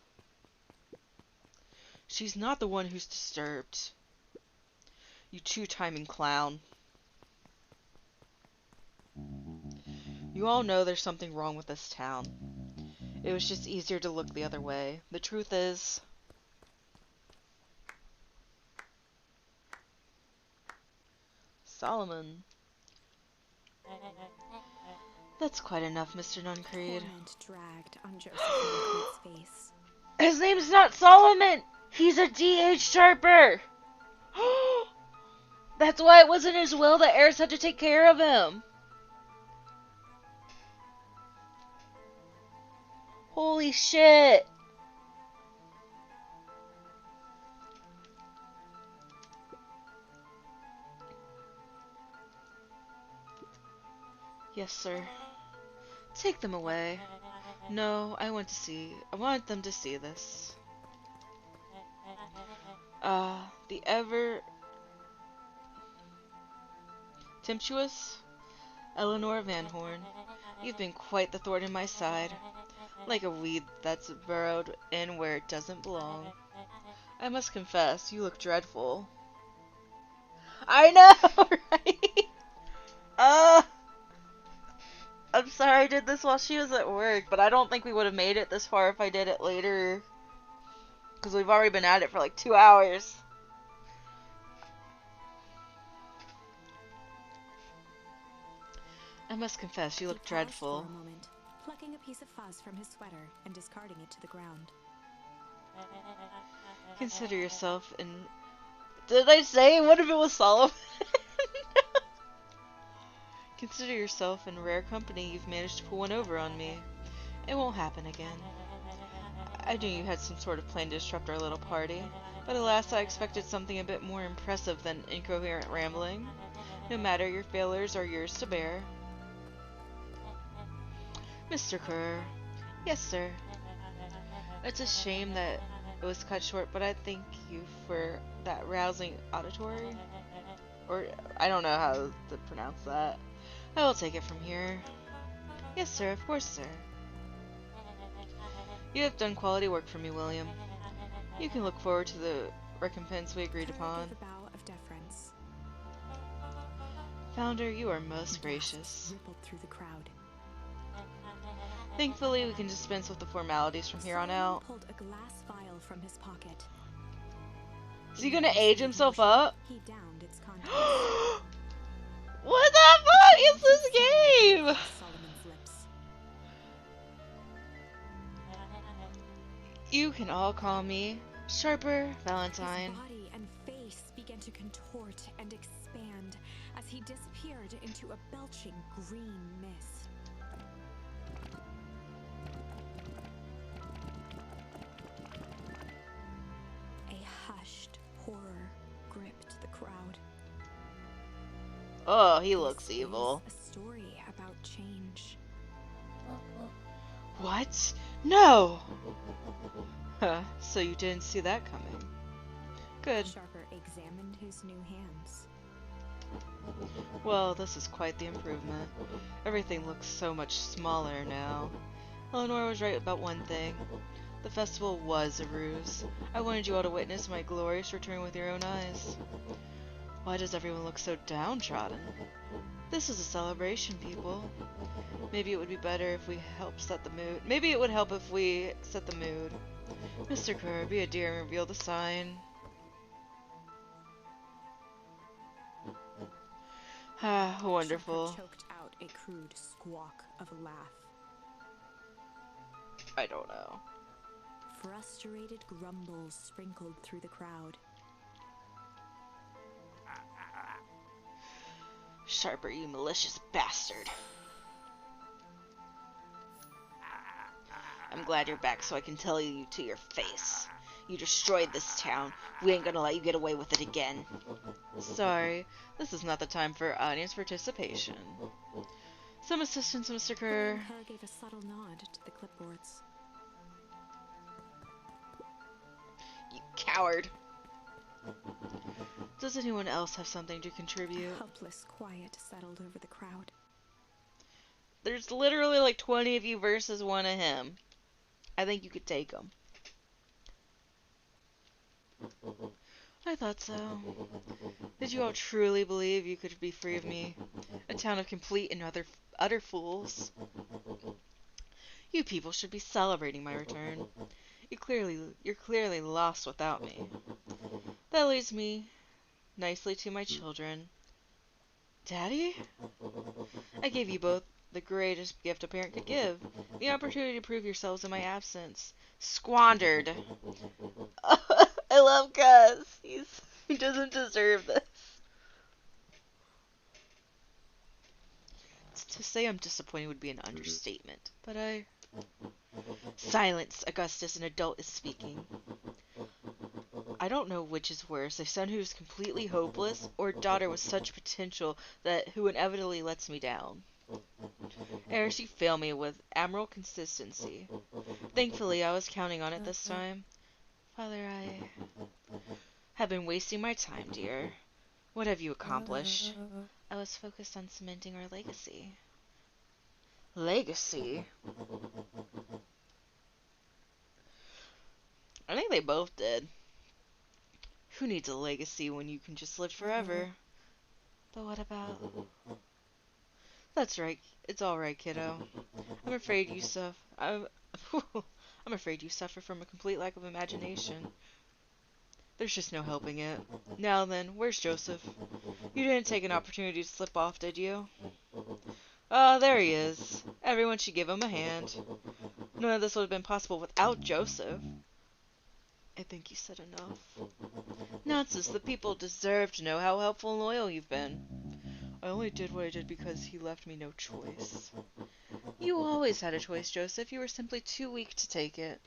She's not the one who's disturbed. You two-timing clown. You all know there's something wrong with this town. It was just easier to look the other way. The truth is... Solomon. That's quite enough, Mr. Nuncreed. Torment dragged on Joseph Nuncreed's face. His name's not Solomon! He's a D.H. Sharper! That's why it wasn't his will that heirs had to take care of him. Holy shit! Yes, sir. Take them away. No, I want them to see this. The ever tempestuous Eleanor Van Horn. You've been quite the thorn in my side, like a weed that's burrowed in where it doesn't belong. I must confess, you look dreadful. I know, right? Uh, I'm sorry I did this while she was at work, but I don't think we would have made it this far if I did it later. Because we've already been at it for like 2 hours. I must confess, you look He paused dreadful. for a moment, plucking a piece of fuzz from his sweater and discarding it to the ground. Consider yourself in... Did I say? What if it was Solomon? Consider yourself in rare company. You've managed to pull one over on me. It won't happen again. I knew you had some sort of plan to disrupt our little party, but alas, I expected something a bit more impressive than incoherent rambling. No matter, your failures are yours to bear. Mr. Kerr. Yes, sir. It's a shame that it was cut short, but I thank you for that rousing auditory. Or, I don't know how to pronounce that. I will take it from here. Yes, sir, of course, sir. You have done quality work for me, William. You can look forward to the recompense we agreed upon. Gave a bow of deference. Founder, you are most gracious. Rippled through the crowd. Thankfully, we can dispense with the formalities from here on out. Pulled a glass vial from his pocket. Is he gonna age himself up? He downed its contents. What the fuck is this game? Solomon's lips. You can all call me Sharper Valentine. His body and face began to contort and expand as he disappeared into a belching green mist. A hushed horror gripped the crowd. Oh, he looks This evil. is a story about change. What? No! Huh, so you didn't see that coming. Good. Sharper examined his new hands. Well, this is quite the improvement. Everything looks so much smaller now. Eleanor was right about one thing. The festival was a ruse. I wanted you all to witness my glorious return with your own eyes. Why does everyone look so downtrodden? This is a celebration, people. Maybe it would be better if we help set the mood. Maybe it would help if we set the mood. Mr. Kerr, be a dear and reveal the sign. Ah, wonderful. Sharper choked out a crude squawk of a laugh. I don't know. Frustrated grumbles sprinkled through the crowd. Sharper, you malicious bastard. I'm glad you're back so I can tell you to your face. You destroyed this town. We ain't gonna let you get away with it again. Sorry, this is not the time for audience participation. Some assistance, Mr. Kerr. William Kerr gave a subtle nod to the clipboards. You coward. Does anyone else have something to contribute? A helpless quiet settled over the crowd. There's literally like 20 of you versus one of him. I think you could take him. I thought so. Did you all truly believe you could be free of me? A town of complete and utter fools. You people should be celebrating my return. You're clearly lost without me. That leads me nicely to my children. Daddy? I gave you both the greatest gift a parent could give. The opportunity to prove yourselves in my absence. Squandered. I love Gus. He doesn't deserve this. To say I'm disappointed would be an understatement, but Silence, Augustus, an adult is speaking. I don't know which is worse, a son who is completely hopeless, or a daughter with such potential who inevitably lets me down. Ere she fail me with admirable consistency. Thankfully, I was counting on it this time. Father, I have been wasting my time, dear. What have you accomplished? I was focused on cementing our legacy. Legacy? I think they both did. Who needs a legacy when you can just live forever? But what about... That's right. It's all right, kiddo. I'm afraid you suffer. I'm afraid you suffer from a complete lack of imagination. There's just no helping it. Now then, where's Joseph? You didn't take an opportunity to slip off, did you? Ah, there he is. Everyone should give him a hand. None of this would have been possible without Joseph. I think you said enough. Nonsense, the people deserve to know how helpful and loyal you've been. I only did what I did because he left me no choice. You always had a choice, Joseph. You were simply too weak to take it.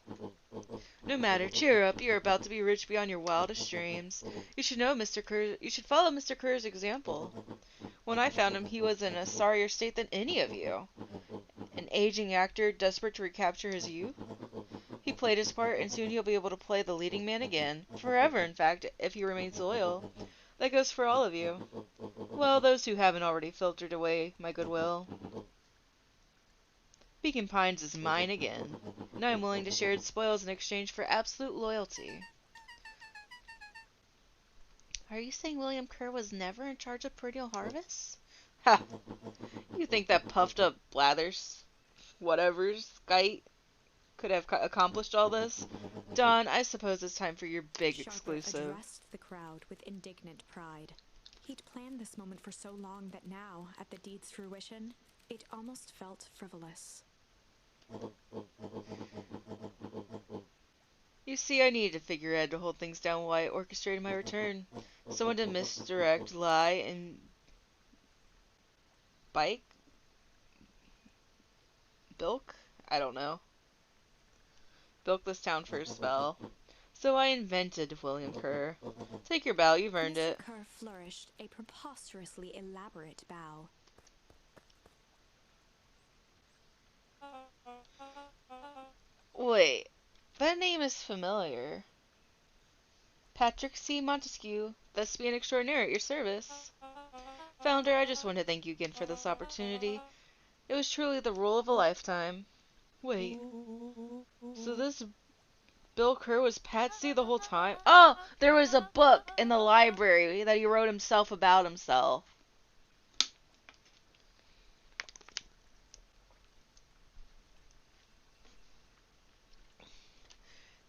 No matter, cheer up. You're about to be rich beyond your wildest dreams. You should know Mr. Kerr. You should follow Mr. Kerr's example. When I found him, he was in a sorrier state than any of you. An aging actor desperate to recapture his youth. He played his part, and soon he'll be able to play the leading man again. Forever, in fact, if he remains loyal. That goes for all of you. Well, those who haven't already filtered away my goodwill. Beacon Pines is mine again, and I am willing to share its spoils in exchange for absolute loyalty. Are you saying William Kerr was never in charge of perennial harvests? Ha! You think that puffed up Blathers, whatever's, skite could have accomplished all this? Don, I suppose it's time for your big Sharper exclusive. addressed the crowd with indignant pride. He'd planned this moment for so long that now, at the deed's fruition, it almost felt frivolous. You see, I needed a figurehead to hold things down while I orchestrated my return. Someone to misdirect, lie, and bike? Bilk? I don't know. Bilk this town for a spell. So I invented William Kerr. Take your bow, you've earned Mr. it. Kerr flourished a preposterously elaborate bow. Wait, that name is familiar. Patrick C. Montesquieu, thespian extraordinaire at your service. Founder, I just want to thank you again for this opportunity. It was truly the role of a lifetime. Wait, so this Bill Kerr was Patsy the whole time? Oh, there was a book in the library that he wrote himself about himself.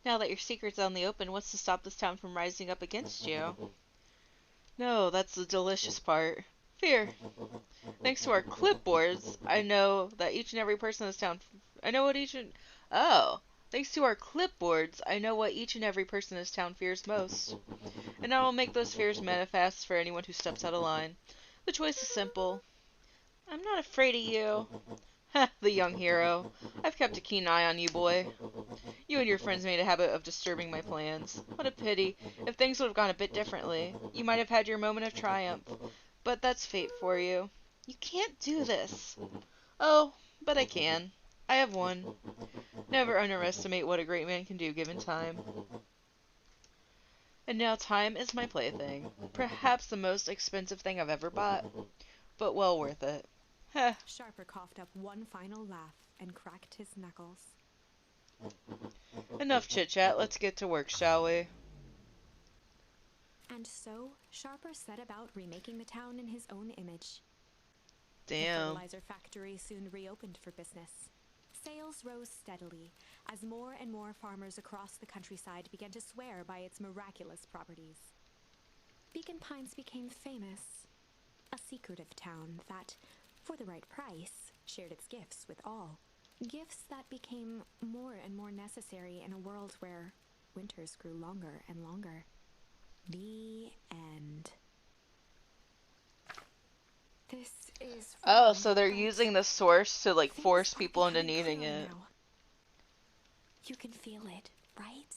Now that your secret's out in the open, what's to stop this town from rising up against you? No, that's the delicious part. Fear. Thanks to our clipboards, I know that each and every person in this town... I know what each and... Oh. Thanks to our clipboards, I know what each and every person in this town fears most. And I will make those fears manifest for anyone who steps out of line. The choice is simple. I'm not afraid of you. Heh, the young hero. I've kept a keen eye on you, boy. You and your friends made a habit of disturbing my plans. What a pity. If things would have gone a bit differently, you might have had your moment of triumph. But that's fate for you. You can't do this. Oh, but I can. I have won. Never underestimate what a great man can do given time. And now time is my plaything. Perhaps the most expensive thing I've ever bought. But well worth it. Heh. Sharper coughed up one final laugh and cracked his knuckles. Enough chit-chat, let's get to work, shall we? And so, Sharper set about remaking the town in his own image. The Damn. fertilizer factory soon reopened for business. Sales rose steadily as more and more farmers across the countryside began to swear by its miraculous properties. Beacon Pines became famous, a secretive town that, for the right price, shared its gifts with all. Gifts that became more and more necessary in a world where winters grew longer and longer. The end. This is Oh, wrong, so they're but using the source to, like, things force are people into becoming needing clearer it. now. You can feel it, right?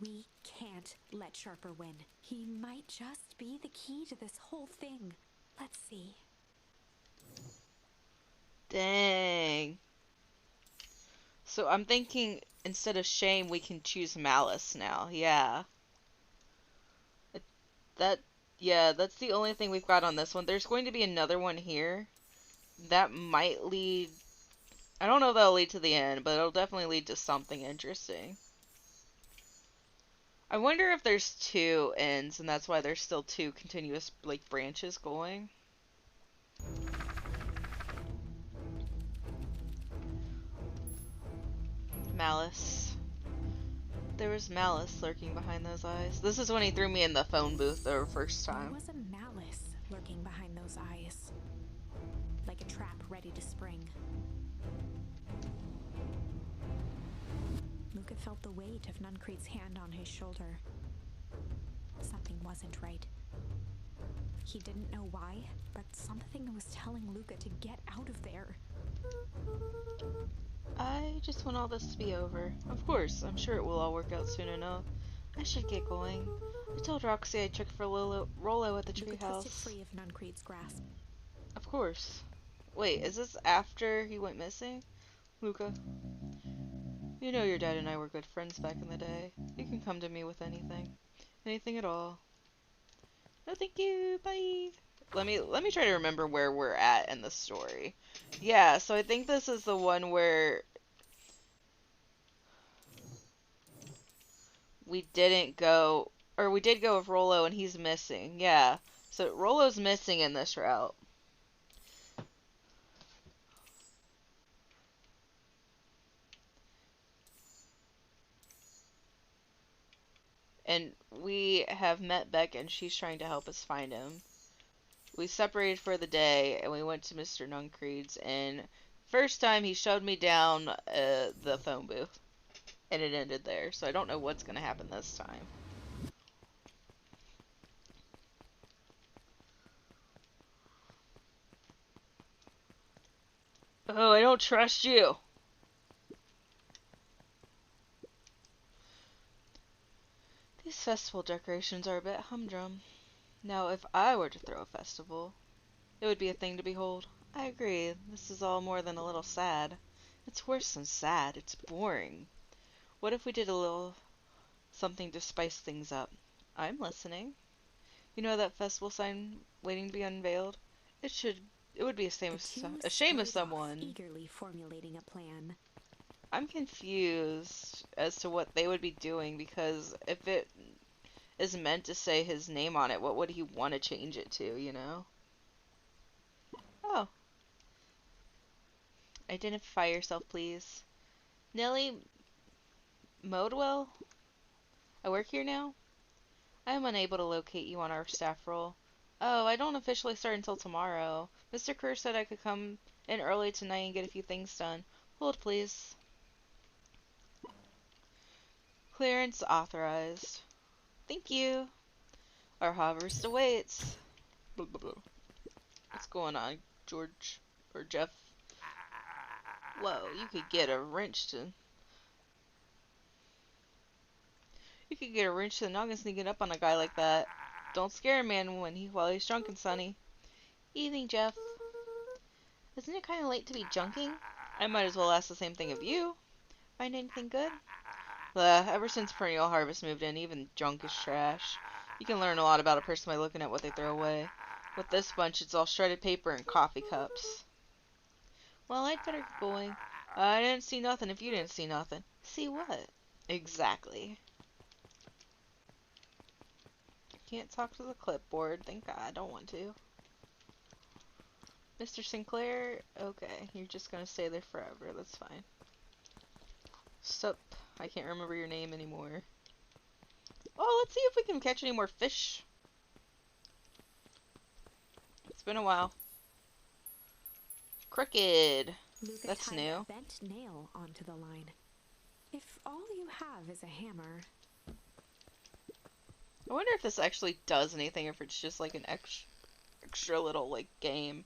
We can't let Sharper win. He might just be the key to this whole thing. Let's see. Dang. So I'm thinking instead of shame, we can choose malice now. Yeah. That, yeah, that's the only thing we've got on this one. There's going to be another one here. That might lead... I don't know if that'll lead to the end, but it'll definitely lead to something interesting. I wonder if there's two ends, and that's why there's still two continuous, like, branches going. Malice. There was malice lurking behind those eyes. This is when he threw me in the phone booth the first There time. was a malice lurking behind those eyes, like a trap ready to spring. Luca felt the weight of Nuncreed's hand on his shoulder. Something wasn't right. He didn't know why, but something was telling Luca to get out of there. I just want all this to be over. Of course, I'm sure it will all work out soon enough. I should get going. I told Roxy I'd check for Rollo at the Luca twisted treehouse. free of Nuncreed's grasp. Of course. Wait, is this after he went missing? Luca, you know your dad and I were good friends back in the day. You can come to me with anything. Anything at all. No, thank you. Bye. Let me try to remember where we're at in the story. Yeah, so I think this is the one where we didn't go, or we did go with Rollo and he's missing. Yeah. So Rollo's missing in this route. And we have met Beck and she's trying to help us find him. We separated for the day and we went to Mr. Nuncreed's, and first time he showed me down the phone booth and it ended there. So I don't know what's going to happen this time. Oh, I don't trust you. These festival decorations are a bit humdrum. Now, if I were to throw a festival, it would be a thing to behold. I agree. This is all more than a little sad. It's worse than sad. It's boring. What if we did a little something to spice things up? I'm listening. You know that festival sign waiting to be unveiled? It would be a shame if someone. Eagerly formulating a plan. I'm confused as to what they would be doing, because if it is meant to say his name on it, what would he want to change it to, you know? Oh. Identify yourself, please. Nellie Modwell? I work here now? I am unable to locate you on our staff roll. Oh, I don't officially start until tomorrow. Mr. Kerr said I could come in early tonight and get a few things done. Hold, please. Clearance authorized. Thank you. Our harvest awaits. Blah, blah, blah. What's going on, George? Or Jeff? Whoa, you could get a wrench to... You could get a wrench to the noggin sneaking up on a guy like that. Don't scare a man while he's drunk and sunny. Evening, Jeff. Isn't it kind of late to be junking? I might as well ask the same thing of you. Find anything good? Ever since Perennial Harvest moved in, even junk is trash. You can learn a lot about a person by looking at what they throw away. With this bunch, it's all shredded paper and coffee cups. Well, I'd better get going. I didn't see nothing if you didn't see nothing. See what? Exactly. Can't talk to the clipboard. Thank God. I don't want to. Mr. Sinclair? Okay, you're just gonna stay there forever. That's fine. Sup? I can't remember your name anymore. Oh, let's see if we can catch any more fish. It's been a while. Crooked. Luca That's tied new. a bent nail onto the line. If all you have is a hammer... I wonder if this actually does anything, or if it's just like an extra little, like, game.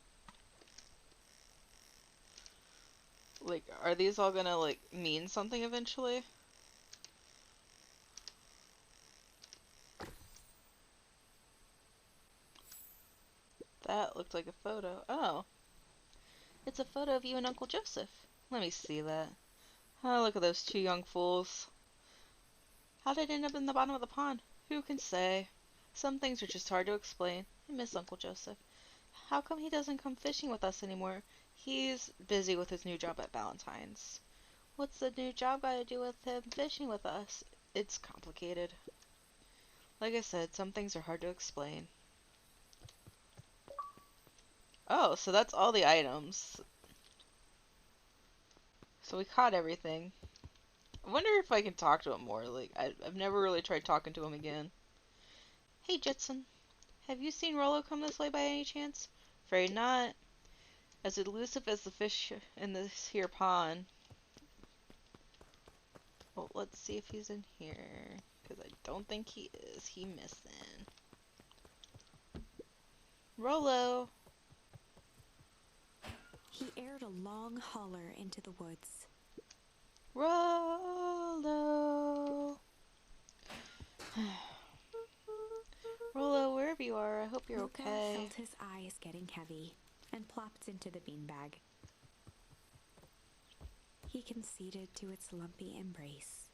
Like, are these all gonna, like, mean something eventually? That looked like a photo. Oh. It's a photo of you and Uncle Joseph. Let me see that. Oh, look at those two young fools. How did it end up in the bottom of the pond? Who can say? Some things are just hard to explain. I miss Uncle Joseph. How come he doesn't come fishing with us anymore? He's busy with his new job at Valentine's. What's the new job got to do with him fishing with us? It's complicated. Like I said, some things are hard to explain. Oh, so that's all the items. So we caught everything. I wonder if I can talk to him more. Like, I've never really tried talking to him again. Hey, Jetson. Have you seen Rollo come this way by any chance? Afraid not. As elusive as the fish in this here pond. Well, let's see if he's in here. Because I don't think he is. He missing. Rollo! He aired a long holler into the woods. Rollo! Rollo, wherever you are, I hope you're Luca okay. felt his eyes getting heavy and plopped into the beanbag. He conceded to its lumpy embrace.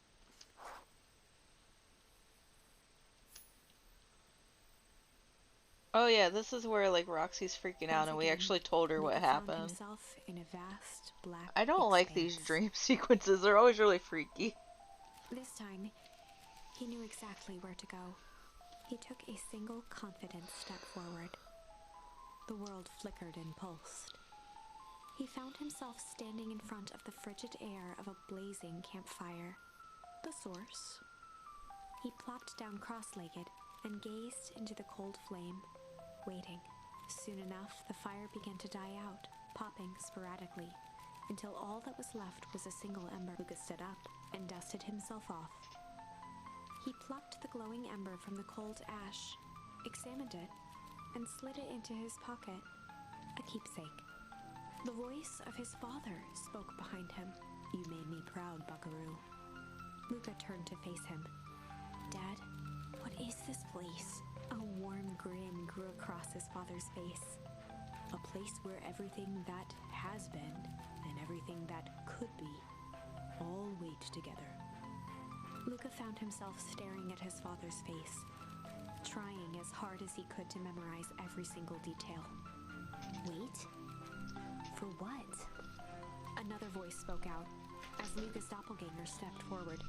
Oh yeah, this is where like Roxy's freaking out and we actually told her what Luca found happened. himself in a vast black I don't like these expanse. dream sequences, they're always really freaky. This time, he knew exactly where to go. He took a single confident step forward. The world flickered and pulsed. He found himself standing in front of the frigid air of a blazing campfire. The source. He plopped down cross-legged and gazed into the cold flame, waiting. Soon enough, the fire began to die out, popping sporadically, until all that was left was a single ember. Luca stood up and dusted himself off. He plucked the glowing ember from the cold ash, examined it, and slid it into his pocket, a keepsake. The voice of his father spoke behind him. "You made me proud, Buckaroo." Luca turned to face him. "Dad, what is this place?" A warm grin grew across his father's face. "A place where everything that has been and everything that could be all wait together." Luca found himself staring at his father's face, trying as hard as he could to memorize every single detail. Wait? For what? Another voice spoke out as Luca's doppelganger stepped forward.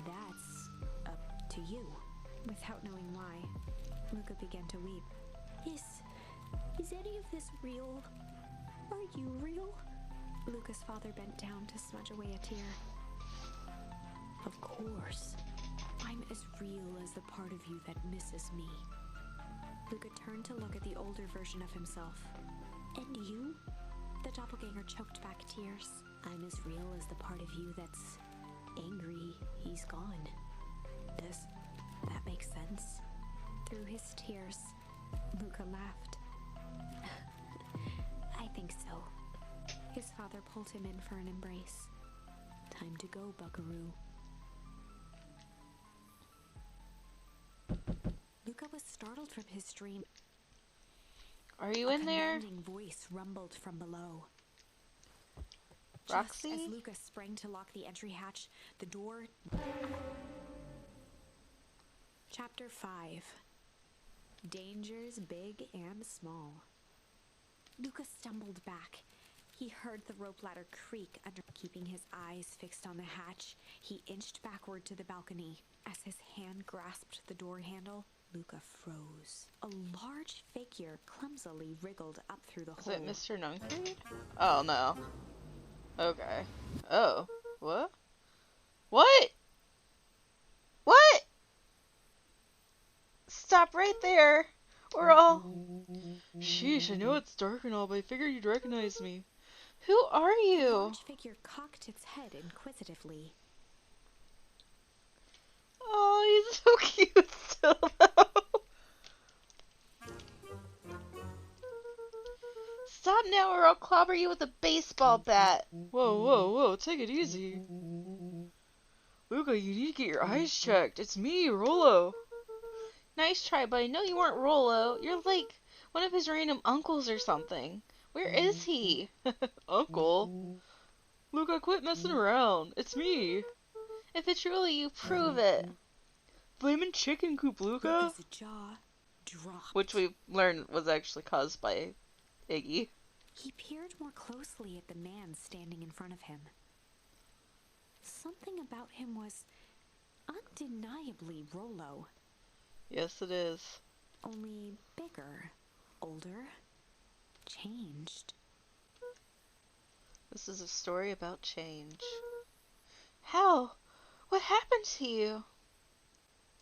"That's up to you." Without knowing why, Luca began to weep. Is any of this real? Are you real?" Luca's father bent down to smudge away a tear. "Of course. I'm as real as the part of you that misses me." Luca turned to look at the older version of himself. "And you?" The doppelganger choked back tears. "I'm as real as the part of you that's angry he's gone." Does that make sense? Through his tears, Luca laughed. "I think so." His father pulled him in for an embrace. "Time to go, Buckaroo." Luca was startled from his dream. Are you in there? A commanding voice rumbled from below. Roxy? Just as Luca sprang to lock the entry hatch, the door... Chapter 5. Dangers big and small. Luca stumbled back. He heard the rope ladder creak under. Keeping his eyes fixed on the hatch, he inched backward to the balcony. As his hand grasped the door handle, Luca froze. A large figure clumsily wriggled up through the Is hole. it Mr. Nuncreed? Oh no. Okay. Oh. What? What? What? Stop right there. We're all... Sheesh, I know it's dark and all, but I figured you'd recognize me. Who are The you? large figure cocked its head inquisitively. Oh, he's so cute still, though. Stop now or I'll clobber you with a baseball bat. Whoa, whoa, whoa, take it easy. Luca, you need to get your eyes checked. It's me, Rollo. Nice try, buddy. No, you weren't Rollo. You're like one of his random uncles or something. Where is he? Uncle? Luca, quit messing around. It's me. If it's really you, prove it. Flamin' chicken coop, Luca. Luca's jaw dropped. Which we learned was actually caused by Iggy. He peered more closely at the man standing in front of him. Something about him was undeniably Rollo. Yes, it is. Only bigger, older, changed. This is a story about change. How? What happened to you?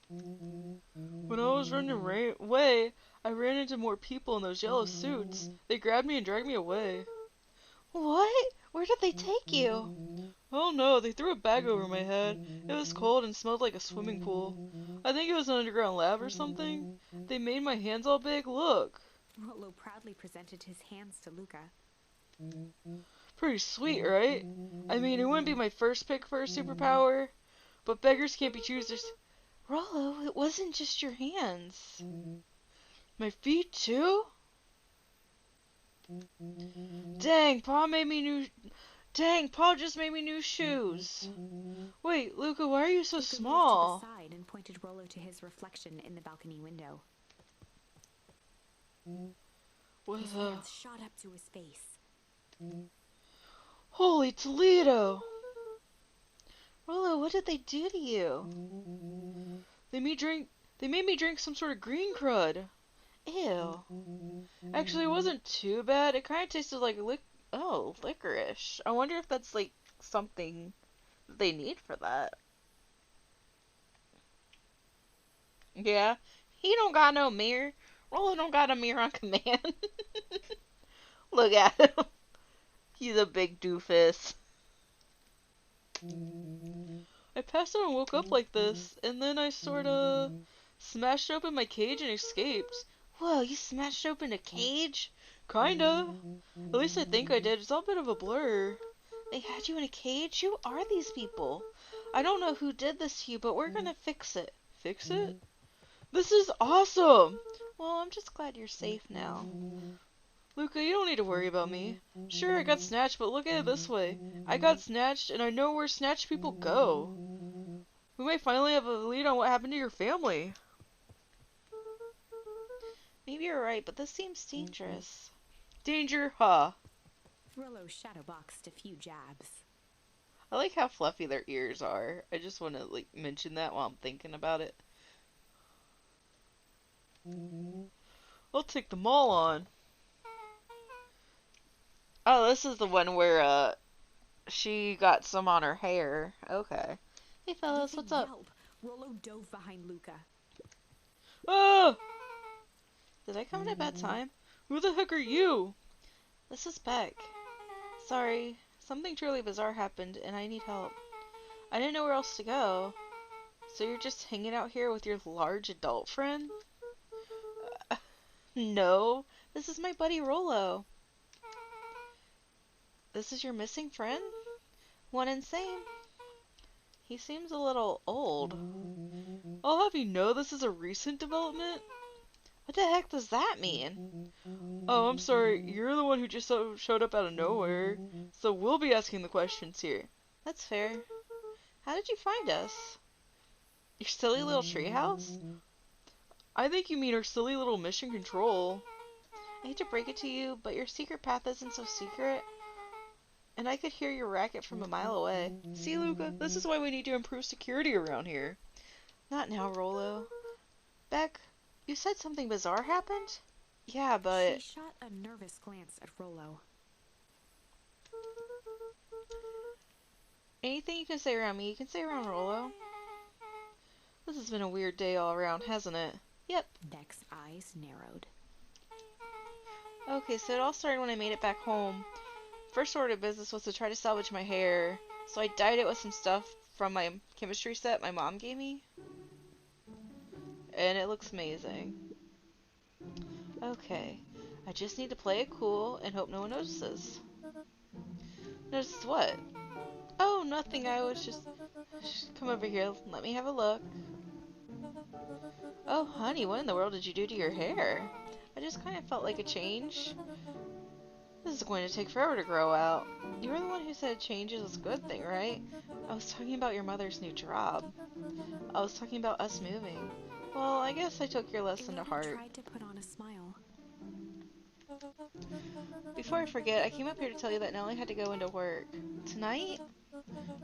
When I was running away, I ran into more people in those yellow suits. They grabbed me and dragged me away. What? Where did they take you? Oh no, they threw a bag over my head. It was cold and smelled like a swimming pool. I think it was an underground lab or something. They made my hands all big. Look. Rollo proudly presented his hands to Luca. Pretty sweet, right? I mean, it wouldn't be my first pick for a superpower, but beggars can't be choosers. Rollo, it wasn't just your hands. My feet, too? Dang, Pa just made me new shoes. Wait, Luca, why are you so Luca moved to small? the side and pointed Rollo to his reflection in the balcony window. His hands shot up to his face. Holy Toledo! Rollo, what did they do to you? They made me drink some sort of green crud. Ew. Actually, it wasn't too bad. It kind of tasted like licorice. I wonder if that's like something that they need for that. Yeah. He don't got no mirror. Rollo don't got a mirror on command. Look at him. He's a big doofus. I passed out and woke up like this, and then I sorta smashed open my cage and escaped. Whoa, you smashed open a cage? Kinda. At least I think I did. It's all a bit of a blur. They had you in a cage? Who are these people? I don't know who did this to you, but we're gonna fix it. Fix it? This is awesome! Well, I'm just glad you're safe now. Luca, you don't need to worry about me. Sure, I got snatched, but look at it this way. I got snatched, and I know where snatched people go. We might finally have a lead on what happened to your family. Maybe you're right, but this seems dangerous. Danger, huh? Rollo shadowboxed a few jabs. I like how fluffy their ears are. I just want to like mention that while I'm thinking about it. I'll take them all on. Oh, this is the one where she got some on her hair. Okay. Hey fellas, With what's a up? yelp, Rollo dove behind Luca. Oh! Did I come at a bad time? Who the heck are you? This is Beck. Sorry, something truly bizarre happened and I need help. I didn't know where else to go. So you're just hanging out here with your large adult friend? No, this is my buddy Rollo. This is your missing friend? One and same. He seems a little old. I'll have you know this is a recent development. What the heck does that mean? Oh, I'm sorry, you're the one who just showed up out of nowhere, so we'll be asking the questions here. That's fair. How did you find us? Your silly little treehouse? I think you mean our silly little mission control. I hate to break it to you, but your secret path isn't so secret. And I could hear your racket from a mile away. See, Luca, this is why we need to improve security around here. Not now, Rollo. Beck, you said something bizarre happened? Yeah, but... She shot a nervous glance at Rollo. Anything you can say around me, you can say around Rollo. This has been a weird day all around, hasn't it? Yep. Beck's eyes narrowed. Okay, so it all started when I made it back home. First order of business was to try to salvage my hair, so I dyed it with some stuff from my chemistry set my mom gave me. And it looks amazing. Okay, I just need to play it cool and hope no one notices. Notices what? Oh, nothing, I was just come over here, let me have a look. Oh, honey, what in the world did you do to your hair? I just kind of felt like a change. This is going to take forever to grow out. You were the one who said change is a good thing, right? I was talking about your mother's new job. I was talking about us moving. Well, I guess I took your lesson to heart. Tried to put on a smile. Before I forget, I came up here to tell you that Nellie had to go into work. Tonight?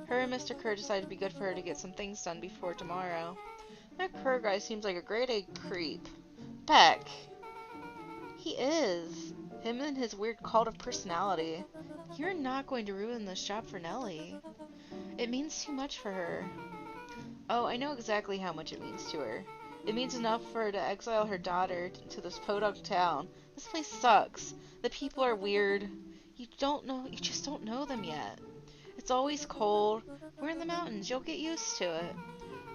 Her and Mr. Kerr decided it'd be good for her to get some things done before tomorrow. That Kerr guy seems like a grade A creep. Beck. He is. Him and his weird cult of personality. You're not going to ruin this job for Nellie. It means too much for her. Oh, I know exactly how much it means to her. It means enough for her to exile her daughter to this podunk town. This place sucks. The people are weird. You just don't know them yet. It's always cold. We're in the mountains. You'll get used to it.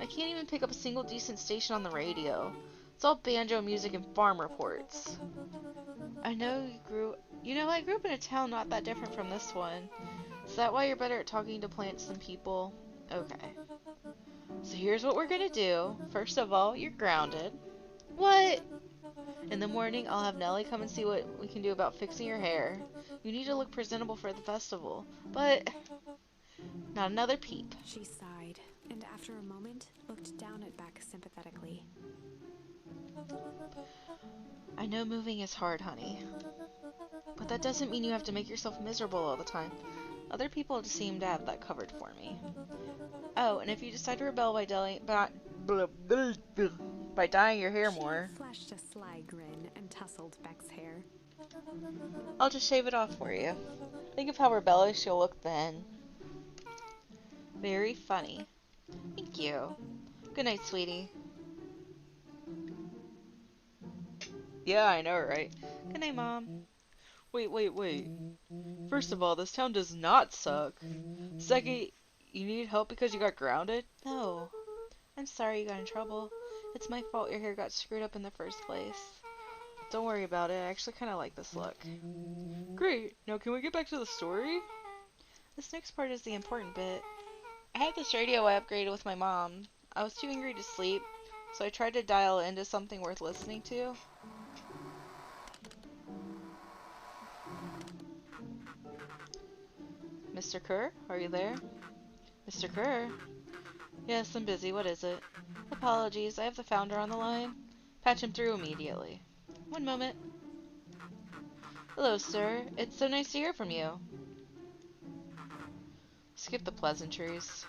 I can't even pick up a single decent station on the radio. It's all banjo music and farm reports. I grew up in a town not that different from this one. Is that why you're better at talking to plants than people? Okay. So here's what we're gonna do. First of all, you're grounded. What? In the morning, I'll have Nellie come and see what we can do about fixing your hair. You need to look presentable for the festival. But not another peep. She sighed, and after a moment, looked down at Beck sympathetically. I know moving is hard, honey. But that doesn't mean you have to make yourself miserable all the time. Other people seem to have that covered for me. Oh, and if you decide to rebel by dyeing your hair more, She flashed a sly grin and tousled Beck's hair. I'll just shave it off for you. Think of how rebellious you'll look then. Very funny. Thank you. Good night, sweetie. Yeah, I know, right? Good night, Mom. Wait. First of all, this town does not suck. Second, you need help because you got grounded? No. I'm sorry you got in trouble. It's my fault your hair got screwed up in the first place. Don't worry about it. I actually kind of like this look. Great. Now can we get back to the story? This next part is the important bit. I had this radio I upgraded with my mom. I was too angry to sleep, so I tried to dial into something worth listening to. Mr. Kerr, are you there? Mr. Kerr? Yes, I'm busy. What is it? Apologies, I have the founder on the line. Patch him through immediately. One moment. Hello, sir. It's so nice to hear from you. Skip the pleasantries.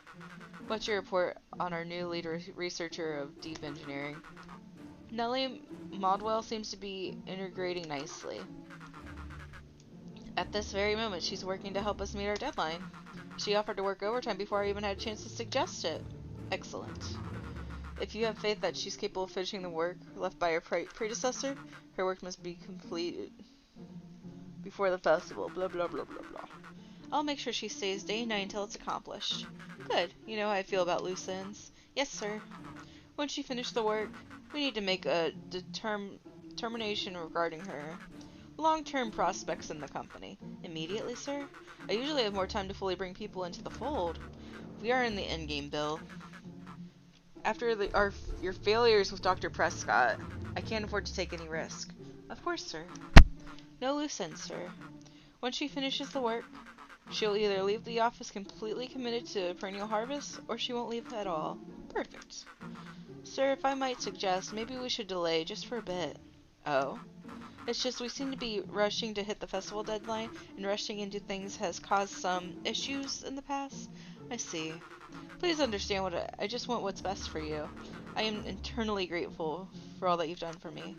What's your report on our new lead researcher of deep engineering? Nellie Modwell seems to be integrating nicely. At this very moment, she's working to help us meet our deadline. She offered to work overtime before I even had a chance to suggest it. Excellent. If you have faith that she's capable of finishing the work left by her predecessor, her work must be completed before the festival. Blah, blah, blah, blah, blah. I'll make sure she stays day and night until it's accomplished. Good. You know how I feel about loose ends. Yes, sir. Once she finishes the work, we need to make a determination regarding her long-term prospects in the company. Immediately, sir? I usually have more time to fully bring people into the fold. We are in the endgame, Bill. After your failures with Dr. Prescott, I can't afford to take any risk. Of course, sir. No loose ends, sir. Once she finishes the work, she'll either leave the office completely committed to perennial harvest, or she won't leave at all. Perfect. Sir, if I might suggest, maybe we should delay just for a bit. Oh? It's just we seem to be rushing to hit the festival deadline, and rushing into things has caused some issues in the past. I see. Please understand I just want what's best for you. I am eternally grateful for all that you've done for me.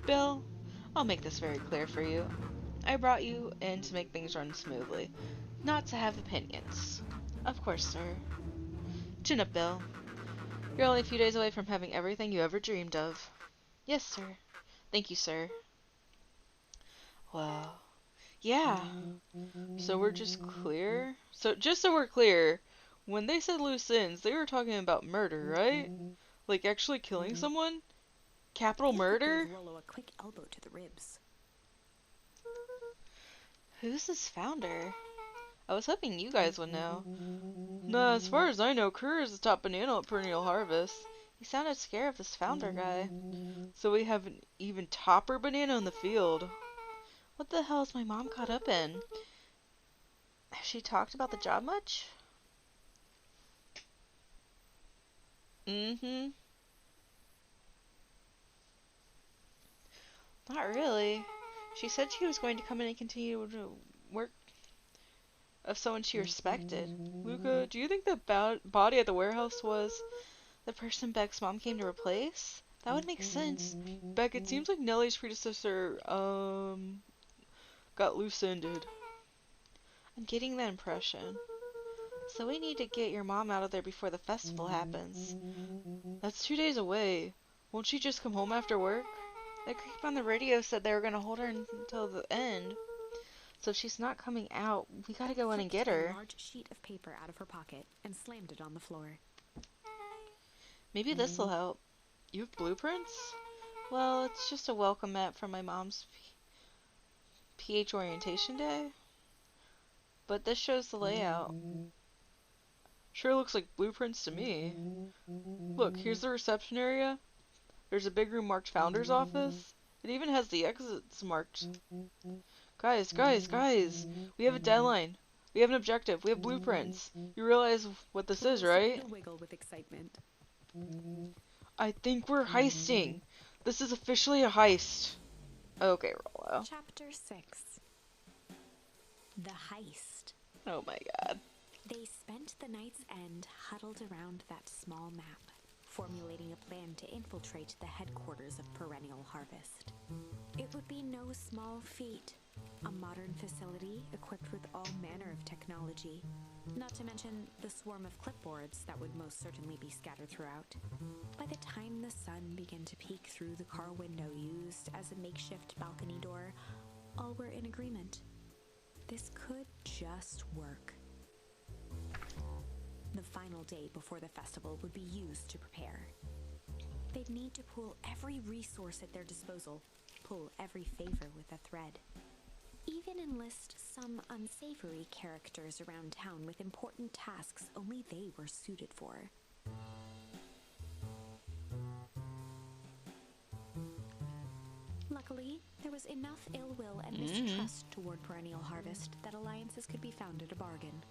Bill, I'll make this very clear for you. I brought you in to make things run smoothly, not to have opinions. Of course, sir. Chin up, Bill. You're only a few days away from having everything you ever dreamed of. Yes, sir. Thank you, sir. Well, yeah. So we're just clear? Just so we're clear, when they said loose ends, they were talking about murder, right? Like actually killing someone? Capital murder? Rollo a quick elbow to the ribs. Who's this founder? I was hoping you guys would know. Nah, as far as I know, Kerr is the top banana at perennial harvest. He sounded scared of this founder guy. So we have an even topper banana in the field. What the hell is my mom caught up in? Has she talked about the job much? Mm-hmm. Not really. She said she was going to come in and continue to work of someone she respected. Luca, do you think the body at the warehouse was The person Beck's mom came to replace? That would make sense. Beck, it seems like Nellie's predecessor, got loose-ended. I'm getting that impression. So we need to get your mom out of there before the festival happens. That's 2 days away. Won't she just come home after work? The creep on the radio said they were gonna hold her until the end. So if she's not coming out, we gotta go in and get her. A large sheet of paper out of her pocket and slammed it on the floor. Maybe this'll help. You have blueprints? Well, it's just a welcome mat from my mom's PH orientation day. But this shows the layout. Sure looks like blueprints to me. Look, here's the reception area. There's a big room marked Founder's Office. It even has the exits marked. Guys! We have a deadline. We have an objective. We have blueprints. You realize what this is, right? Wiggle with excitement. I think we're heisting. This is officially a heist. Okay, Rollo. Chapter 6. The Heist. Oh my god. They spent the night's end huddled around that small map, formulating a plan to infiltrate the headquarters of Perennial Harvest. It would be no small feat. A modern facility equipped with all manner of technology, not to mention the swarm of clipboards that would most certainly be scattered throughout. By the time the sun began to peek through the car window used as a makeshift balcony door, all were in agreement. This could just work. The final day before the festival would be used to prepare. They'd need to pool every resource at their disposal, pull every favor with a thread. Even enlist some unsavory characters around town with important tasks only they were suited for. Luckily, there was enough ill will and mistrust toward Perennial Harvest that alliances could be found at a bargain.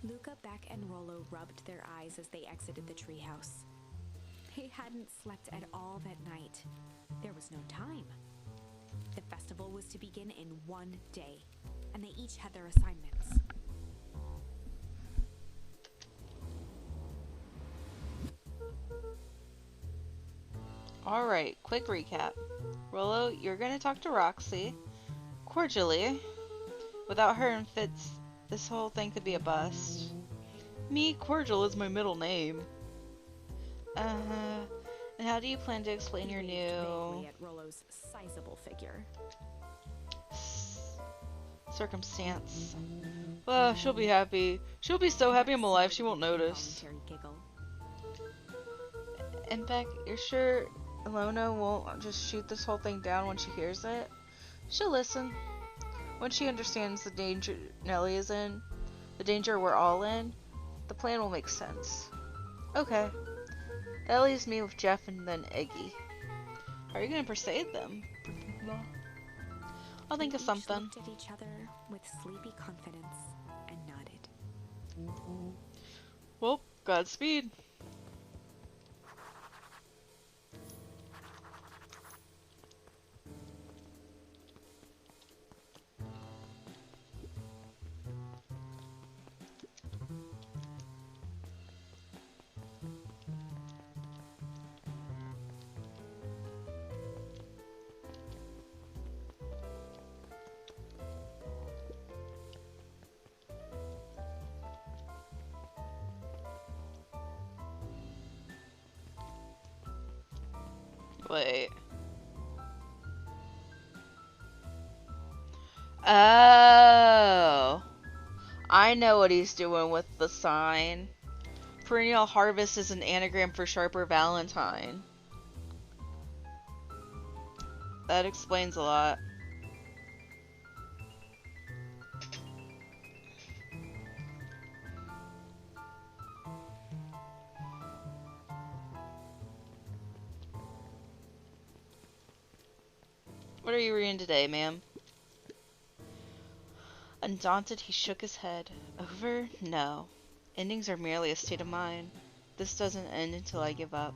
Luca, Beck, and Rollo rubbed their eyes as they exited the treehouse. They hadn't slept at all that night. There was no time. The festival was to begin in 1 day, and they each had their assignments. Alright, quick recap. Rollo, you're gonna talk to Roxy. Cordially. Without her and Fitz, this whole thing could be a bust. Me, Cordial is my middle name. And how do you plan to explain your new... at Rollo's sizable figure. circumstance? Well, she'll be happy. She'll be so happy I'm alive she won't notice. Giggle. And Beck, you're sure Ilona won't just shoot this whole thing down when she hears it? She'll listen. When she understands the danger Nellie is in, the danger we're all in, the plan will make sense. Okay. That leaves me with Jeff and then Iggy. How are you gonna persuade them? I'll think of something. Looked at each other with sleepy confidence and nodded. Well, Godspeed. Wait. Oh. I know what he's doing with the sign. Perennial Harvest is an anagram for Sharper Valentine. That explains a lot. What are you reading today, ma'am? Undaunted, he shook his head. Over? No. Endings are merely a state of mind. This doesn't end until I give up.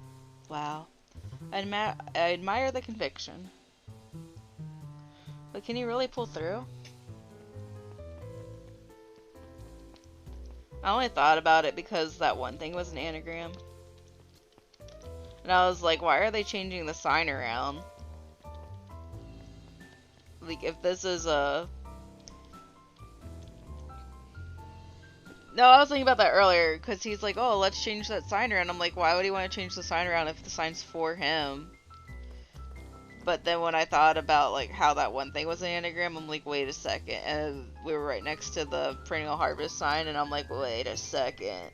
Wow. I admire the conviction. But can he really pull through? I only thought about it because that one thing was an anagram. And I was like, why are they changing the sign around? Like, if this is a... No, I was thinking about that earlier, because he's like, oh, let's change that sign around. I'm like, why would he want to change the sign around if the sign's for him? But then when I thought about, like, how that one thing was an anagram, I'm like, wait a second. And we were right next to the perennial harvest sign, and I'm like, wait a second.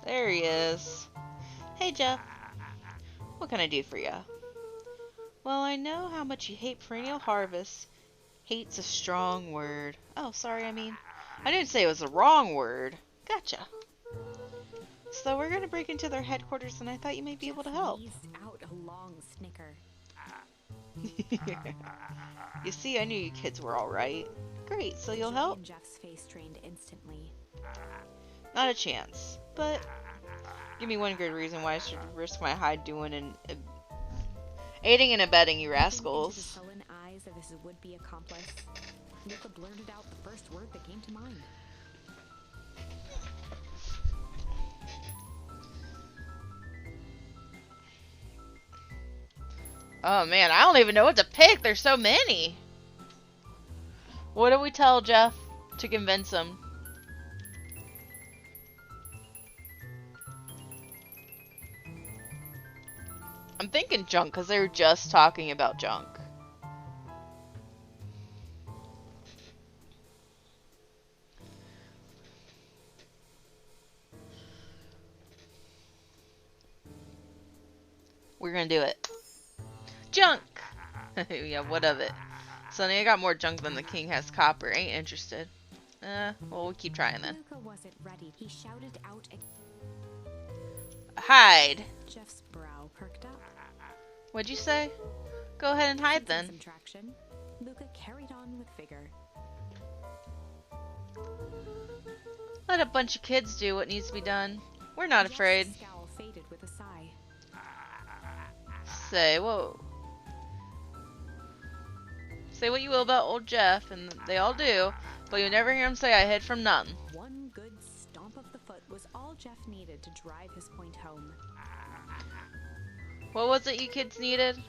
There he is. Hey, Jeff. What can I do for you? Well, I know how much you hate perennial harvest. Hate's a strong word. Oh, sorry, I didn't say it was the wrong word. Gotcha. So we're gonna break into their headquarters, and I thought you might be able to help. Wheezed out a long snicker. You see, I knew you kids were alright. Great, so you'll help? And Jeff's face strained instantly. Not a chance. But give me one good reason why I should risk my hide doing and aiding and abetting you Into the rascals. sullen eyes of his would-be accomplice, Luca blurted out the first word that came to mind. Oh man, I don't even know what to pick. There's so many. What do we tell Jeff to convince him? I'm thinking junk because they were just talking about junk. We're gonna do it. Junk! Yeah, what of it? Sonny, I got more junk than the king has copper. Ain't interested. Well, we'll keep trying then. Luca wasn't ready. He shouted out Hide. Jeff's brow perked up. What'd you say? Go ahead and hide Sensing then. some traction, Luca carried on with vigor. Let a bunch of kids do what needs to be done. We're not Jeff's afraid. scowl faded with a sigh. Say, whoa. Say what you will about old Jeff, and they all do, but you'll never hear him say I hid from none. One good stomp of the foot was all Jeff needed to drive his point home. What was it you kids needed?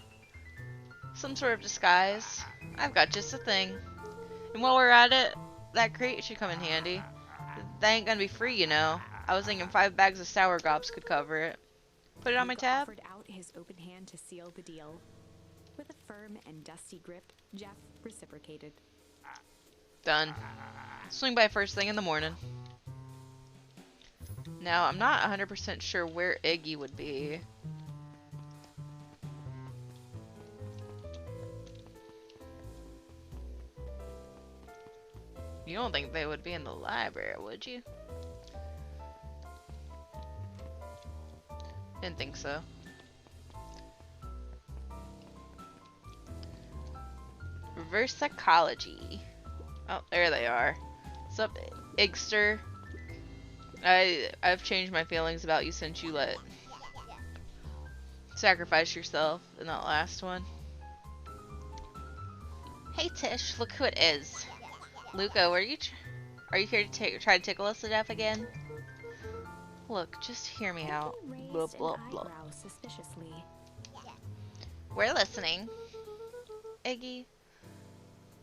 Some sort of disguise. I've got just the thing. And while we're at it, that crate should come in handy. That ain't gonna be free, you know. I was thinking 5 bags of sour gobs could cover it. Put it on my Luca tab? offered out his open hand to seal the deal. With a firm and dusty grip, Jeff reciprocated. Done. Swing by first thing in the morning. Now, I'm not 100% sure where Iggy would be. You don't think they would be in the library, would you? Didn't think so. Reverse psychology. Oh, there they are. What's up, Igster? I've changed my feelings about you since you sacrifice yourself in that last one. Hey Tish, look who it is. Luca, are you here to try to tickle us to death again? Look, just hear me out. He Blah, raised blah, an blah. eyebrow suspiciously. We're listening. Iggy,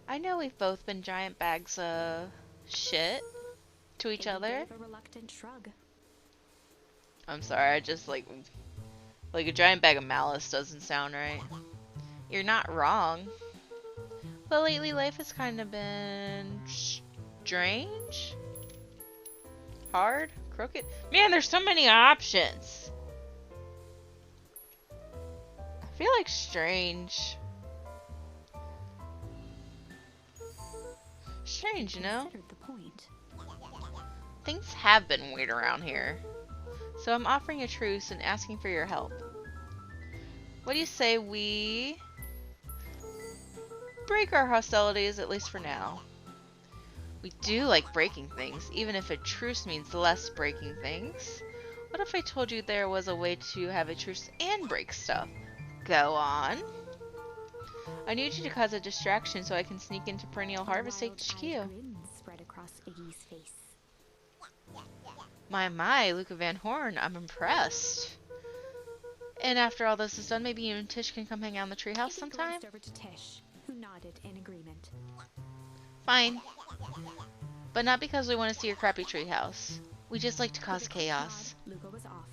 I know we've both been giant bags of shit to each Iggy other. gave a reluctant shrug. I'm sorry, I just like a giant bag of malice doesn't sound right. You're not wrong. But lately life has kind of been strange, hard, crooked. Man, there's so many options. I feel like strange. Strange, you know? Considered the point. Things have been weird around here. So I'm offering a truce and asking for your help. What do you say we break our hostilities, at least for now? We do like breaking things, even if a truce means less breaking things. What if I told you there was a way to have a truce and break stuff? Go on. I need you to cause a distraction so I can sneak into Perennial Harvest Wild-eyed HQ. grin spread across Iggy's face. My, Luca Van Horn, I'm impressed. And after all this is done, maybe you and Tish can come hang out in the treehouse Iggy sometime? glanced over to Tish, who nodded in agreement. Fine. But not because we want to see your crappy treehouse. We just like to cause With a quick chaos. nod, Luca was off.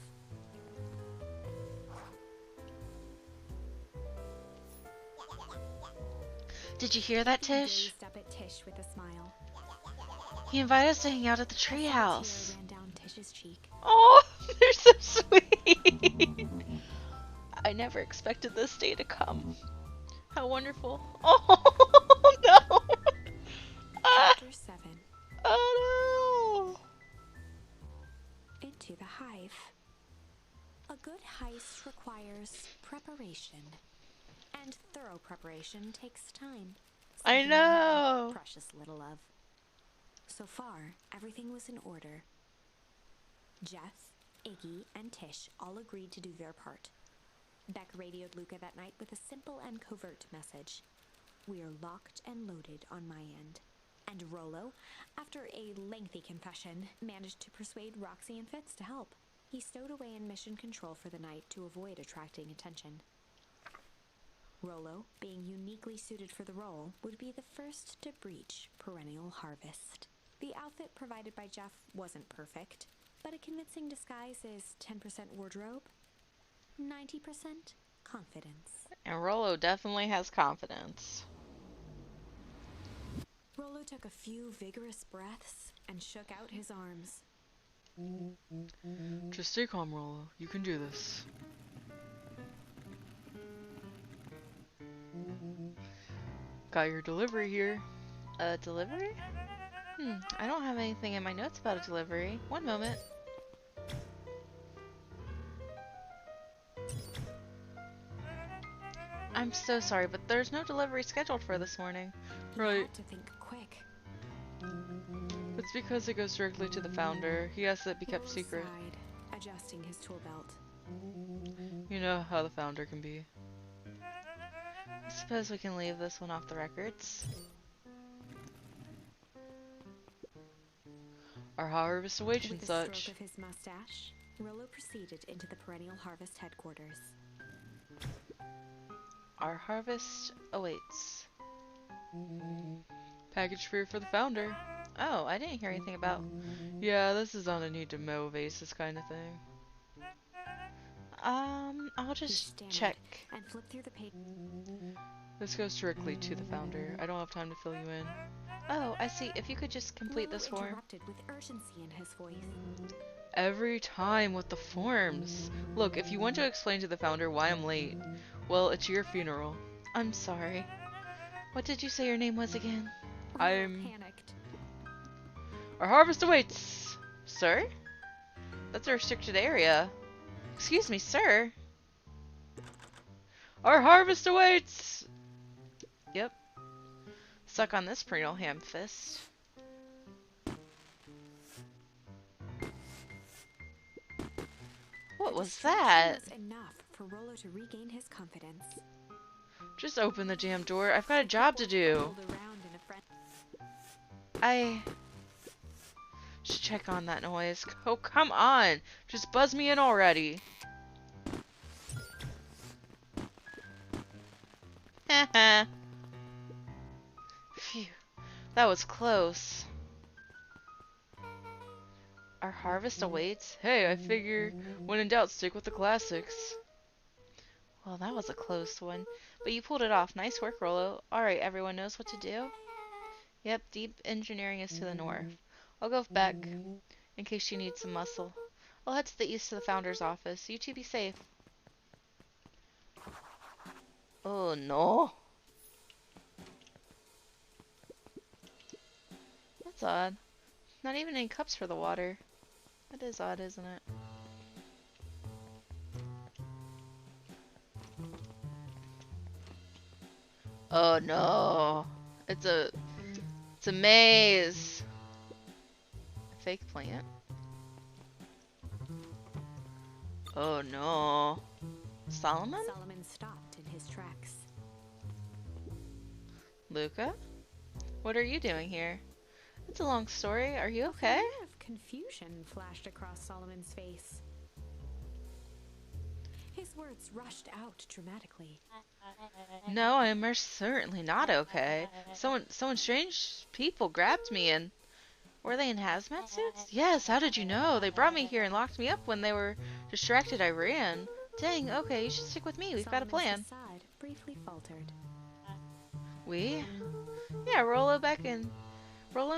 Did you hear that, Iggy Tish? gazed up at Tish with a smile. He invited us to hang out at the A sudden treehouse. tear ran down Tish's cheek. Oh, they're so sweet. I never expected this day to come. How wonderful. Oh, no. Ah, Chapter 7. oh, no. Into the Hive. A good heist requires preparation. And thorough preparation takes time. I Something we know. have precious little of. So far, everything was in order. Jeff, Iggy, and Tish all agreed to do their part. Beck radioed Luca that night with a simple and covert message. We are locked and loaded on my end. And Rollo, after a lengthy confession, managed to persuade Roxy and Fitz to help. He stowed away in mission control for the night to avoid attracting attention. Rollo, being uniquely suited for the role, would be the first to breach perennial harvest. The outfit provided by Jeff wasn't perfect, but a convincing disguise is 10% wardrobe, 90% confidence. And Rollo definitely has confidence. Rollo took a few vigorous breaths and shook out his arms. Just stay calm, Rollo. You can do this. Got your delivery here. A delivery? I don't have anything in my notes about a delivery. One moment. I'm so sorry, but there's no delivery scheduled for this morning. He Right. had to think quick. It's because it goes directly to the founder. He has to be kept Rollo secret. sighed, adjusting his tool belt. You know how the founder can be. I suppose we can leave this one off the records. Our harvest awaits and With a such. stroke of his mustache, Rollo proceeded into the Perennial Harvest headquarters. Our harvest awaits. Package for the founder. Oh, I didn't hear anything about... Yeah, this is on a need to mow vases kind of thing. I'll He just stammered check. and flipped through the page. This goes directly to the founder. I don't have time to fill you in. Oh, I see. If you could just complete Rollo this form. interrupted with urgency in his voice. Every time with the forms. Look, if you want to explain to the founder why I'm late, well, it's your funeral. I'm sorry. What did you say your name was again? Rollo I'm- panicked. Our harvest awaits! Sir? That's a restricted area. Excuse me, sir. Our harvest awaits! Yep. Suck on this perennial ham fist. What The was distraction that? was enough for Rollo to regain his confidence. Just open the damn door. I've got a job to do. Rolled around in a friend. I should check on that noise. Oh, come on! Just buzz me in already. Haha. Phew. That was close. Our harvest awaits? Hey, I figure when in doubt, stick with the classics. Well, that was a close one. But you pulled it off. Nice work, Rollo. Alright, everyone knows what to do? Yep, deep engineering is to the north. I'll go back in case you need some muscle. I'll head to the east to the founder's office. You two be safe. Oh no. That's odd. Not even any cups for the water. That is odd, isn't it? Oh no. It's a maze. Fake plant. Oh no. Solomon? Solomon stopped in his tracks. Luca? What are you doing here? It's a long story. Are you okay? Familiar of Confusion flashed across Solomon's face. His words rushed out dramatically. No, I am most certainly not okay. Someone strange people grabbed me and... Were they in hazmat suits? Yes, how did you know? They brought me here and locked me up when they were distracted. I ran. Dang, okay, you should stick with me. We've got a plan. Solomon's facade briefly faltered. We? Yeah, Rolo and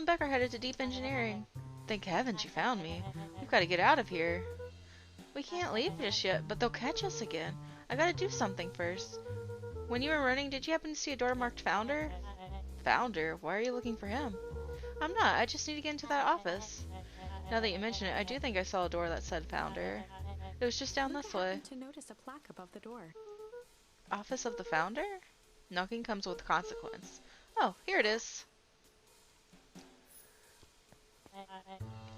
Beck are headed to deep engineering. Thank heavens you found me. We've got to get out of here. We can't leave just yet, but they'll catch us again. I gotta do something first. When you were running, did you happen to see a door marked Founder? Founder? Why are you looking for him? I'm not. I just need to get into that office. Now that you mention it, I do think I saw a door that said Founder. It was just down this way. To notice a plaque above the door. Office of the Founder? Knocking comes with consequence. Oh, here it is.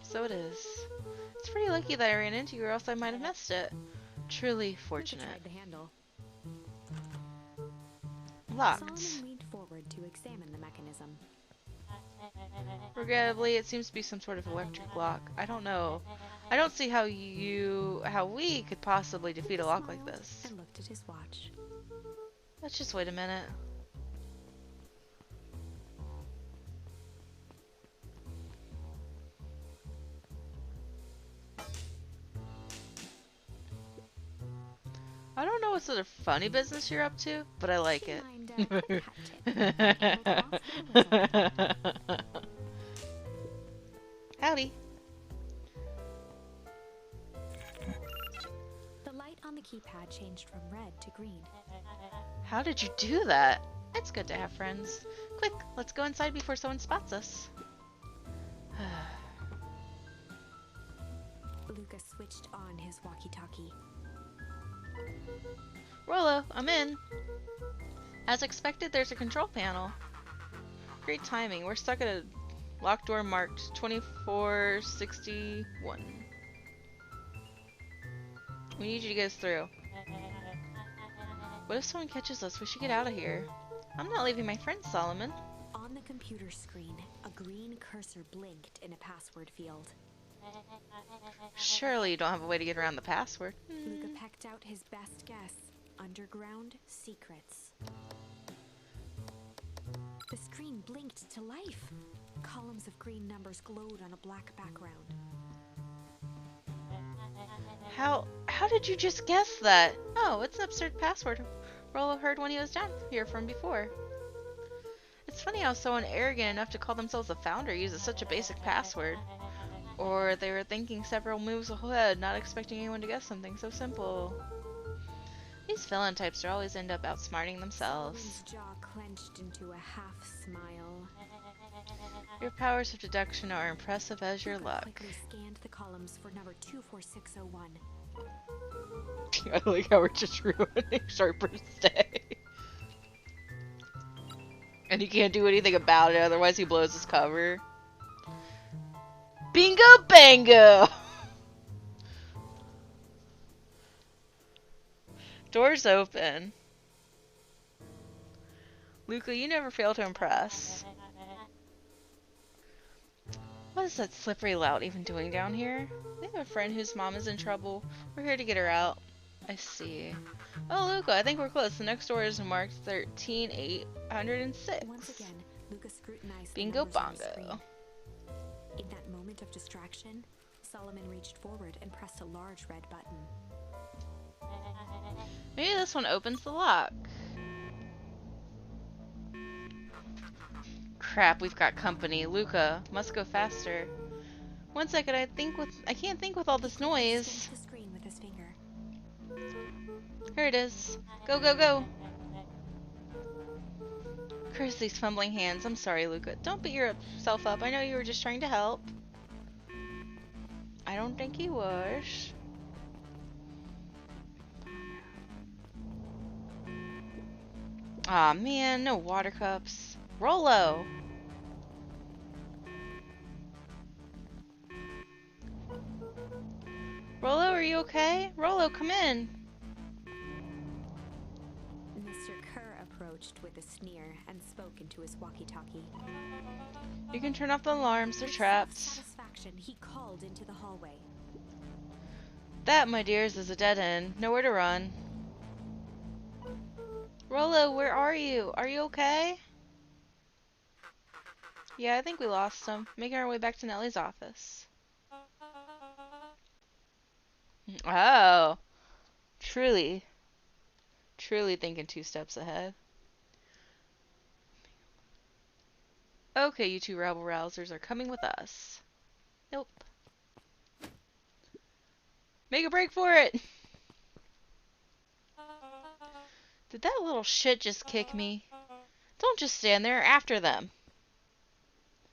So it is. It's pretty lucky that I ran into you or else I might have missed it. Truly fortunate. Tried the handle. Locked. Solomon leaned forward to examine the mechanism. Regrettably, it seems to be some sort of electric lock. I don't know. I don't see how we could possibly defeat a lock like this. And looked at his watch. Let's just wait a minute. I don't know what sort of funny business you're up to, but I like it. Howdy. The light on the keypad changed from red to green. How did you do that? It's good to have friends. Quick, let's go inside before someone spots us. Lucas switched on his walkie-talkie. Rolo, I'm in. As expected, there's a control panel. Great timing. We're stuck at a locked door marked 2461. We need you to get us through. What if someone catches us? We should get out of here. I'm not leaving my friend Solomon. On the computer screen, a green cursor blinked in a password field. Surely you don't have a way to get around the password. Luca pecked out his best guess. Underground secrets. The screen blinked to life. Columns of green numbers glowed on a black background. How did you just guess that? Oh, it's an absurd password Rolo heard when he was down here from before. It's funny how someone arrogant enough to call themselves a founder uses such a basic password. Or they were thinking several moves ahead, not expecting anyone to guess something so simple. These villain types are always end up outsmarting themselves. Solomon's jaw clenched into a half smile. Your powers of deduction are impressive as your luck. Quickly scanned the columns for number 24601. I like how we're just ruining Sharper's day. And he can't do anything about it, otherwise he blows his cover. Bingo bango! Doors open. Luca, you never fail to impress. What is that slippery lout even doing down here? We have a friend whose mom is in trouble. We're here to get her out. I see. Oh, Luca, I think we're close. The next door is marked 13806. Once again, Luca scrutinized Bingo the numbers on the bongo. screen. In that moment of distraction, Solomon reached forward and pressed a large red button. Maybe this one opens the lock. Crap, we've got company. Luca, must go faster. 1 second, I can't think with all this noise. Scanned the screen with his finger. Here it is. Go, go, go. Curse these fumbling hands. I'm sorry, Luca. Don't beat yourself up. I know you were just trying to help. I don't think he was. Aw, man, no water cups. Rolo! Rolo, are you okay? Rolo, come in. Mr. Kerr approached with a sneer and spoke into his walkie-talkie. You can turn off the alarms, they're trapped. Satisfaction action, he called into the hallway. That, my dears, is a dead end. Nowhere to run. Rolo, where are you? Are you okay? Yeah, I think we lost him. Making our way back to Nellie's office. Oh, truly, truly thinking 2 steps ahead. Okay, you 2 rabble-rousers are coming with us. Nope. Make a break for it! Did that little shit just kick me? Don't just stand there, after them.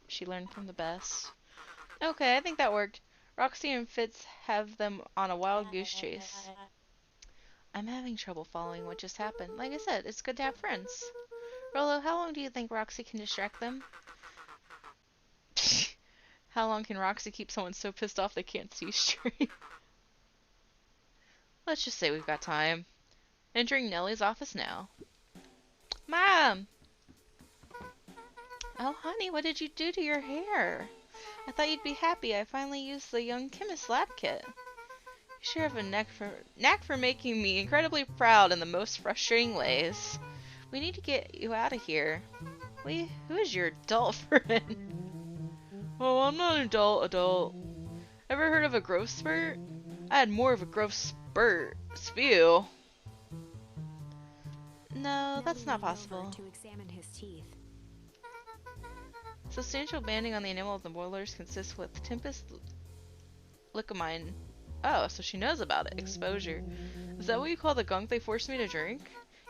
She learned from the best. Okay, I think that worked. Roxy and Fitz have them on a wild goose chase. I'm having trouble following what just happened. Like I said, it's good to have friends. Rolo, how long do you think Roxy can distract them? How long can Roxy keep someone so pissed off they can't see straight? Let's just say we've got time. Entering Nellie's office now. Mom! Oh, honey, what did you do to your hair? I thought you'd be happy. I finally used the young chemist lab kit. You sure have a knack for making me incredibly proud in the most frustrating ways. We need to get you out of here. Who is your adult friend? Oh, I'm not an adult. Ever heard of a growth spurt? I had more of a growth spew. No, that's not possible. To examine his teeth. Substantial banding on the enamel of the molars consists with Tempest licamine. Oh, so she knows about it. Exposure. Is that what you call the gunk they forced me to drink?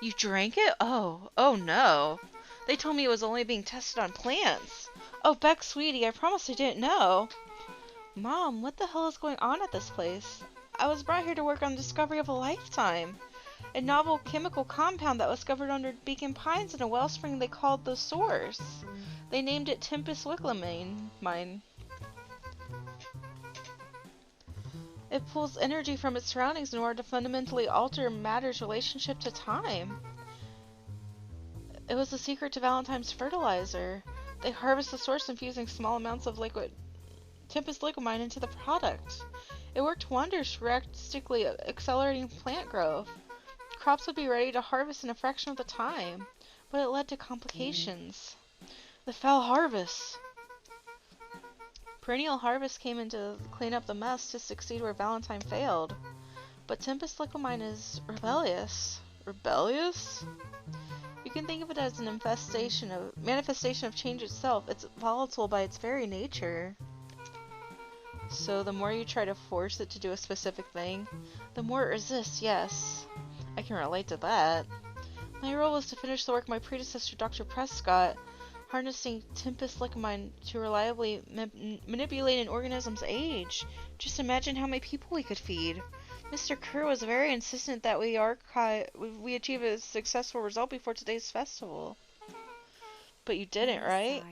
You drank it? Oh no. They told me it was only being tested on plants. Oh, Beck, sweetie, I promised I didn't know. Mom, what the hell is going on at this place? I was brought here to work on the discovery of a lifetime. A novel chemical compound that was discovered under Beacon Pines in a wellspring they called the Source. They named it Tempest Licamine. It pulls energy from its surroundings in order to fundamentally alter matter's relationship to time. It was the secret to Valentine's fertilizer. They harvest the source infusing small amounts of liquid Tempest Licamine into the product. It worked wonders, drastically accelerating plant growth. Crops would be ready to harvest in a fraction of the time, but it led to complications. The foul harvest. Perennial harvest came in to clean up the mess to succeed where Valentine failed. But Tempest Licamine is rebellious. Rebellious? You can think of it as an manifestation of change itself. It's volatile by its very nature. So the more you try to force it to do a specific thing, the more it resists, yes. I can relate to that. My role was to finish the work my predecessor, Dr. Prescott, harnessing Tempest Licamine to reliably manipulate an organism's age. Just imagine how many people we could feed. Mr. Kerr was very insistent that we achieve a successful result before today's festival. But you didn't, right?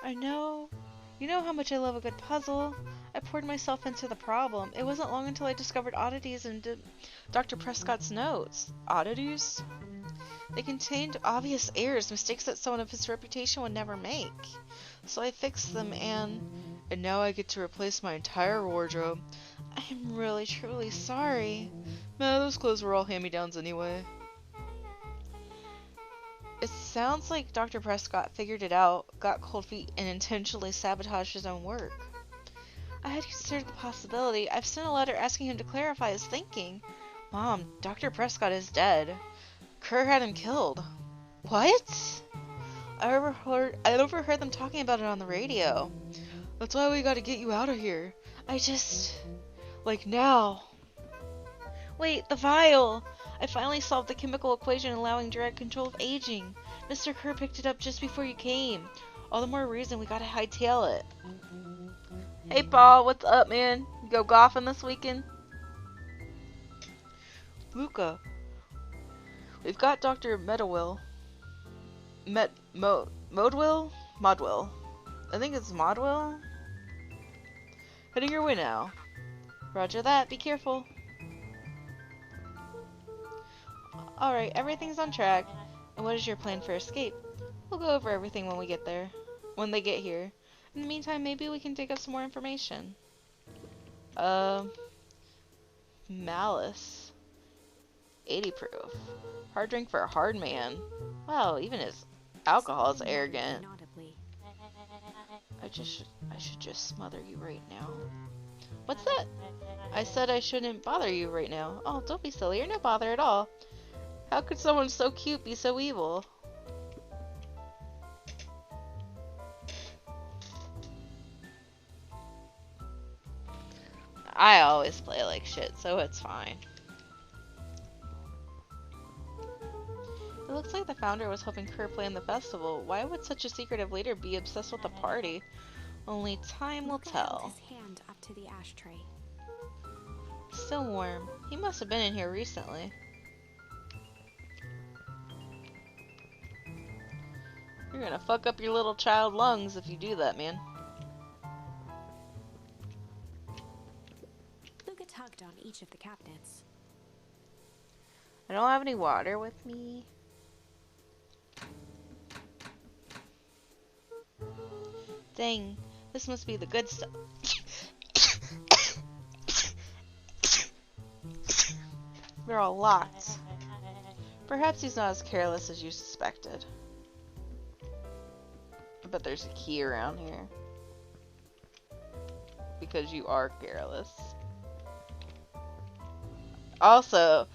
I know. You know how much I love a good puzzle. I poured myself into the problem. It wasn't long until I discovered oddities in Dr. Prescott's notes. Oddities? They contained obvious errors, mistakes that someone of his reputation would never make. So I fixed them and now I get to replace my entire wardrobe. I am really, truly sorry. Man, those clothes were all hand-me-downs anyway. It sounds like Dr. Prescott figured it out, got cold feet, and intentionally sabotaged his own work. I had considered the possibility. I've sent a letter asking him to clarify his thinking. Mom, Dr. Prescott is dead. Kerr had him killed. What? I overheard them talking about it on the radio. That's why we gotta get you out of here. Like now. Wait, the vial! I finally solved the chemical equation allowing direct control of aging. Mr. Kerr picked it up just before you came. All the more reason we gotta hightail it. Hey Paul, what's up, man? You go golfing this weekend? Luca, we've got Dr. Modwell. Modwell? I think it's Modwell? Heading your way now. Roger that, be careful. Alright, everything's on track. And what is your plan for escape? We'll go over everything when we get there. When they get here. In the meantime, maybe we can dig up some more information. Um, Malice. 80 proof. Hard drink for a hard man. Wow, even his alcohol is Solomon arrogant. muttered inaudibly. I should just smother you right now. What's that? I said I shouldn't bother you right now. Oh, don't be silly. You're no bother at all. How could someone so cute be so evil? I always play like shit, so it's fine. It looks like the founder was helping Kerr plan the festival. Why would such a secretive leader be obsessed with the party? Only time will Luca held tell. his hand up to the ashtray. Still warm. He must have been in here recently. You're gonna fuck up your little child lungs if you do that, man. Luca tugged on each of the cabinets. I don't have any water with me. Dang, this must be the good stuff. They're all locked. Perhaps he's not as careless as you suspected. I bet there's a key around here. Because you are careless. Also,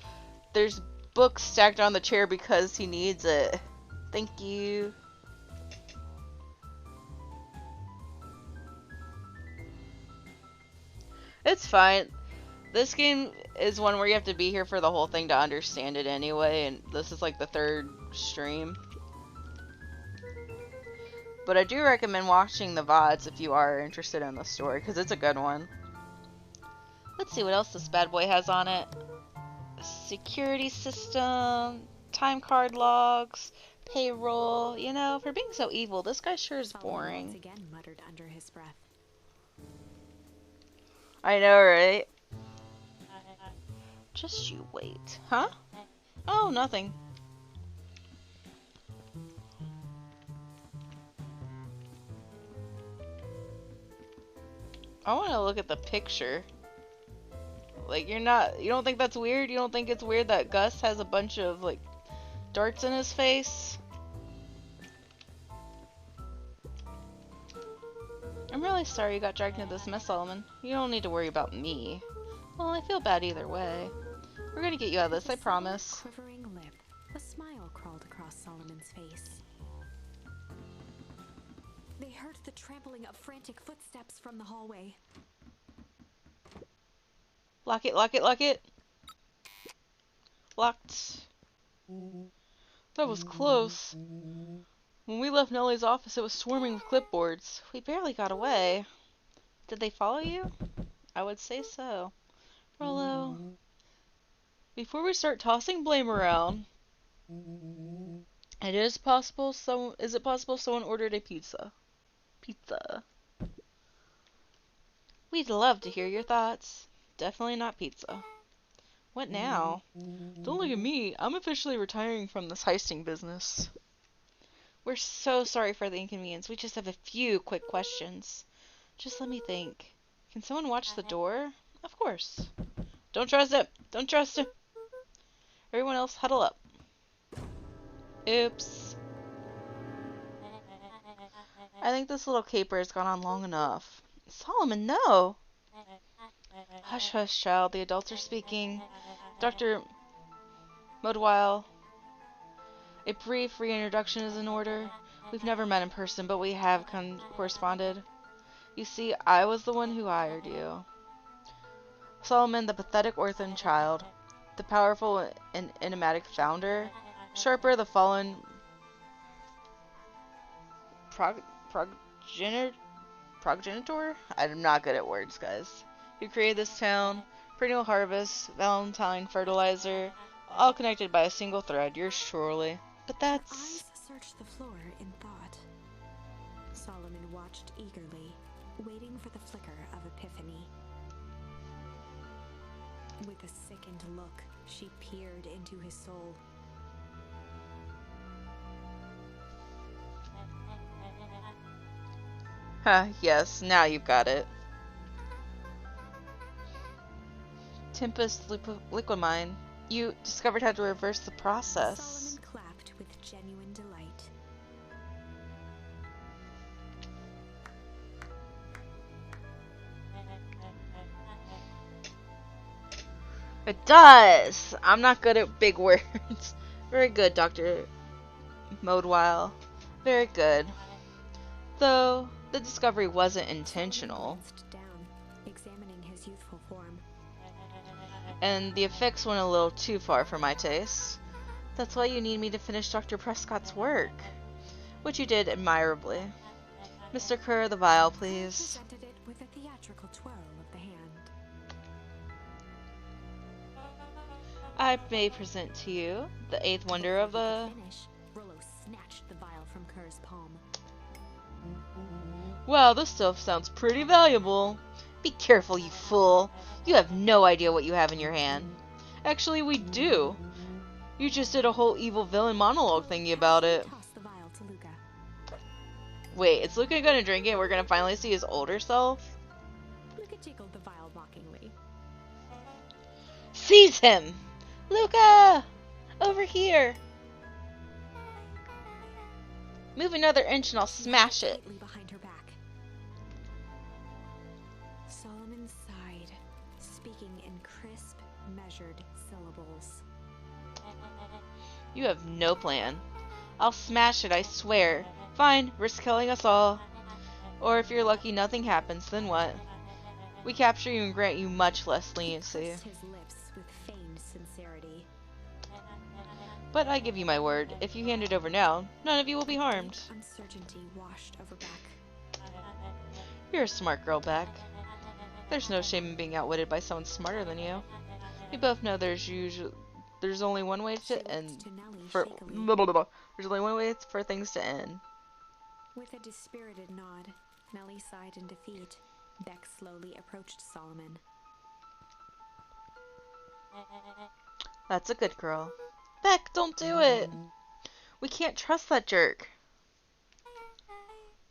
there's books stacked on the chair because he needs it. Thank you. It's fine. This game is one where you have to be here for the whole thing to understand it anyway, and this is like the third stream. But I do recommend watching the VODs if you are interested in the story, because it's a good one. Let's see what else this bad boy has on it. Security system, time card logs, payroll. You know, for being so evil, this guy sure is Solomon boring. once again muttered under his breath. I know, right? Just you wait. Huh? Oh, nothing. I want to look at the picture. Like, you don't think that's weird? You don't think it's weird that Gus has a bunch of, like, darts in his face? I'm really sorry you got dragged into this mess, Solomon. You don't need to worry about me. Well, I feel bad either way. We're gonna get you out of this, I promise. Quivering lip, a smile crawled across Solomon's face. They heard the trampling of frantic footsteps from the hallway. Lock it, lock it, lock it. Locked. That was close. When we left Nellie's office, it was swarming with clipboards. We barely got away. Did they follow you? I would say so. Rollo. Before we start tossing blame around, is it possible someone ordered a pizza? Pizza. We'd love to hear your thoughts. Definitely not pizza. What now? Don't look at me. I'm officially retiring from this heisting business. We're so sorry for the inconvenience. We just have a few quick questions. Just let me think. Can someone watch the door? Of course. Don't trust him. Don't trust him. Everyone else huddle up. Oops. I think this little caper has gone on long enough. Solomon, no! Hush, hush, child. The adults are speaking. Dr. Modwile, a brief reintroduction is in order. We've never met in person, but we have corresponded. You see, I was the one who hired you. Solomon, the pathetic orphan child. The powerful and enigmatic founder. Sharper, the fallen progenitor? I'm not good at words, guys. Who created this town, perennial harvest, Valentine fertilizer, all connected by a single thread. Yours surely. But that's... Eyes searched the floor in thought. Solomon watched eagerly, waiting for the flicker of epiphany. With a sickened look, she peered into his soul. Yes, now you've got it. Tempest Liquimine. You discovered how to reverse the process. Solomon clapped with genuine delight. It does! I'm not good at big words. Very good, Dr. Modewile. Very good. Though, the discovery wasn't intentional. Solomon glanced down, examining his youthful form. And the effects went a little too far for my taste. That's why you need me to finish Dr. Prescott's work. Which you did admirably. Mr. Kerr, the vial, please. Presented it with a theatrical twirl of the hand. I may present to you the eighth wonder of the... Finish, Rollo snatched the vial from Kerr's palm. Wow, this stuff sounds pretty valuable. Be careful, you fool. You have no idea what you have in your hand. Actually, we do. You just did a whole evil villain monologue thingy about it. Tossed the vial to Luca. Wait, is Luca gonna drink it and we're gonna finally see his older self? Luca jiggled the vial mockingly. Seize him! Luca! Over here! Move another inch and I'll smash it. Tightly behind her back. Solomon sighed, speaking in crisp, measured syllables. You have no plan. I'll smash it, I swear. Fine, risk killing us all. Or if you're lucky nothing happens, then what? We capture you and grant you much less leniency. Pursed his lips with feigned sincerity. But I give you my word, if you hand it over now, none of you will be harmed. Uncertainty washed over Beck. You're a smart girl, Beck. There's no shame in being outwitted by someone smarter than you. We both know there's only one way She to looked end to Nellie for shakily. there's only one way for things to end. With a dispirited nod, Nellie sighed in defeat. Beck slowly approached Solomon. That's a good girl. Beck, don't do it. We can't trust that jerk.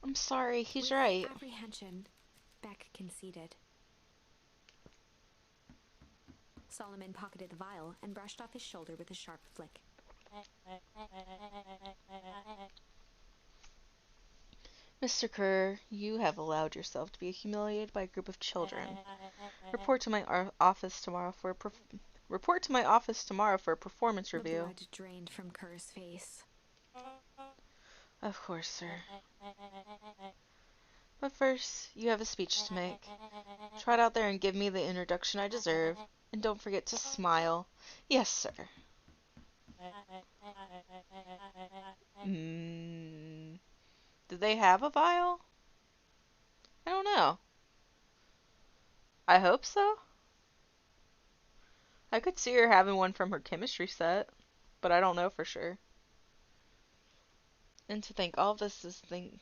I'm sorry, he's With right. apprehension, Beck conceded. Solomon pocketed the vial and brushed off his shoulder with a sharp flick. Mr. Kerr, you have allowed yourself to be humiliated by a group of children. Report to my office tomorrow for a performance The review. blood drained from Kerr's face. Of course, sir. But first, you have a speech to make. Trot out there and give me the introduction I deserve. And don't forget to smile. Yes, sir. Did they have a vial? I don't know. I hope so. I could see her having one from her chemistry set, but I don't know for sure. And to think all of this is thanks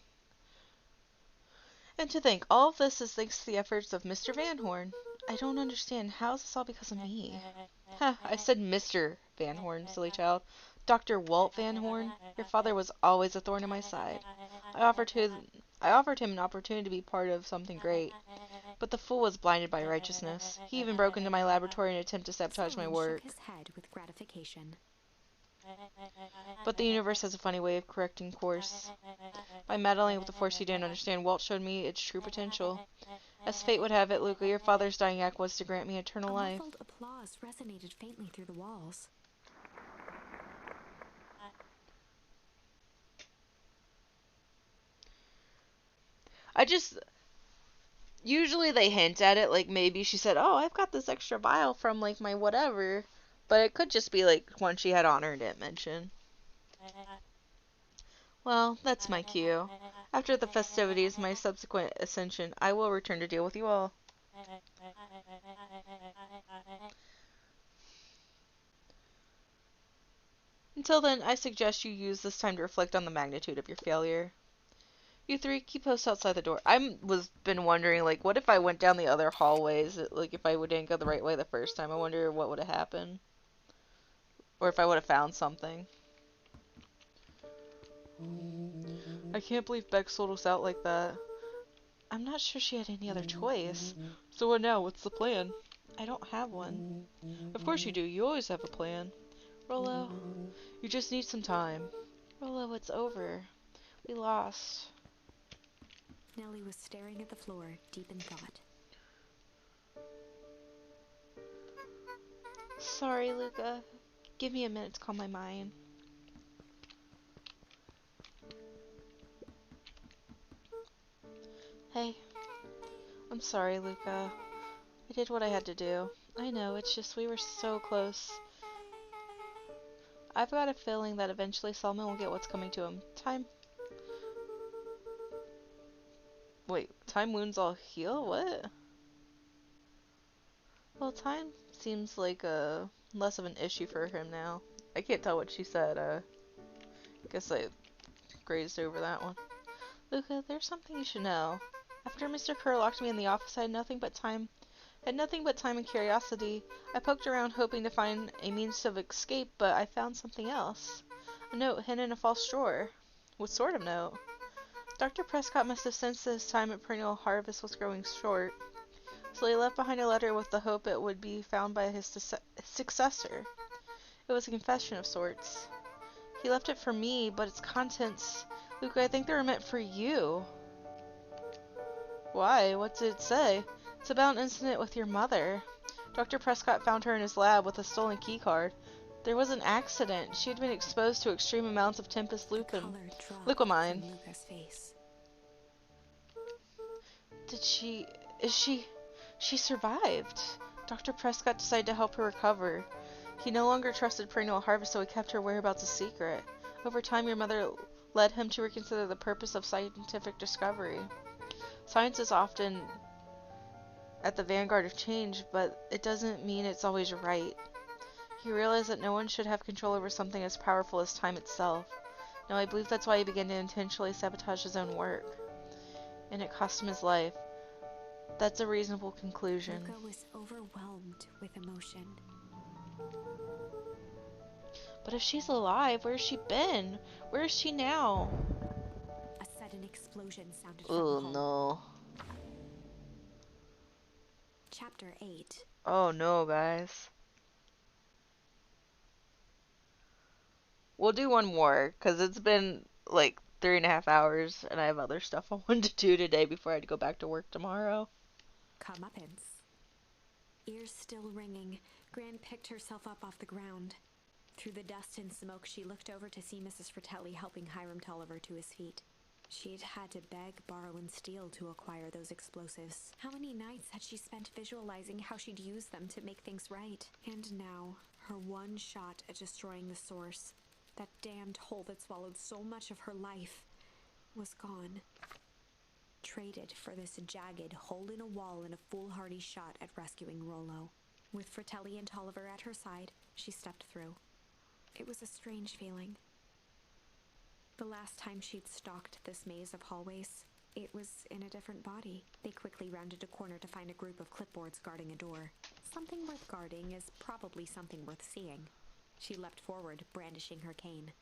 to the efforts of Mr. Van Horn. I don't understand. How is this all because of me? Ha, I said Mr. Van Horn, silly child. Dr. Walt Van Horn, your father was always a thorn in my side. I offered him an opportunity to be part of something great. But the fool was blinded by righteousness. He even broke into my laboratory in an attempt to sabotage my Solomon work. shook his head with gratification. But the universe has a funny way of correcting course. By meddling with the force he didn't understand, Walt showed me its true potential. As fate would have it, Luca, your father's dying act was to grant me eternal A life. muffled applause resonated faintly through the walls. Usually they hint at it, like maybe she said, oh, I've got this extra vial from like my whatever. But it could just be like one she had on her and didn't mention. Well, that's my cue. After the festivities, my subsequent ascension, I will return to deal with you all. Until then, I suggest you use this time to reflect on the magnitude of your failure. You three, keep posts outside the door. Been wondering, like, what if I went down the other hallways? Like, if I didn't go the right way the first time, I wonder what would have happened. Or if I would have found something. I can't believe Beck sold us out like that. I'm not sure she had any other choice. So what now? What's the plan? I don't have one. Of course you do. You always have a plan. Rollo, you just need some time. Rollo, it's over. We lost. Nellie was staring at the floor, deep in thought. Sorry, Luca. Give me a minute to calm my mind. Hey. I'm sorry, Luca. I did what I had to do. I know, it's just we were so close. I've got a feeling that eventually Solomon will get what's coming to him. Time wounds all heal? What? Well, time seems like less of an issue for him now. I can't tell what she said. Guess I grazed over that one. Luca, there's something you should know. After Mr. Kerr locked me in the office, I had nothing but time and curiosity. I poked around hoping to find a means of escape, but I found something else. A note hidden in a false drawer. What sort of note? Dr. Prescott must have sensed that his time at Perennial Harvest was growing short, so he left behind a letter with the hope it would be found by his successor. It was a confession of sorts. He left it for me, but its contents... Luca, I think they were meant for you. Why? What did it say? It's about an incident with your mother. Dr. Prescott found her in his lab with a stolen keycard. There was an accident. She had been exposed to extreme amounts of Tempest liquamine. Luca's face. She survived. Dr. Prescott decided to help her recover. He no longer trusted Perennial Harvest, so he kept her whereabouts a secret. Over time, your mother led him to reconsider the purpose of scientific discovery. Science is often at the vanguard of change, but it doesn't mean it's always right. He realized that no one should have control over something as powerful as time itself. Now, I believe that's why he began to intentionally sabotage his own work. And it cost him his life. That's a reasonable conclusion. Luca was overwhelmed with emotion. But if she's alive, where's she been? Where is she now? A sudden explosion sounded from the Oh hall. no. Chapter 8. Oh no, guys. We'll do one more, because it's been like 3.5 hours, and I have other stuff I wanted to do today before I had to go back to work tomorrow. Comeuppance. Ears still ringing, Gran picked herself up off the ground. Through the dust and smoke, she looked over to see Mrs. Fratelli helping Hiram Tolliver to his feet. She'd had to beg, borrow, and steal to acquire those explosives. How many nights had she spent visualizing how she'd use them to make things right? And now, her one shot at destroying the source, that damned hole that swallowed so much of her life, was gone. Traded for this jagged hole in a wall and a foolhardy shot at rescuing Rollo. With Fratelli and Tolliver at her side, she stepped through. It was a strange feeling. The last time she'd stalked this maze of hallways, it was in a different body. They quickly rounded a corner to find a group of clipboards guarding a door. Something worth guarding is probably something worth seeing. She leapt forward, brandishing her cane.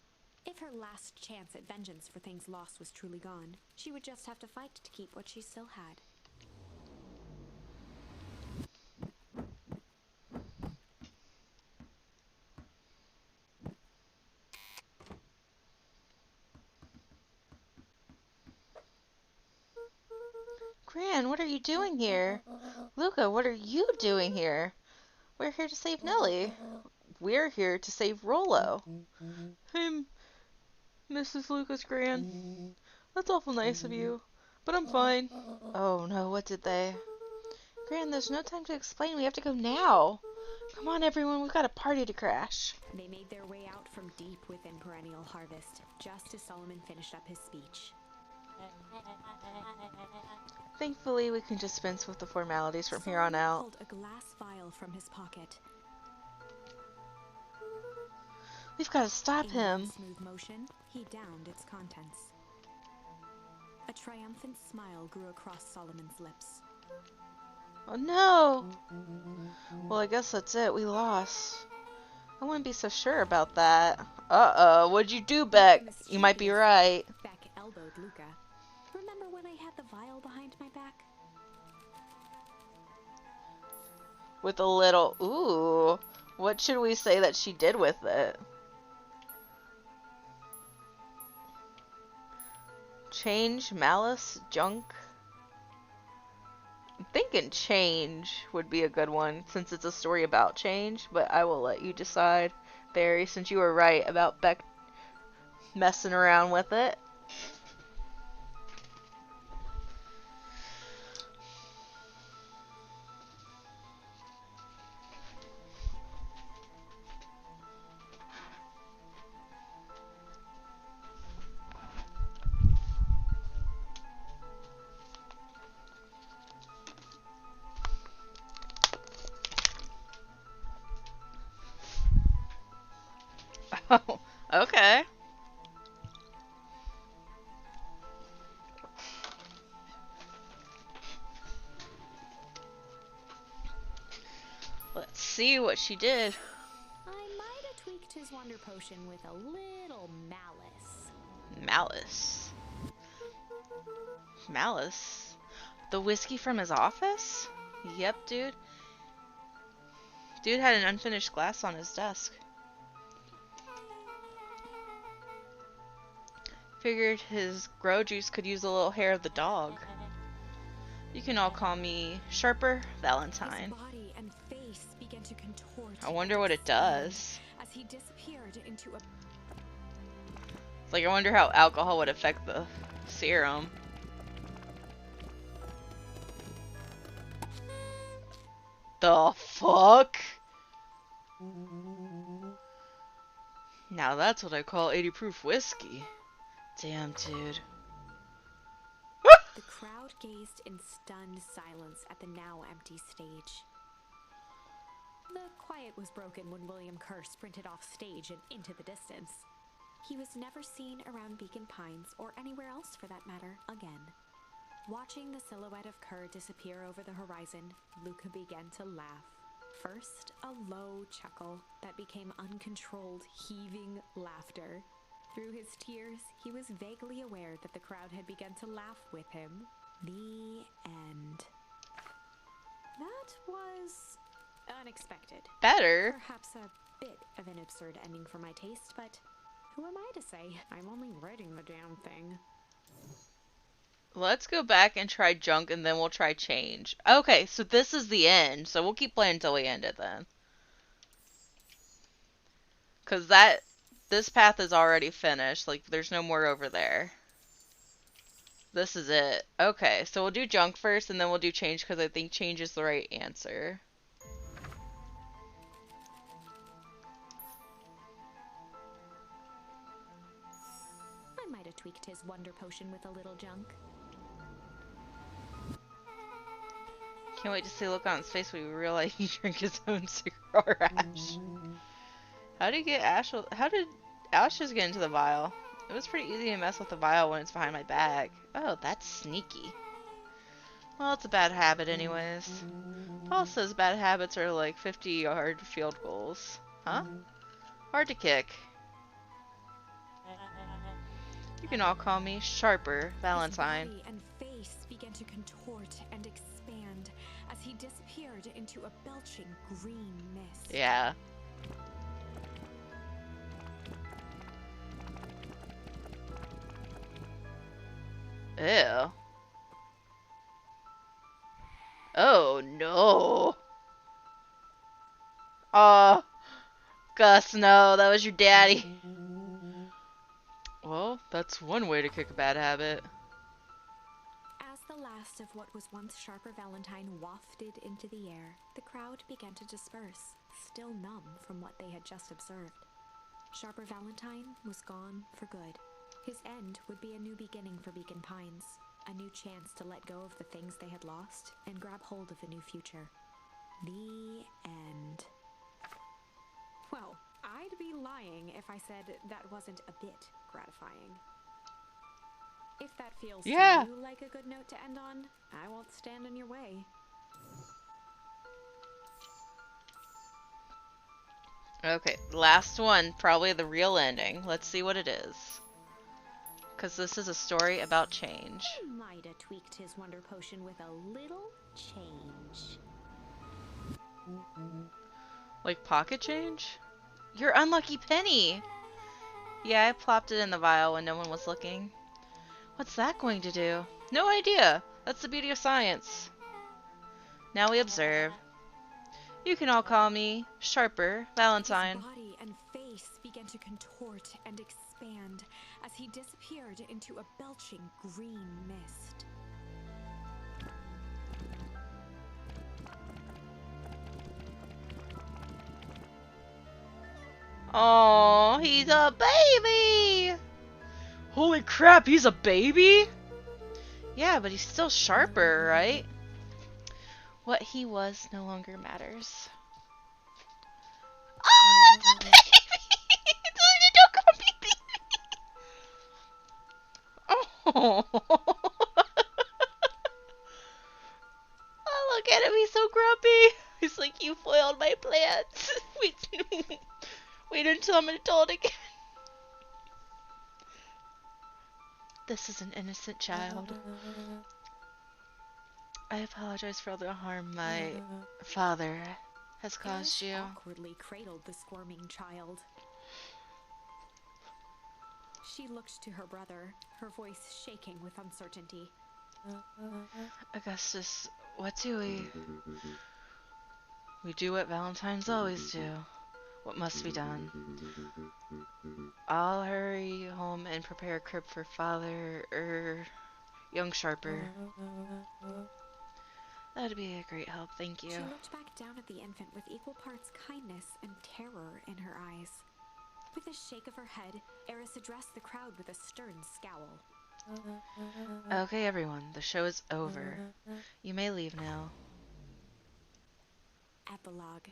If her last chance at vengeance for things lost was truly gone, she would just have to fight to keep what she still had. Gran, what are you doing here? Luca, what are you doing here? We're here to save Nellie. We're here to save Rollo. Hey, Mrs. Lucas, Gran. That's awful nice of you, but I'm fine. Oh no, what did they? Gran, there's no time to explain. We have to go now. Come on, everyone, we've got a party to crash. They made their way out from deep within Perennial Harvest, just as Solomon finished up his speech. Thankfully, we can dispense with the formalities from here on out. Pulled a glass vial from his pocket. We've got to stop In him. one smooth motion, he downed its contents. A triumphant smile grew across Solomon's lips. Oh no! Well, I guess that's it. We lost. I wouldn't be so sure about that. Uh-oh, what'd you do, Beck? You might be right. Beck elbowed Luca. Remember when I had the vial behind my back? With a little... Ooh. What should we say that she did with it? Change, malice, junk? I'm thinking change would be a good one, since it's a story about change, but I will let you decide, Barry, since you were right about Beck messing around with it. Oh, okay. Let's see what she did. I might have tweaked his wonder potion with a little malice. Malice. Malice? The whiskey from his office? Yep, dude. Dude had an unfinished glass on his desk. Figured his grow juice could use a little hair of the dog. You can all call me Sharper Valentine. His body and face began to contort. I wonder what it does. As he disappeared into a... Like, I wonder how alcohol would affect the serum. The fuck? Now that's what I call 80 proof whiskey. Damn, dude. The crowd gazed in stunned silence at the now empty stage. The quiet was broken when William Kerr sprinted off stage and into the distance. He was never seen around Beacon Pines, or anywhere else for that matter, again. Watching the silhouette of Kerr disappear over the horizon, Luca began to laugh. First, a low chuckle that became uncontrolled, heaving laughter. Through his tears, he was vaguely aware that the crowd had begun to laugh with him. The end. That was unexpected. Better. Perhaps a bit of an absurd ending for my taste, but who am I to say? I'm only writing the damn thing. Let's go back and try junk, and then we'll try change. Okay, so this is the end, so we'll keep playing until we end it then. Because this path is already finished. Like, there's no more over there. This is it. Okay, so we'll do junk first, and then we'll do change, because I think change is the right answer. I might have tweaked his wonder potion with a little junk. Can't wait to see the look on his face when we realize he drank his own cigar ash. How did ashes get into the vial? It was pretty easy to mess with the vial when it's behind my back. Oh, that's sneaky. Well, it's a bad habit anyways. Paul says bad habits are like 50-yard field goals. Huh? Hard to kick. You can all call me Sharper Valentine. His body and face began to contort and expand as he disappeared into a belching green mist. Yeah. Ew. Oh no. Oh, Gus, no, that was your daddy. Well, that's one way to kick a bad habit. As the last of what was once Sharper Valentine wafted into the air, the crowd began to disperse, still numb from what they had just observed. Sharper Valentine was gone for good. His end would be a new beginning for Beacon Pines, a new chance to let go of the things they had lost and grab hold of a new future. The end. Well, I'd be lying if I said that wasn't a bit gratifying. If that feels to you like a good note to end on, I won't stand in your way. Okay, last one, probably the real ending. Let's see what it is. Because this is a story about change. My Ada tweaked his wonder potion with a little change. Like pocket change? Your unlucky penny! Yeah, I plopped it in the vial when no one was looking. What's that going to do? No idea! That's the beauty of science. Now we observe. You can all call me Sharper Valentine. His body and face began to contort and expand as he disappeared into a belching green mist. Oh, he's a baby! Holy crap, he's a baby? Yeah, but he's still Sharper, right? What he was no longer matters. Oh, it's a baby! Don't call me baby! Oh. Oh, look at him, he's so grumpy. He's like, you foiled my plans. Wait until I'm an adult again. This is an innocent child. I apologize for all the harm my father has caused you. Awkwardly cradled the squirming child. She looked to her brother, her voice shaking with uncertainty. Augustus, what do we? We do what Valentines always do. What must be done. I'll hurry home and prepare a crib for father, young Sharper. That'd be a great help, thank you. She looked back down at the infant with equal parts kindness and terror in her eyes. With a shake of her head, Eris addressed the crowd with a stern scowl. Okay, everyone, the show is over. You may leave now. Epilogue.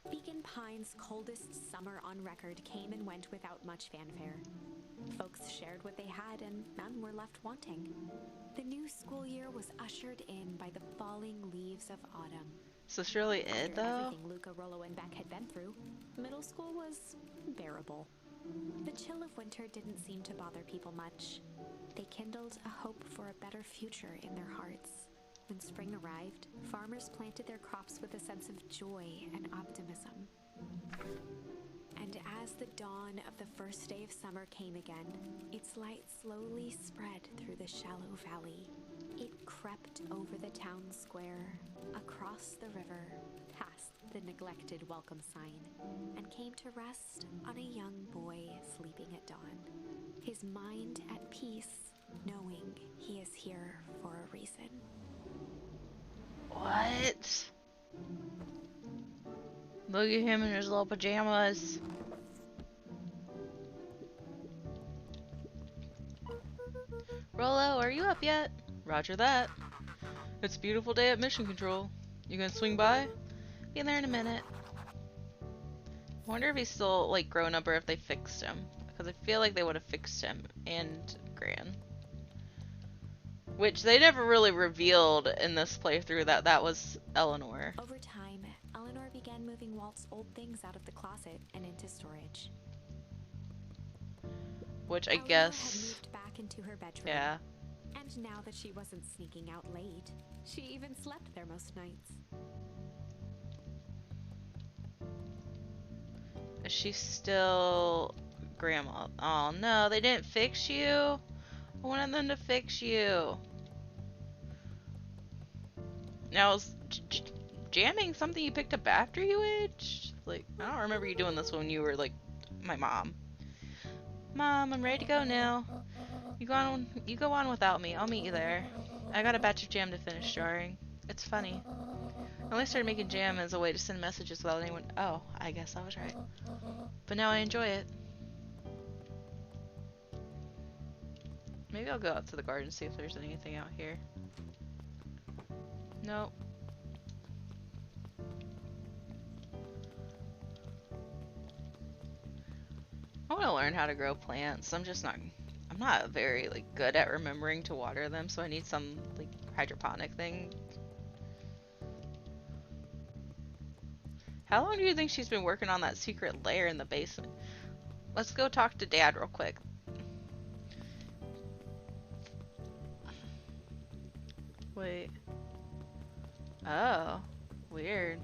Beacon Pine's coldest summer on record came and went without much fanfare. Folks shared what they had and none were left wanting. The new school year was ushered in by the falling leaves of autumn. Is this really it, After though? everything Luca, Rollo, and Beck had been through, middle school was bearable. The chill of winter didn't seem to bother people much. They kindled a hope for a better future in their hearts. When spring arrived, farmers planted their crops with a sense of joy and optimism. And as the dawn of the first day of summer came again, its light slowly spread through the shallow valley. It crept over the town square, across the river, past the neglected welcome sign, and came to rest on a young boy sleeping at dawn, his mind at peace, knowing he is here for a reason. What? Look at him in his little pajamas. Rollo, are you up yet? Roger that. It's a beautiful day at Mission Control. You gonna swing by? Be there in a minute. I wonder if he's still, like, grown up or if they fixed him. Because I feel like they would have fixed him and Gran. Which they never really revealed in this playthrough that that was Eleanor. Over time, Eleanor began moving Walt's old things out of the closet and into storage. Which I Eleanor guess... had moved back into her bedroom. Yeah. And now that she wasn't sneaking out late, she even slept there most nights. Is she still... Grandma? Oh no, they didn't fix you? I wanted them to fix you. Now, is jamming something you picked up after you aged? Like, I don't remember you doing this when you were, like, my mom. Mom, I'm ready to go now. You go on without me. I'll meet you there. I got a batch of jam to finish jarring. It's funny. I only started making jam as a way to send messages without anyone... Oh, I guess I was right. But now I enjoy it. Maybe I'll go out to the garden and see if there's anything out here. Nope. I want to learn how to grow plants. I'm not very, like, good at remembering to water them, so I need some, like, hydroponic thing. How long do you think she's been working on that secret lair in the basement? Let's go talk to Dad real quick. Oh, weird.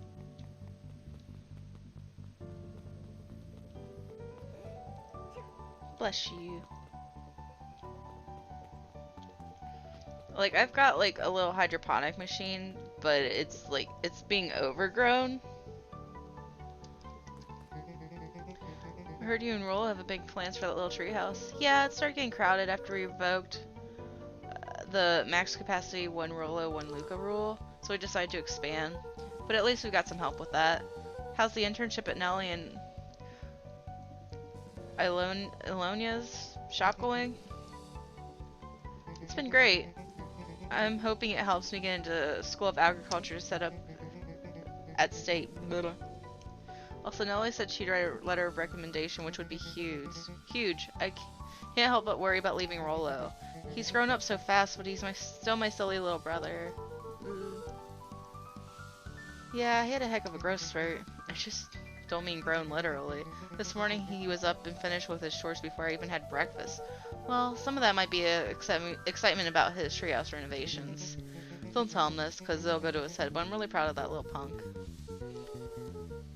Bless you. Like, I've got like a little hydroponic machine, but it's like, it's being overgrown. I heard you and Roll have a big plans for that little treehouse. Yeah, it started getting crowded after we revoked the max capacity 1 Rolo, 1 Luca rule, so we decided to expand. But at least we got some help with that. How's the internship at Nelly and Ilonia's shop going? It's been great. I'm hoping it helps me get into School of Agriculture set up at state. Also, Nelly said she'd write a letter of recommendation, which would be huge. Huge. I can't help but worry about leaving Rolo. He's grown up so fast, but he's still my silly little brother. Yeah, he had a heck of a growth spurt. I just don't mean grown literally. This morning he was up and finished with his chores before I even had breakfast. Well, some of that might be excitement about his treehouse renovations. Don't tell him this, because it'll go to his head, but I'm really proud of that little punk.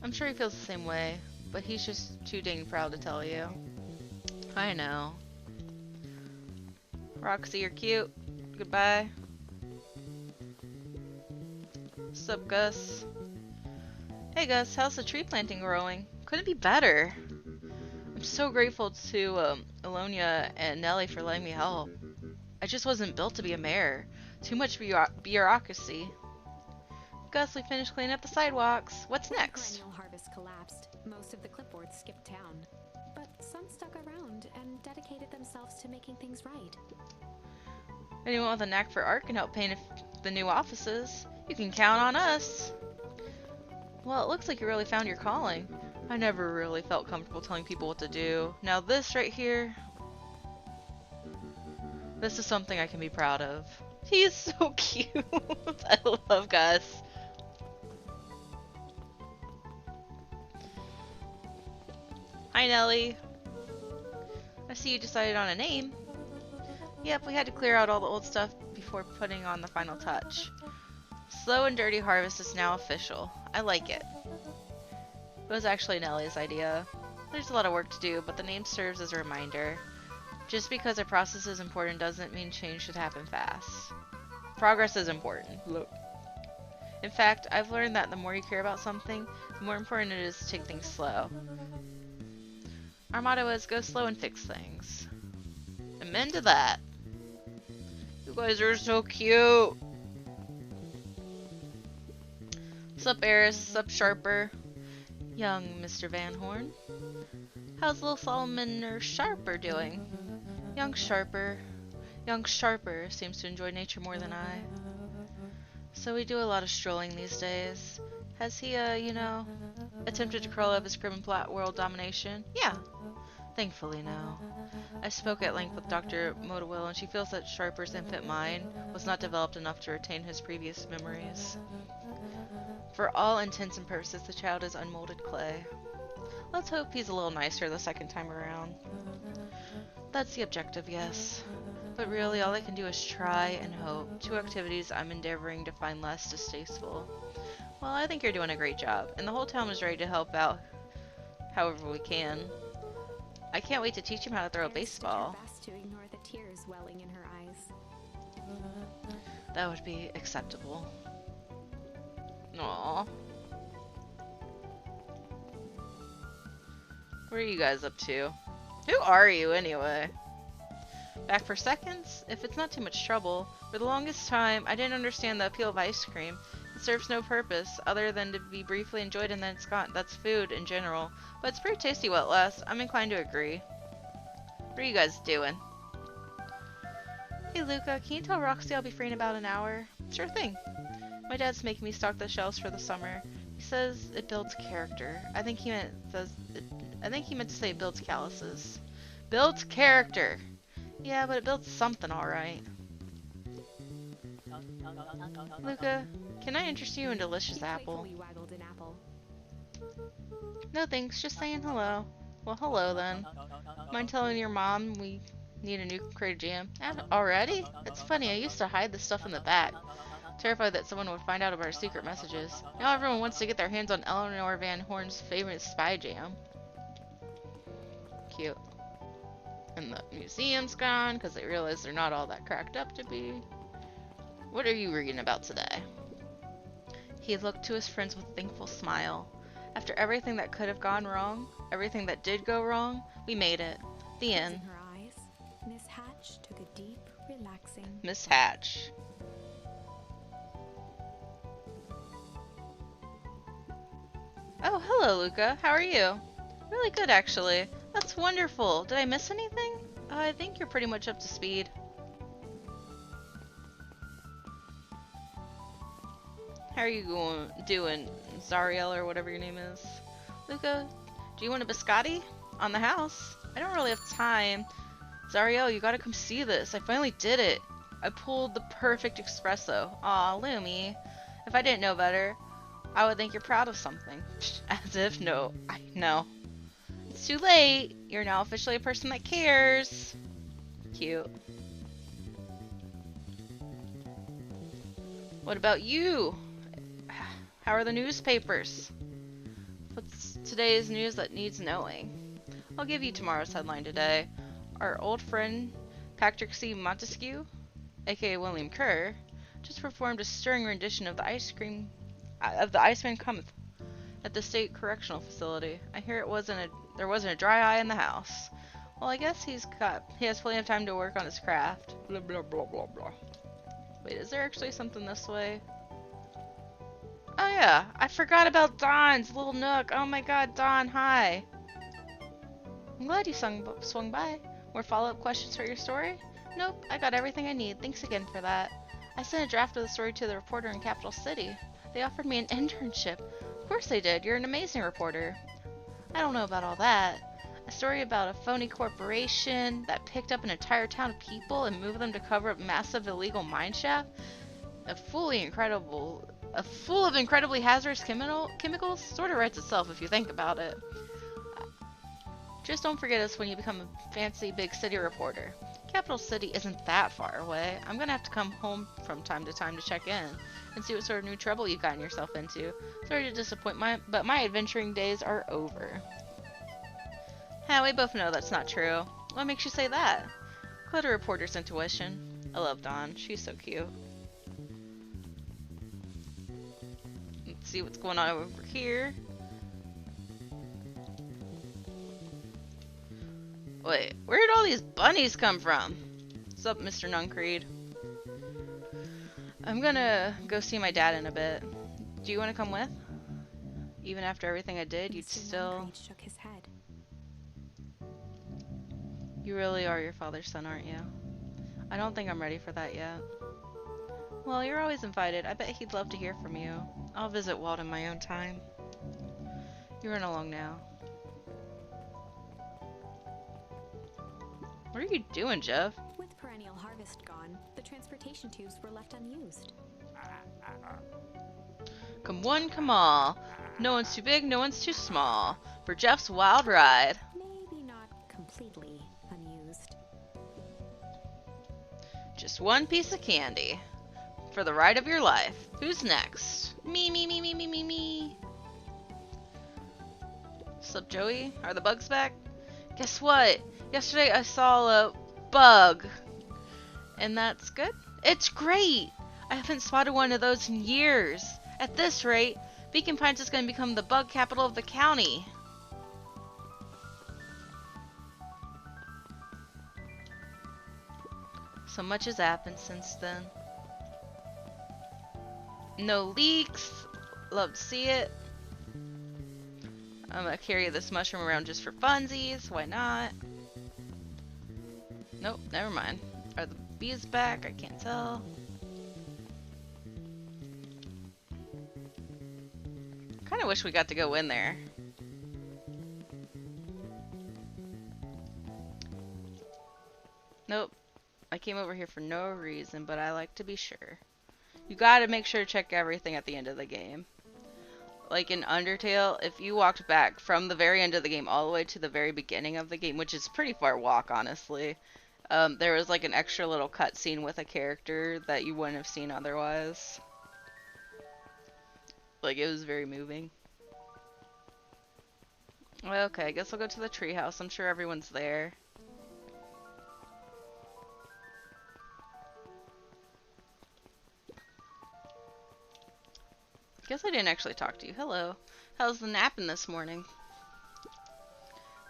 I'm sure he feels the same way, but he's just too dang proud to tell you. I know. Roxy, you're cute. Goodbye. Sup, Gus? Hey, Gus, how's the tree planting growing? Couldn't be better. I'm so grateful to Elonia and Nelly for letting me help. I just wasn't built to be a mayor. Too much bureaucracy. Gus, we finished cleaning up the sidewalks. What's next? Perennial harvest collapsed. Most of the clipboards skipped town. But some stuck around and dedicated themselves to making things right. Anyone with a knack for art can help paint the new offices. You can count on us. Well, it looks like you really found your calling. I never really felt comfortable telling people what to do. Now this right here, this is something I can be proud of. He's so cute. I love Gus. Hi, Nelly. I see you decided on a name. Yep, we had to clear out all the old stuff before putting on the final touch. Slow and Dirty Harvest is now official. I like it. It was actually Nelly's idea. There's a lot of work to do, but the name serves as a reminder. Just because a process is important doesn't mean change should happen fast. Progress is important. Look. In fact, I've learned that the more you care about something, the more important it is to take things slow. Our motto is go slow and fix things. Amen to that. You guys are so cute. Sup, Eris? Sup, Sharper? Young Mr. Van Horn. How's little Solomon or Sharper doing? Young Sharper seems to enjoy nature more than I. So we do a lot of strolling these days. Has he, attempted to curl up his crib and plot world domination? Yeah. Thankfully, no. I spoke at length with Dr. Motowell, and she feels that Sharper's infant mind was not developed enough to retain his previous memories. For all intents and purposes, the child is unmolded clay. Let's hope he's a little nicer the second time around. That's the objective, yes. But really, all I can do is try and hope. 2 activities I'm endeavoring to find less distasteful. Well, I think you're doing a great job, and the whole town is ready to help out however we can. I can't wait to teach him how to throw a baseball. Best to ignore the tears welling in her eyes. That would be acceptable. Aww. What are you guys up to? Who are you, anyway? Back for seconds? If it's not too much trouble. For the longest time, I didn't understand the appeal of ice cream. It serves no purpose, other than to be briefly enjoyed and then it's gone. That's food, in general. But it's pretty tasty while it lasts. I'm inclined to agree. What are you guys doing? Hey, Luca, can you tell Roxy I'll be free in about an hour? Sure thing. My dad's making me stock the shelves for the summer. He says it builds character. I think he meant to say it builds calluses. Builds character! Yeah, but it builds something alright. Luca, can I interest you in a delicious apple? Waggled an apple. No thanks, just saying hello. Well, hello then. Mind telling your mom we need a new crate of jam? Already? It's funny, I used to hide the stuff in the back. Terrified that someone would find out about our secret messages. Now everyone wants to get their hands on Eleanor Van Horn's favorite spy jam. Cute. And the museum's gone because they realize they're not all that cracked up to be. What are you reading about today? He looked to his friends with a thankful smile. After everything that could have gone wrong, everything that did go wrong, we made it. The end. In her eyes, Miss Hatch took a deep, relaxing. Miss Hatch. Oh, hello, Luca. How are you? Really good, actually. That's wonderful. Did I miss anything? I think you're pretty much up to speed. How are you doing, Zariel, or whatever your name is? Luca, do you want a biscotti? On the house? I don't really have time. Zariel, you gotta come see this. I finally did it. I pulled the perfect espresso. Aw, Lumi. If I didn't know better, I would think you're proud of something. As if, no. I know. It's too late. You're now officially a person that cares. Cute. What about you? How are the newspapers? What's today's news that needs knowing? I'll give you tomorrow's headline today. Our old friend Patrick C. Montesquieu, aka William Kerr, just performed a stirring rendition of the Iceman Cometh at the state correctional facility. I hear there wasn't a dry eye in the house. Well, I guess he has plenty of time to work on his craft. Blah blah blah blah blah. Wait, is there actually something this way? Oh yeah, I forgot about Don's little nook. Oh my god, Don, hi. I'm glad you swung by. More follow-up questions for your story? Nope, I got everything I need. Thanks again for that. I sent a draft of the story to the reporter in Capital City. They offered me an internship. Of course they did. You're an amazing reporter. I don't know about all that. A story about a phony corporation that picked up an entire town of people and moved them to cover up massive illegal mine shaft? Full of incredibly hazardous chemicals sort of writes itself if you think about it. Just don't forget us when you become a fancy big city reporter. Capital City isn't that far away. I'm gonna have to come home from time to time to check in and see what sort of new trouble you've gotten yourself into. Sorry to disappoint but my adventuring days are over. Yeah, we both know that's not true. What makes you say that? Quite a reporter's intuition. I love Dawn. She's so cute. Let's see what's going on over here. Wait, where did all these bunnies come from? What's up, Mr. Nuncreed? I'm gonna go see my dad in a bit. Do you want to come with? Even after everything I did, you'd Mr. still... Nuncreed shook his head. You really are your father's son, aren't you? I don't think I'm ready for that yet. Well, you're always invited. I bet he'd love to hear from you. I'll visit Walt in my own time. You run along now. What are you doing, Jeff? With perennial harvest gone, the transportation tubes were left unused. Come one, come all. No one's too big, no one's too small. For Jeff's wild ride. Maybe not completely unused. Just one piece of candy. For the ride of your life. Who's next? Me, me, me, me, me, me, me. Sup, Joey? Are the bugs back? Guess what? Yesterday I saw a bug. And that's good? It's great! I haven't spotted one of those in years. At this rate, Beacon Pines is going to become the bug capital of the county. So much has happened since then. No leaks. Love to see it. I'm gonna carry this mushroom around just for funsies. Why not? Nope, never mind. Are the bees back? I can't tell. Kinda wish we got to go in there. Nope. I came over here for no reason, but I like to be sure. You gotta make sure to check everything at the end of the game. Like in Undertale, if you walked back from the very end of the game all the way to the very beginning of the game, which is a pretty far walk, honestly, there was like an extra little cutscene with a character that you wouldn't have seen otherwise. Like, it was very moving. Okay, I guess I'll go to the treehouse. I'm sure everyone's there. Guess I didn't actually talk to you. Hello. How's the napping this morning?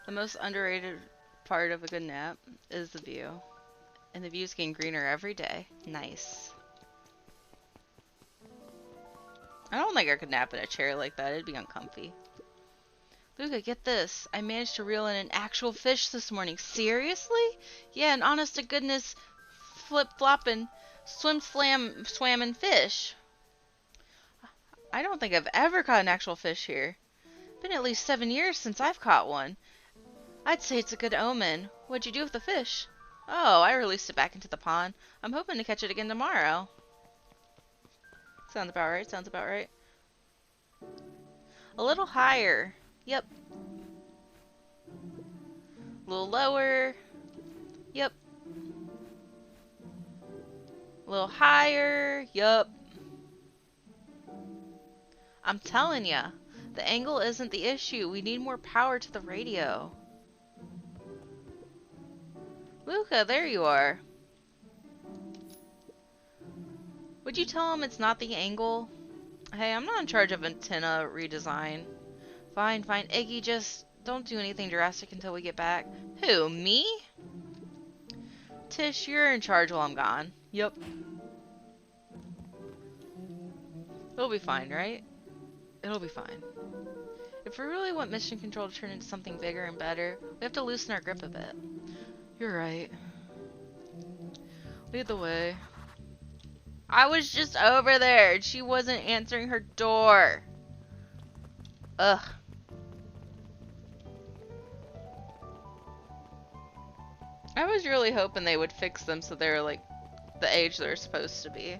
The most underrated part of a good nap is the view. And the view's getting greener every day. Nice. I don't think I could nap in a chair like that. It'd be uncomfy. Luca, get this. I managed to reel in an actual fish this morning. Seriously? Yeah, an honest to goodness flip-flopping, swam-in fish. I don't think I've ever caught an actual fish here. Been at least 7 years since I've caught one. I'd say it's a good omen. What'd you do with the fish? Oh, I released it back into the pond. I'm hoping to catch it again tomorrow. Sounds about right, sounds about right. A little higher. Yep. A little lower. Yep. A little higher. Yup. I'm telling ya, the angle isn't the issue. We need more power to the radio. Luca, there you are. Would you tell him it's not the angle? Hey, I'm not in charge of antenna redesign. Fine, fine. Iggy, just don't do anything drastic until we get back. Who, me? Tish, you're in charge while I'm gone. Yep. It'll be fine, right? It'll be fine. If we really want Mission Control to turn into something bigger and better, we have to loosen our grip a bit. You're right. Lead the way. I was just over there and she wasn't answering her door. Ugh. I was really hoping they would fix them so they're like the age they're supposed to be.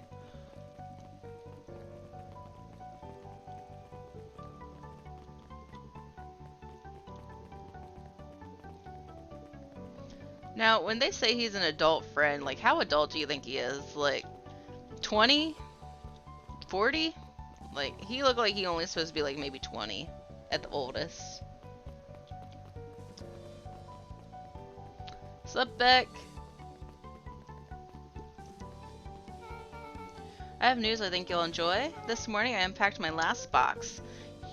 Now, when they say he's an adult friend, like, how adult do you think he is? Like, 20? 40? Like, he looked like he only supposed to be, like, maybe 20 at the oldest. Sup, Beck? I have news I think you'll enjoy. This morning I unpacked my last box.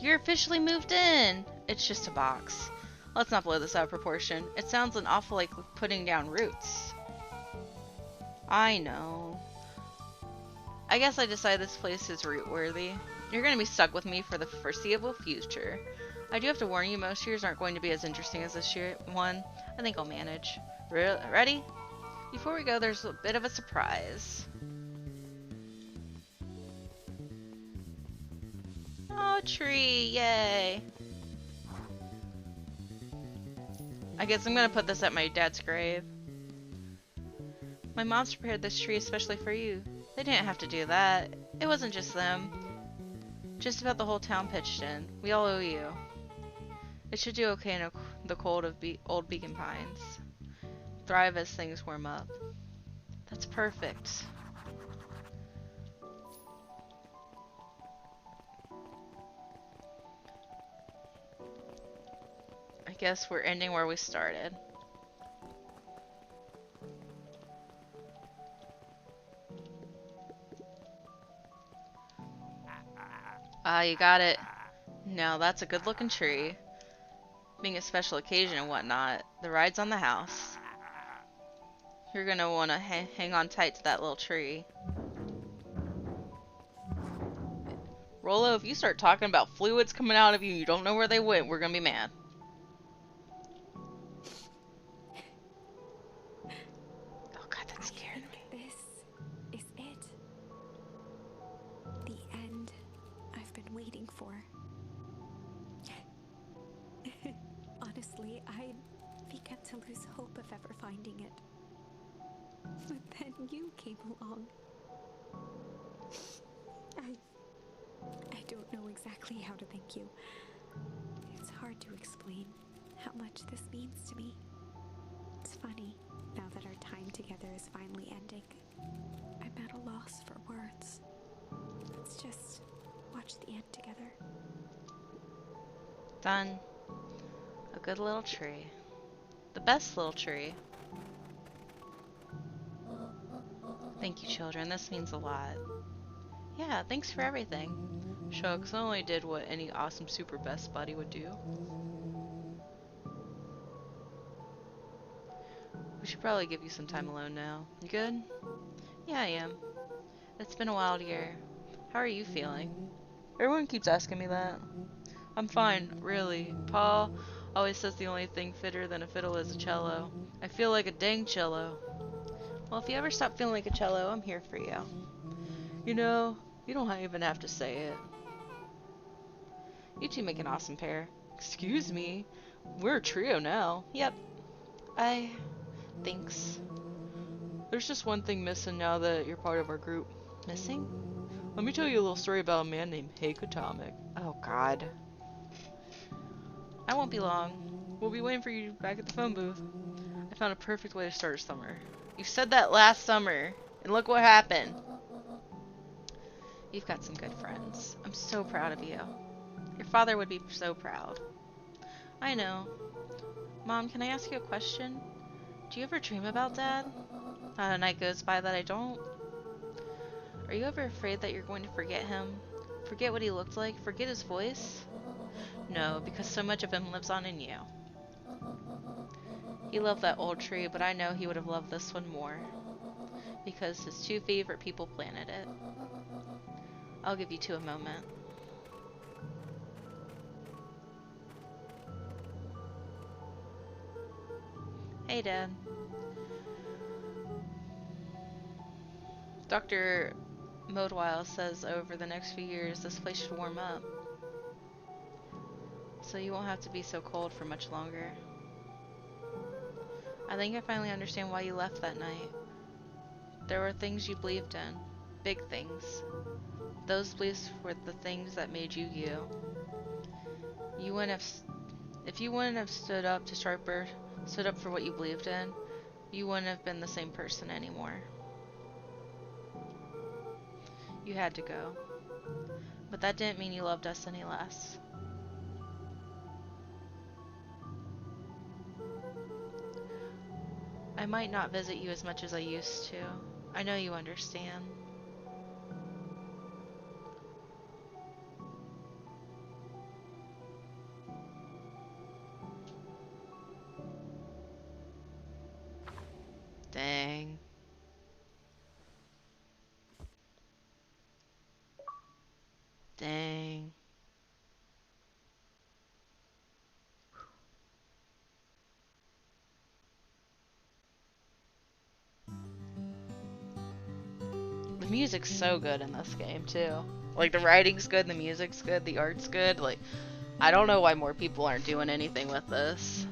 You're officially moved in! It's just a box. Let's not blow this out of proportion. It sounds an awful like putting down roots. I know. I guess I decided this place is root-worthy. You're gonna be stuck with me for the foreseeable future. I do have to warn you, most years aren't going to be as interesting as this year one. I think I'll manage. Ready? Before we go, there's a bit of a surprise. Oh, tree! Yay! I guess I'm gonna put this at my dad's grave. My mom's prepared this tree especially for you. They didn't have to do that. It wasn't just them. Just about the whole town pitched in. We all owe you. It should do okay in the cold of old Beacon Pines. Thrive as things warm up. That's perfect. I guess we're ending where we started. Ah, you got it. Now that's a good looking tree. Being a special occasion and whatnot, the ride's on the house. You're gonna want to hang on tight to that little tree. Rolo, if you start talking about fluids coming out of you and you don't know where they went, we're gonna be mad. Oh god, that scared me. This is it. The end I've been waiting for. Honestly, I began to lose hope of ever finding it. But then you came along. I don't know exactly how to thank you. It's hard to explain how much this means to me. It's funny, now that our time together is finally ending, I'm at a loss for words. It's just watch the end together. Done. A good little tree. The best little tree. Thank you, children. This means a lot. Yeah, thanks for everything. Shucks, I only did what any awesome super best buddy would do. We should probably give you some time alone now. You good? Yeah, I am. It's been a wild year. How are you feeling? Everyone keeps asking me that. I'm fine, really. Pa always says the only thing fitter than a fiddle is a cello. I feel like a dang cello. Well, if you ever stop feeling like a cello, I'm here for you. You know, you don't even have to say it. You two make an awesome pair. Excuse me? We're a trio now. Yep. Thanks. There's just one thing missing now that you're part of our group. Missing? Let me tell you a little story about a man named Hake Atomic. Oh, God. I won't be long. We'll be waiting for you back at the phone booth. I found a perfect way to start a summer. You said that last summer, and look what happened. You've got some good friends. I'm so proud of you. Your father would be so proud. I know. Mom, can I ask you a question? Do you ever dream about Dad? Not a night goes by that I don't. Are you ever afraid that you're going to forget him? Forget what he looked like? Forget his voice? No, because so much of him lives on in you. He loved that old tree, but I know he would have loved this one more. Because his two favorite people planted it. I'll give you two a moment. Hey, Dad. Dr. Modewile says over the next few years this place should warm up. So you won't have to be so cold for much longer. I think I finally understand why you left that night. There were things you believed in. Big things. Those beliefs were the things that made you you. If you wouldn't have stood up to Sharper, stood up for what you believed in, you wouldn't have been the same person anymore. You had to go. But that didn't mean you loved us any less. I might not visit you as much as I used to. I know you understand. Dang. Dang. The music's so good in this game too. Like the writing's good, the music's good, the art's good. Like I don't know why more people aren't doing anything with this.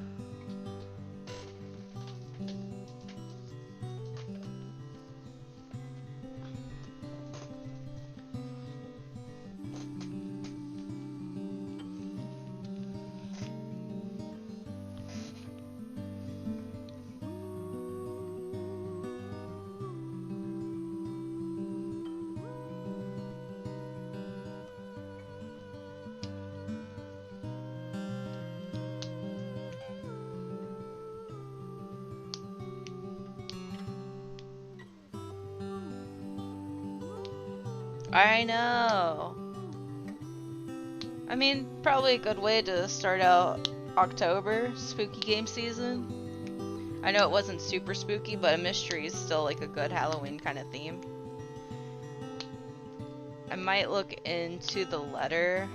I know. I mean, probably a good way to start out October, spooky game season. I know it wasn't super spooky, but a mystery is still like a good Halloween kind of theme. I might look into the letter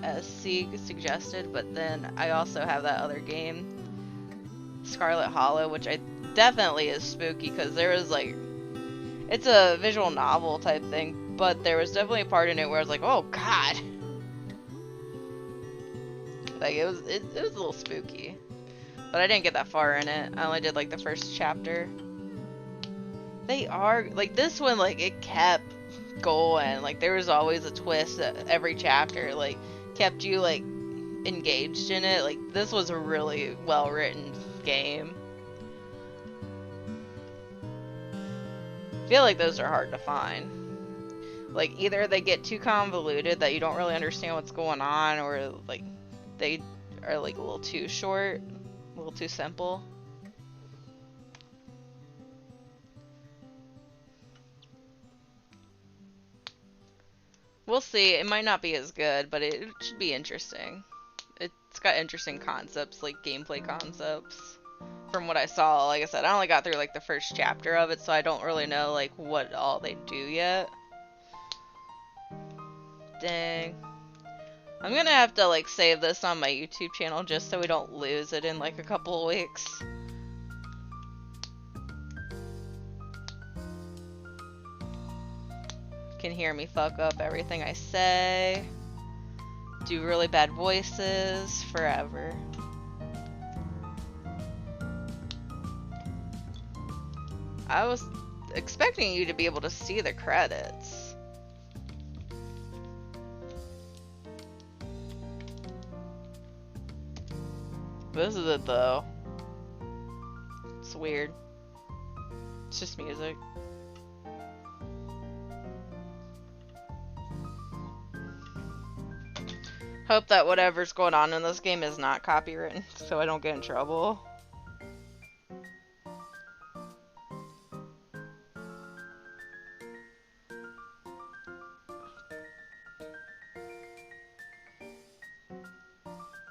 as Sieg suggested, but then I also have that other game, Scarlet Hollow, which I definitely is spooky because there was like, it's a visual novel type thing. But there was definitely a part in it where I was like, oh god. Like it was a little spooky. But I didn't get that far in it. I only did like the first chapter. They are like this one, like it kept going. Like there was always a twist at every chapter, like kept you like engaged in it. Like this was a really well written game. I feel like those are hard to find. Like, either they get too convoluted that you don't really understand what's going on, or, like, they are, like, a little too short, a little too simple. We'll see. It might not be as good, but it should be interesting. It's got interesting concepts, like gameplay concepts. From what I saw, like I said, I only got through like the first chapter of it, so I don't really know like what all they do yet. Dang. I'm gonna have to like save this on my YouTube channel just so we don't lose it in like a couple of weeks. Can hear me fuck up everything I say. Do really bad voices forever. I was expecting you to be able to see the credits. This is it though. It's weird. It's just music. Hope that whatever's going on in this game is not copywritten, so I don't get in trouble.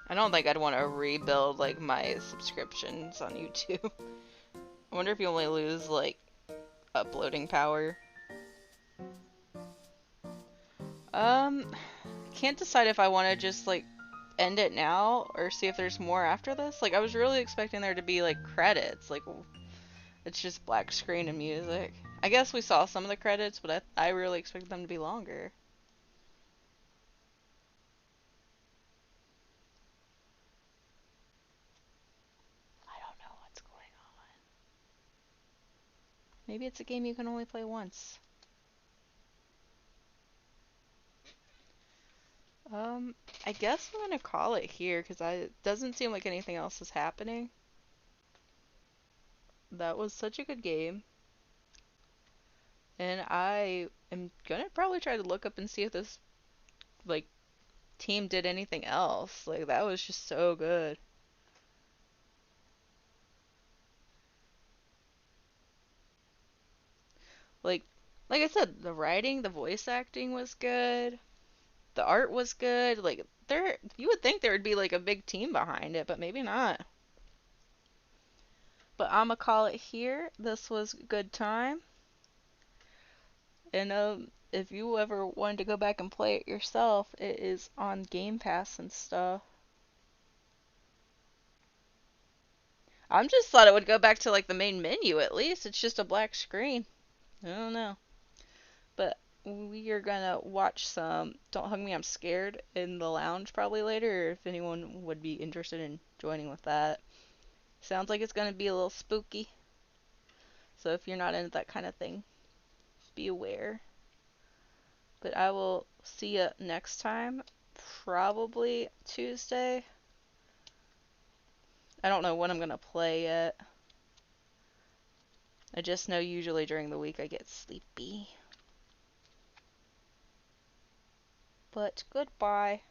I don't think I'd want to rebuild like my subscriptions on YouTube. I wonder if you only lose like uploading power. Can't decide if I want to just like end it now or see if there's more after this. Like I was really expecting there to be like credits. Like it's just black screen and music. I guess we saw some of the credits, but I really expected them to be longer. I don't know what's going on. Maybe it's a game you can only play once. I guess I'm gonna call it here because it doesn't seem like anything else is happening. That was such a good game. And I am gonna probably try to look up and see if this, like, team did anything else. Like, that was just so good. Like, like I said, the writing, the voice acting was good. The art was good. Like, you would think there would be, like, a big team behind it, but maybe not. But I'ma call it here. This was a good time. And if you ever wanted to go back and play it yourself, it is on Game Pass and stuff. I'm just thought it would go back to like the main menu at least. It's just a black screen. I don't know. But we are gonna watch some Don't Hug Me, I'm Scared in the lounge probably later, if anyone would be interested in joining with that. Sounds like it's gonna be a little spooky. So if you're not into that kind of thing, be aware. But I will see you next time, probably Tuesday. I don't know when I'm gonna play yet. I just know usually during the week I get sleepy. But goodbye.